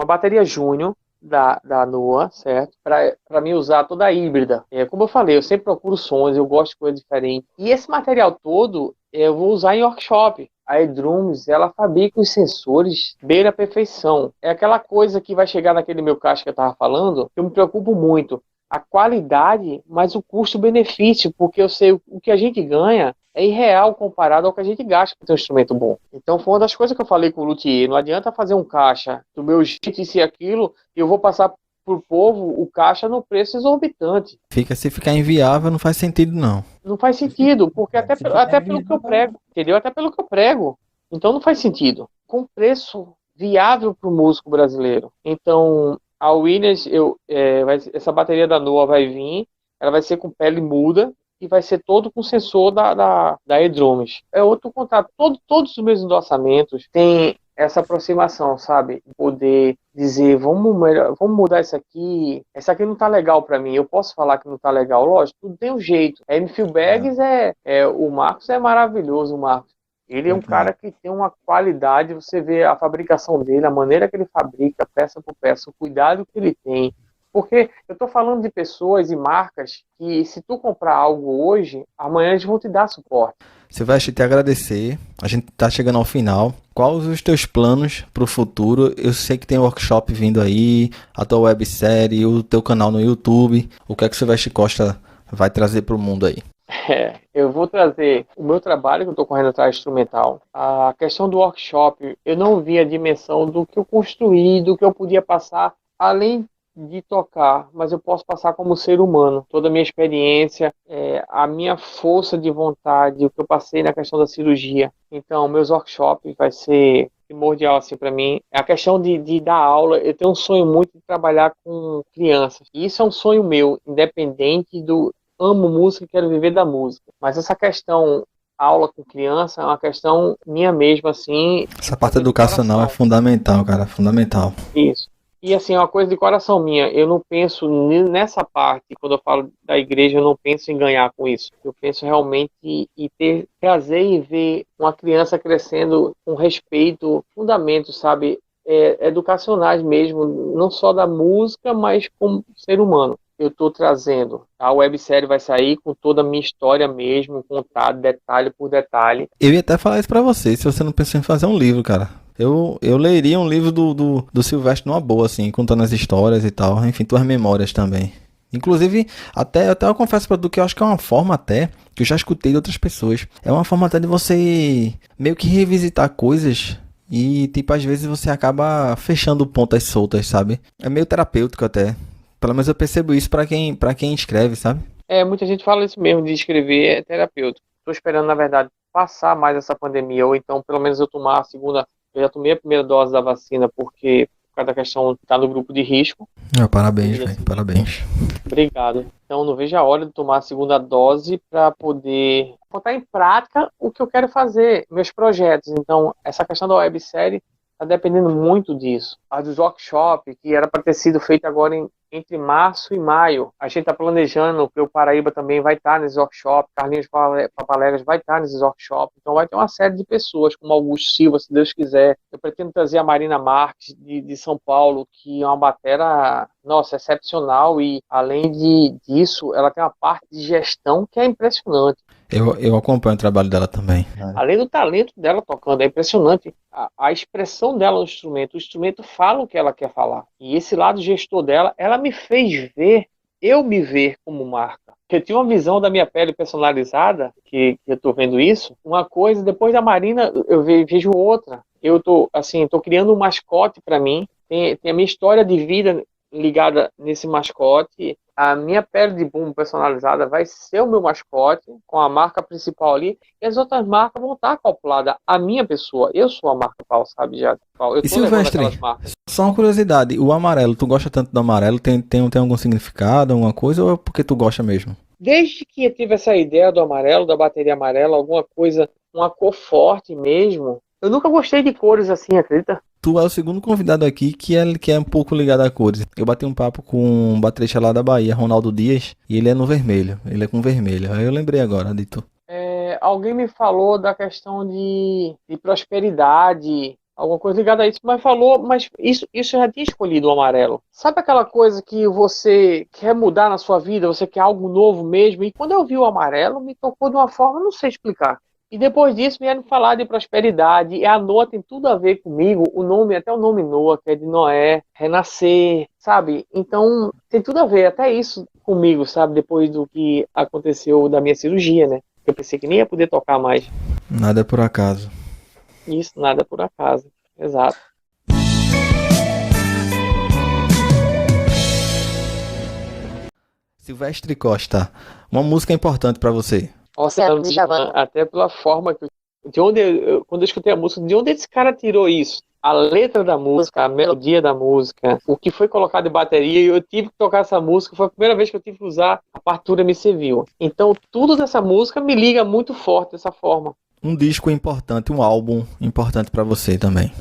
A: bateria Júnior da Noa, certo? Para mim usar toda a híbrida. Como eu falei, eu sempre procuro sons, eu gosto de coisa diferente. E esse material todo eu vou usar em workshop. A E-Drums, ela fabrica os sensores beira a perfeição. É aquela coisa que vai chegar naquele meu caixa que eu estava falando, que eu me preocupo muito. A qualidade, mas o custo-benefício, porque eu sei o que a gente ganha é irreal comparado ao que a gente gasta para ter um instrumento bom. Então foi uma das coisas que eu falei com o luthier. Não adianta fazer um caixa do meu jeito, isso e aquilo, e eu vou passar pro povo o caixa no preço exorbitante.
B: Se ficar inviável, não faz sentido, não.
A: Não faz sentido, porque até pelo que eu prego, entendeu? Até pelo que eu prego. Então não faz sentido. Com preço viável para o músico brasileiro. Então, a Williams, essa bateria da Noa vai vir, ela vai ser com pele muda, e vai ser todo com sensor da E-Drums. É outro contato. Todos os meus endossamentos têm essa aproximação, sabe? Poder dizer, vamos mudar isso aqui. Essa aqui não tá legal para mim. Eu posso falar que não tá legal? Lógico, tudo tem um jeito. A M-Feel Bags o Marcos é maravilhoso, o Marcos. Ele é um cara que tem uma qualidade, você vê a fabricação dele, a maneira que ele fabrica, peça por peça, o cuidado que ele tem. Porque eu estou falando de pessoas e marcas que, se tu comprar algo hoje, amanhã eles vão te dar suporte.
B: Silvestre, te agradecer. A gente está chegando ao final. Quais os teus planos para o futuro? Eu sei que tem workshop vindo aí, a tua websérie, o teu canal no YouTube. O que é que o Silvestre Costa vai trazer para o mundo aí?
A: Eu vou trazer o meu trabalho, que eu estou correndo atrás instrumental. A questão do workshop, eu não vi a dimensão do que eu construí, do que eu podia passar, além de tocar, mas eu posso passar como ser humano, toda a minha experiência, a minha força de vontade, o que eu passei na questão da cirurgia. Então, meus workshops vai ser primordial assim para mim. A questão de dar aula, eu tenho um sonho muito de trabalhar com crianças. E isso é um sonho meu, independente do amo música e quero viver da música. Mas essa questão aula com criança é uma questão minha mesmo, assim.
B: Essa parte educacional é fundamental, cara, fundamental.
A: Isso. E assim, é uma coisa de coração minha, eu não penso nessa parte, quando eu falo da igreja, eu não penso em ganhar com isso. Eu penso realmente em ter prazer em ver uma criança crescendo com respeito, fundamentos, sabe, educacionais mesmo, não só da música, mas como ser humano. Eu estou trazendo, a websérie vai sair com toda a minha história mesmo, contada detalhe por detalhe.
B: Eu ia até falar isso pra você, se você não pensou em fazer um livro, cara. Eu leria um livro do Silvestre numa boa, assim, contando as histórias e tal. Enfim, tuas memórias também. Inclusive, até eu confesso pra tu que eu acho que é uma forma até, que eu já escutei de outras pessoas. É uma forma até de você meio que revisitar coisas e, tipo, às vezes você acaba fechando pontas soltas, sabe? É meio terapêutico até. Pelo menos eu percebo isso pra quem escreve, sabe?
A: Muita gente fala isso mesmo, de escrever é terapêutico. Estou esperando, na verdade, passar mais essa pandemia, ou então, pelo menos, eu tomar a segunda. Eu já tomei a primeira dose da vacina, porque, por causa da questão de estar no grupo de risco.
B: Parabéns, velho. Parabéns.
A: Obrigado. Então, não vejo a hora de tomar a segunda dose para poder botar em prática o que eu quero fazer, meus projetos. Então, essa questão da websérie está dependendo muito disso. A dos workshops, que era para ter sido feita agora entre março e maio. A gente está planejando que o Paraíba também vai estar nesses workshops, Carlinhos Papaléguas vai estar nesses workshops. Então vai ter uma série de pessoas, como Augusto Silva, se Deus quiser. Eu pretendo trazer a Marina Marques, de São Paulo, que é uma batera, nossa, excepcional. E além disso, ela tem uma parte de gestão que é impressionante.
B: Eu acompanho o trabalho dela também.
A: Além do talento dela tocando, é impressionante a expressão dela no instrumento. O instrumento fala o que ela quer falar. E esse lado gestor dela, ela me fez eu me ver como marca. Eu tinha uma visão da minha pele personalizada, que eu tô vendo isso. Uma coisa, depois da Marina, eu vejo outra. Eu tô criando um mascote para mim. Tem a minha história de vida ligada nesse mascote. A minha pele de bumbo personalizada vai ser o meu mascote, com a marca principal ali, e as outras marcas vão estar acopladas à minha pessoa. Eu sou a marca principal, sabe, já? Eu
B: E Silvestre, só uma curiosidade, o amarelo, tu gosta tanto do amarelo, tem algum significado, alguma coisa, ou é porque tu gosta mesmo?
A: Desde que eu tive essa ideia do amarelo, da bateria amarela, alguma coisa, uma cor forte mesmo, eu nunca gostei de cores assim, acredita?
B: Tu é o segundo convidado aqui que é um pouco ligado a cores. Eu bati um papo com um baterista lá da Bahia, Ronaldo Dias, e ele é no vermelho. Ele é com vermelho. Aí eu lembrei agora de tu.
A: Alguém me falou da questão de prosperidade, alguma coisa ligada a isso, mas isso eu já tinha escolhido o amarelo. Sabe aquela coisa que você quer mudar na sua vida, você quer algo novo mesmo? E quando eu vi o amarelo, me tocou de uma forma, não sei explicar. E depois disso vieram falar de prosperidade, e a Noa tem tudo a ver comigo, até o nome Noa, que é de Noé, renascer, sabe? Então tem tudo a ver, até isso comigo, sabe? Depois do que aconteceu da minha cirurgia, né? Eu pensei que nem ia poder tocar mais.
B: Nada é por acaso.
A: Isso, nada é por acaso, exato.
B: Silvestre Costa, uma música importante pra você.
A: Oceano de Djavan, até pela forma que quando eu escutei a música, de onde esse cara tirou isso? A letra da música, a melodia da música, o que foi colocado em bateria, e eu tive que tocar essa música, foi a primeira vez que eu tive que usar a partitura Me Serviu. Então tudo dessa música me liga muito forte dessa forma.
B: Um disco importante, um álbum importante pra você também.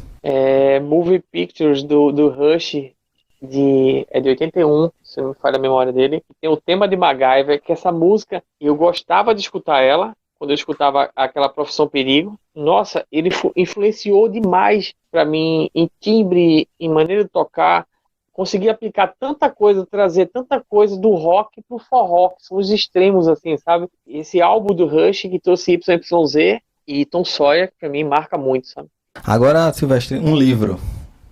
A: Movie Pictures do Rush, de 81, se não me falha a memória dele. Tem o tema de MacGyver, que essa música, eu gostava de escutar ela, quando eu escutava aquela Profissão Perigo. Nossa, ele influenciou demais para mim em timbre, em maneira de tocar. Consegui aplicar tanta coisa, trazer tanta coisa do rock pro forró, que são os extremos, assim, sabe? Esse álbum do Rush que trouxe YYZ e Tom Sawyer, que pra mim marca muito, sabe?
B: Agora, Silvestre, um livro.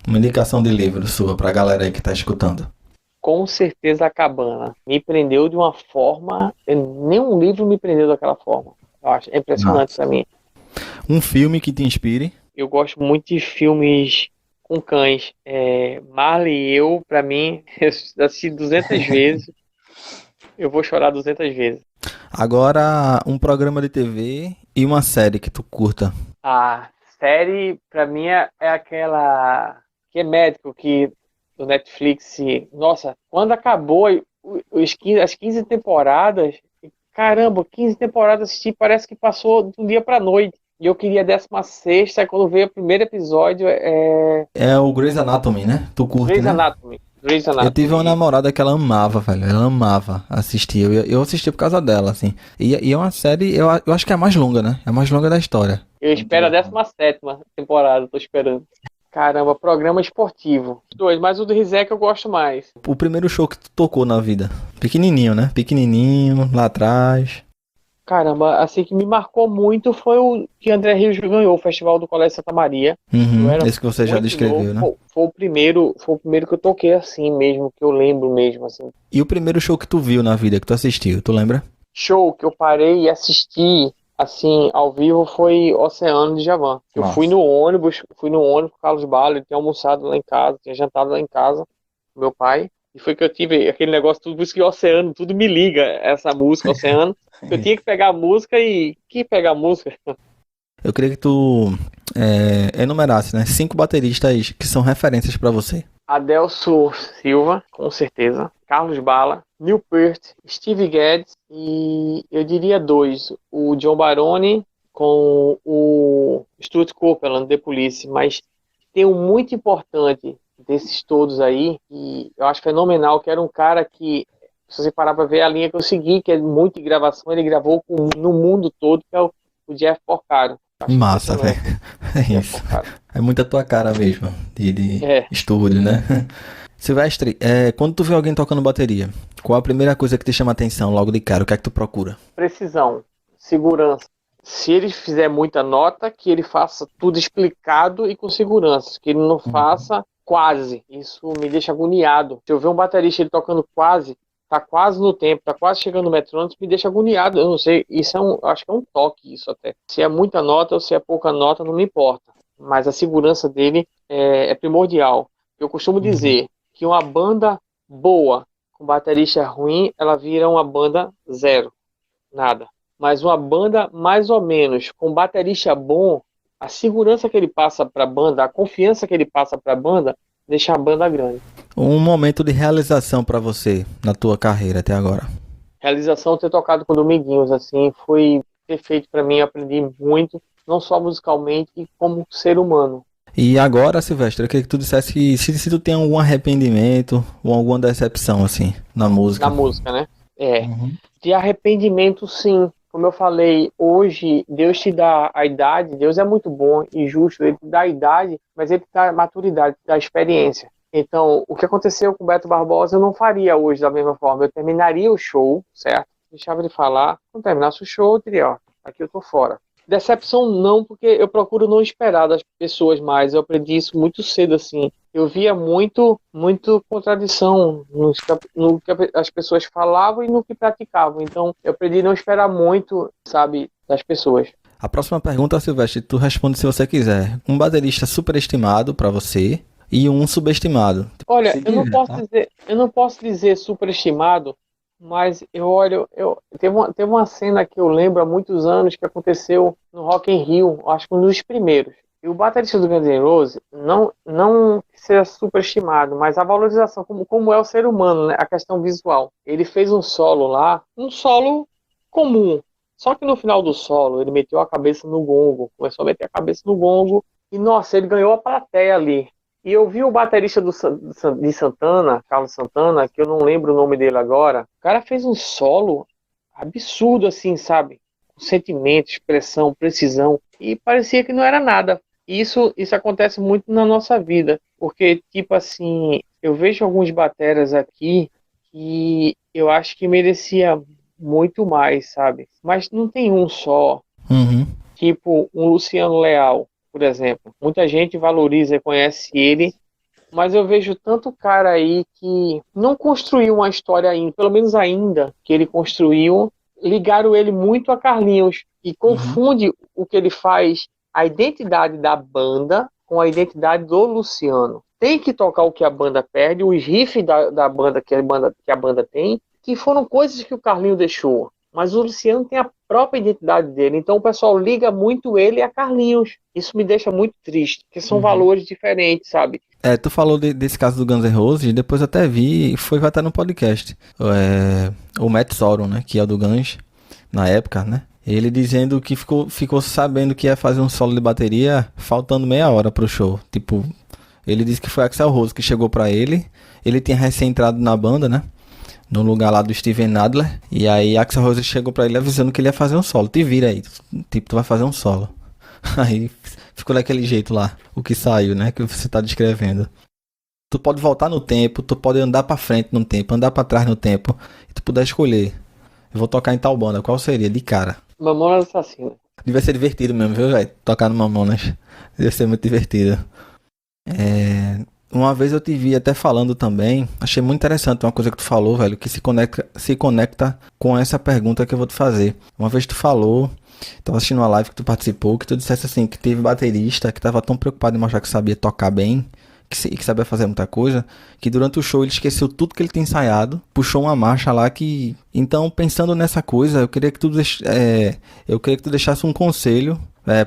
B: Uma indicação de livro sua pra galera aí que tá escutando.
A: Com certeza a Cabana. Me prendeu de uma forma... Nenhum livro me prendeu daquela forma. Eu acho impressionante pra mim.
B: Um filme que te inspire?
A: Eu gosto muito de filmes com cães. Marley e eu, pra mim, eu assisti 200 vezes. Eu vou chorar 200 vezes.
B: Agora, um programa de TV e uma série que tu curta.
A: A série, pra mim, é aquela... que é médico, que do Netflix. Nossa, quando acabou as 15 temporadas... Caramba, 15 temporadas assisti, parece que passou de um dia pra noite. E eu queria a 16ª, e quando veio o primeiro episódio...
B: É o Grey's Anatomy, né? Tu curte,
A: Grey's
B: né?
A: Anatomy.
B: Eu tive uma namorada que ela amava, velho. Ela amava assistir. Eu assisti por causa dela, assim. E é uma série, eu acho que é a mais longa, né? É a mais longa da história.
A: Eu espero a 17ª temporada, tô esperando. Caramba, programa esportivo. Os dois, mas o do Rizek eu gosto mais.
B: O primeiro show que tu tocou na vida. Pequenininho, né? Pequenininho, lá atrás.
A: Caramba, assim que me marcou muito foi o que André Rios ganhou, o Festival do Colégio Santa Maria.
B: Esse que você já descreveu,
A: novo,
B: né?
A: Foi o primeiro que eu toquei assim mesmo, que eu lembro mesmo, assim.
B: E o primeiro show que tu viu na vida, que tu assistiu, tu lembra?
A: Show que eu parei e assisti, assim, ao vivo, foi Oceano de Djavan. Eu fui no ônibus com o Carlos Bala, ele tinha almoçado lá em casa, tinha jantado lá em casa, com meu pai. E foi que eu tive aquele negócio, tudo, por isso que o Oceano, tudo me liga, essa música, Oceano. Eu tinha que pegar a música e... Que pegar a música?
B: Eu queria que tu enumerasse, né? 5 bateristas que são referências pra você.
A: Adelso Silva, com certeza. Carlos Bala, Neil Peart, Steve Gadd e eu diria 2. O John Barone com o Stuart Copeland, The Police. Mas tem um muito importante desses todos aí, que eu acho fenomenal, que era um cara que, se você parar para ver a linha que eu segui, que é muito de gravação, ele gravou no mundo todo, que é o Jeff Porcaro.
B: Massa, velho. É isso. É muito a tua cara mesmo, de estúdio, né? Silvestre, quando tu vê alguém tocando bateria, qual a primeira coisa que te chama a atenção logo de cara? O que é que tu procura?
A: Precisão, segurança. Se ele fizer muita nota, que ele faça tudo explicado e com segurança. Que ele não faça quase. Isso me deixa agoniado. Se eu ver um baterista ele tocando quase, tá quase no tempo, tá quase chegando no metrônomo, me deixa agoniado. Eu não sei, isso acho que é um toque isso até. Se é muita nota ou se é pouca nota, não me importa. Mas a segurança dele é primordial. Eu costumo dizer que uma banda boa com baterista ruim, ela vira uma banda zero. Nada. Mas uma banda mais ou menos com baterista bom, a segurança que ele passa para a banda, a confiança que ele passa para a banda, deixa a banda grande.
B: Um momento de realização para você na tua carreira até agora?
A: Realização, ter tocado com Dominguinhos, assim, foi perfeito para mim. Aprendi muito, não só musicalmente, como ser humano.
B: E agora, Silvestre, eu queria que tu dissesse se tu tem algum arrependimento ou alguma decepção, assim, na música.
A: Na música, né? De arrependimento, sim. Como eu falei, hoje Deus te dá a idade, Deus é muito bom e justo, Ele te dá a idade, mas Ele te dá a maturidade, te dá a experiência. Então, o que aconteceu com o Beto Barbosa eu não faria hoje da mesma forma. Eu terminaria o show, certo? Deixava ele falar. Quando terminasse o show, eu diria, ó, aqui eu tô fora. Decepção não, porque eu procuro não esperar das pessoas mais. Eu aprendi isso muito cedo, assim. Eu via muito contradição no que as pessoas falavam e no que praticavam. Então, eu aprendi a não esperar muito, sabe, das pessoas.
B: A próxima pergunta, Silvestre, tu responde se você quiser. Um baterista superestimado pra você e um subestimado.
A: Olha, eu não posso dizer superestimado, mas teve uma cena que eu lembro há muitos anos que aconteceu no Rock in Rio, acho que um dos primeiros. E o baterista do Guns N' Roses não seja superestimado, mas a valorização, como é o ser humano, né? A questão visual. Ele fez um solo lá, um solo comum. Só que no final do solo, ele meteu a cabeça no gongo, começou a meter a cabeça no gongo, e nossa, ele ganhou a plateia ali. E eu vi o baterista de Santana, Carlos Santana, que eu não lembro o nome dele agora, o cara fez um solo absurdo assim, sabe? Com sentimento, expressão, precisão, e parecia que não era nada. Isso acontece muito na nossa vida, porque, tipo assim, eu vejo alguns bateras aqui que eu acho que merecia muito mais, sabe? Mas não tem um só. Tipo, um Luciano Leal, por exemplo. Muita gente valoriza e conhece ele, mas eu vejo tanto cara aí que não construiu uma história ainda, pelo menos ainda, que ele construiu, ligaram ele muito a Carlinhos e confunde o que ele faz, a identidade da banda com a identidade do Luciano. Tem que tocar o que a banda perde, os riffs da banda que a banda tem, que foram coisas que o Carlinho deixou. Mas o Luciano tem a própria identidade dele. Então o pessoal liga muito ele a Carlinhos. Isso me deixa muito triste, porque são valores diferentes, sabe?
B: Tu falou desse caso do Guns N' Roses, depois eu até vi, e foi até no podcast. O Matt Sorum, né, que é o do Guns, na época, né? Ele dizendo que ficou sabendo que ia fazer um solo de bateria faltando meia hora pro show. Tipo, ele disse que foi Axl Rose que chegou pra ele. Ele tinha recém-entrado na banda, né? No lugar lá do Steven Adler. E aí Axl Rose chegou pra ele avisando que ele ia fazer um solo. Te vira aí. Tipo, tu vai fazer um solo. Aí ficou daquele jeito lá. O que saiu, né? Que você tá descrevendo. Tu pode voltar no tempo. Tu pode andar pra frente no tempo. Andar pra trás no tempo. E tu puder escolher. Eu vou tocar em tal banda. Qual seria? De cara.
A: Mamonas Assassinas.
B: Devia ser divertido mesmo, viu, velho? Tocar no Mamonas. Devia ser muito divertido. Uma vez eu te vi até falando também, achei muito interessante uma coisa que tu falou, velho, que se conecta com essa pergunta que eu vou te fazer. Uma vez tu falou, tava assistindo uma live que tu participou, que tu dissesse assim, que teve baterista que tava tão preocupado em mostrar que sabia tocar bem, que sabia fazer muita coisa, que durante o show ele esqueceu tudo que ele tinha ensaiado, puxou uma marcha lá que... Então, pensando nessa coisa, eu queria que tu deixasse um conselho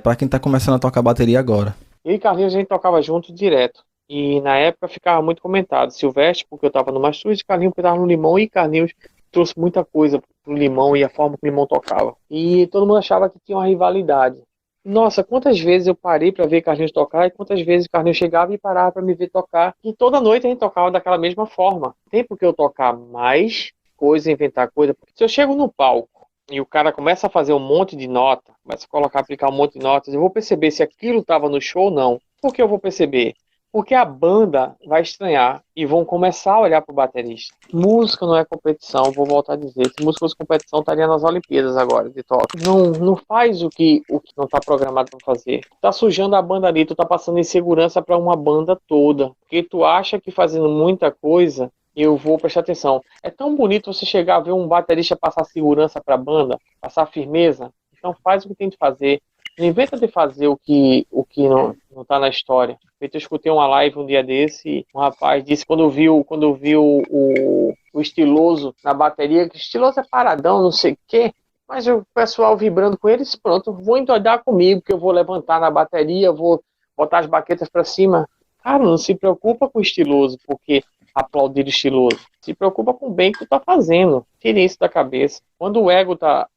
B: para quem tá começando a tocar bateria agora.
A: Eu e Carlinhos, a gente tocava junto direto. E na época ficava muito comentado. Silvestre, porque eu tava no Mastruz, Carlinhos porque eu tava no Limão, e Carlinhos trouxe muita coisa pro Limão e a forma que o Limão tocava. E todo mundo achava que tinha uma rivalidade. Nossa, quantas vezes eu parei para ver Carlinhos tocar e quantas vezes Carlinhos chegava e parava para me ver tocar. E toda noite a gente tocava daquela mesma forma. Tem por que eu tocar mais coisa, inventar coisa. Porque se eu chego no palco e o cara começa a fazer um monte de nota, começa a aplicar um monte de notas, eu vou perceber se aquilo estava no show ou não. Por que eu vou perceber? Porque a banda vai estranhar e vão começar a olhar pro baterista. Música não é competição, vou voltar a dizer. Se música fosse competição, estaria nas Olimpíadas agora, de toque. Não faz o que não tá programado para fazer. Tá sujando a banda ali, tu tá passando insegurança para uma banda toda. Porque tu acha que fazendo muita coisa, eu vou prestar atenção. É tão bonito você chegar a ver um baterista passar segurança pra banda, passar firmeza. Então faz o que tem de fazer. Não inventa de fazer o que não tá na história. Eu escutei uma live um dia desse, e um rapaz disse quando viu o Estiloso na bateria, que o Estiloso é paradão, não sei o quê, mas o pessoal vibrando com ele, disse, pronto, vou endoidar comigo, que eu vou levantar na bateria, vou botar as baquetas pra cima. Cara, não se preocupa com o Estiloso, porque aplaudir o Estiloso. Se preocupa com o bem que tu tá fazendo. Tire isso da cabeça. Quando o ego tá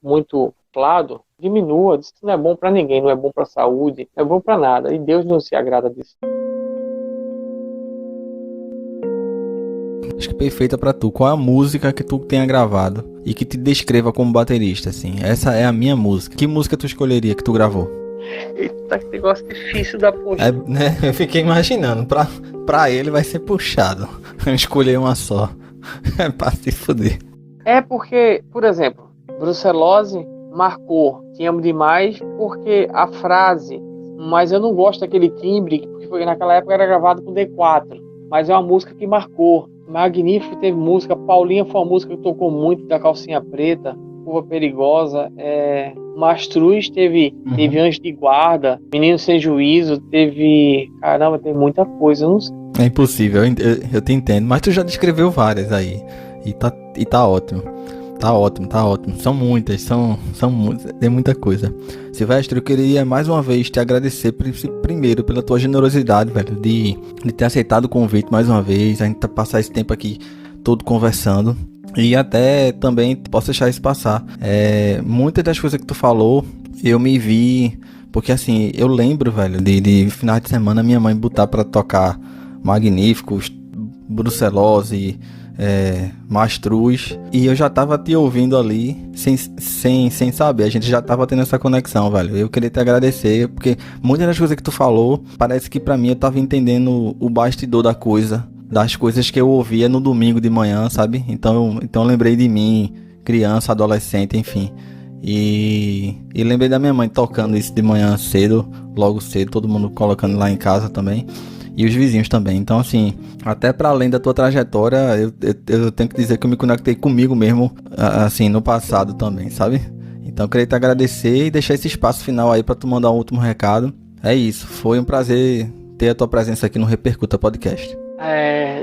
A: muito inflado, diminua. Isso não é bom pra ninguém, não é bom pra saúde, não é bom pra nada. E Deus não se agrada disso.
B: Acho que perfeita pra tu. Qual é a música que tu tenha gravado e que te descreva como baterista, assim? Essa é a minha música. Que música tu escolheria que tu gravou?
A: Eita, que negócio difícil da poxa.
B: Né? Eu fiquei imaginando. Pra ele vai ser puxado. Eu escolhi uma só. É pra se fuder.
A: É porque, por exemplo, Brucelose marcou Te Amo Demais porque a frase, mas eu não gosto daquele timbre, porque naquela época era gravado com D4, mas é uma música que marcou. Magnífico teve música, Paulinha foi uma música que tocou muito, da Calcinha Preta, Curva Perigosa, Mastruz teve Anjo de Guarda, Menino Sem Juízo, teve muita coisa, eu não sei.
B: É impossível, eu te entendo, mas tu já descreveu várias aí, e tá ótimo. Tá ótimo. São muitas, tem muita coisa. Silvestre, eu queria mais uma vez te agradecer primeiro pela tua generosidade, velho, de ter aceitado o convite mais uma vez, a gente passar esse tempo aqui todo conversando. E até também posso deixar isso passar. Muitas das coisas que tu falou, eu me vi... Porque assim, eu lembro, velho, de final de semana minha mãe botar pra tocar Magníficos, Brucelose... Mastruz, e eu já tava te ouvindo ali sem saber, a gente já tava tendo essa conexão, velho. Eu queria te agradecer, porque muitas das coisas que tu falou, parece que pra mim eu tava entendendo o bastidor da coisa, das coisas que eu ouvia no domingo de manhã, sabe? Então eu lembrei de mim, criança, adolescente, enfim. E lembrei da minha mãe tocando isso de manhã cedo, logo cedo, todo mundo colocando lá em casa também. E os vizinhos também. Então, assim, até para além da tua trajetória, eu tenho que dizer que eu me conectei comigo mesmo, assim, no passado também, sabe? Então, eu queria te agradecer e deixar esse espaço final aí para tu mandar um último recado. É isso. Foi um prazer ter a tua presença aqui no Repercuta Podcast.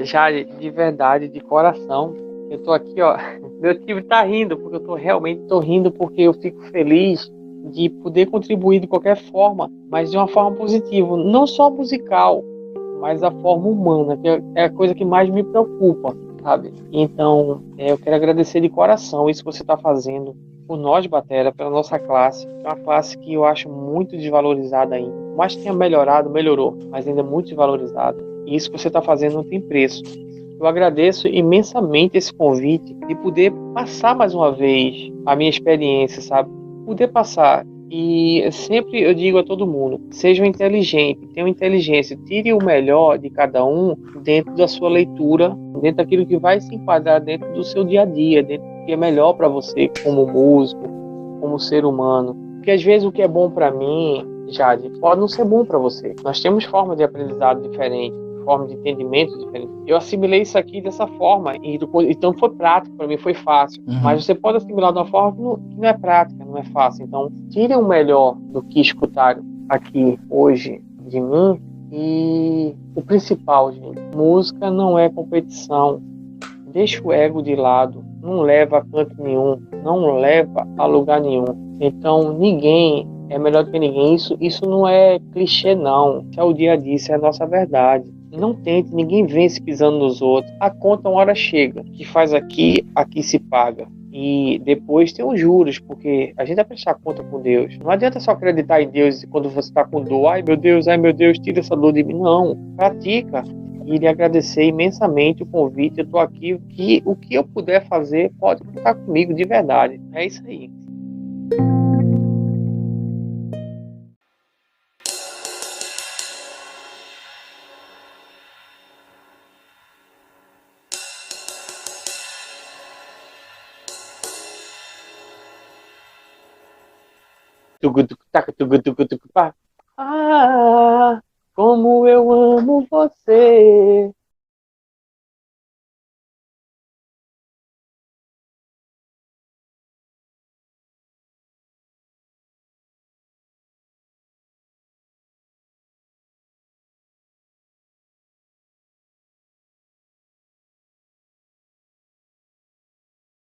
A: Já de verdade, de coração, eu tô aqui, ó. Meu time tá rindo, porque eu realmente tô rindo, porque eu fico feliz de poder contribuir de qualquer forma, mas de uma forma positiva, não só musical, mas a forma humana, que é a coisa que mais me preocupa, sabe? Então, eu quero agradecer de coração isso que você está fazendo por nós, batera, pela nossa classe, que é uma classe que eu acho muito desvalorizada ainda. Mas tenha melhorou, mas ainda muito desvalorizada. E isso que você está fazendo não tem preço. Eu agradeço imensamente esse convite de poder passar mais uma vez a minha experiência, sabe? Poder passar. E sempre eu digo a todo mundo, sejam inteligentes, tenham inteligência, tire o melhor de cada um dentro da sua leitura, dentro daquilo que vai se enquadrar dentro do seu dia a dia, dentro do que é melhor para você como músico, como ser humano. Porque às vezes o que é bom para mim, Jade, pode não ser bom para você. Nós temos formas de aprendizado diferentes, forma de entendimento diferente. Eu assimilei isso aqui dessa forma, então foi prático, para mim foi fácil. Mas você pode assimilar de uma forma que não é prática, não é fácil. Então, tirem o melhor do que escutaram aqui hoje de mim E o principal, gente, música não é competição. Deixa o ego de lado, não leva a canto nenhum, não leva a lugar nenhum. Então ninguém é melhor do que ninguém. Isso não é clichê, não. Isso é o dia a dia, isso é a nossa verdade. Não tente, ninguém vence pisando nos outros. A conta uma hora chega. O que faz aqui, aqui se paga. E depois tem os juros, porque a gente vai prestar conta com Deus. Não adianta só acreditar em Deus quando você está com dor. Ai meu Deus, tira essa dor de mim. Não, pratica. E lhe agradecer imensamente o convite. Eu estou aqui. O que eu puder fazer, pode contar comigo de verdade. É isso aí. Ah, como eu amo você.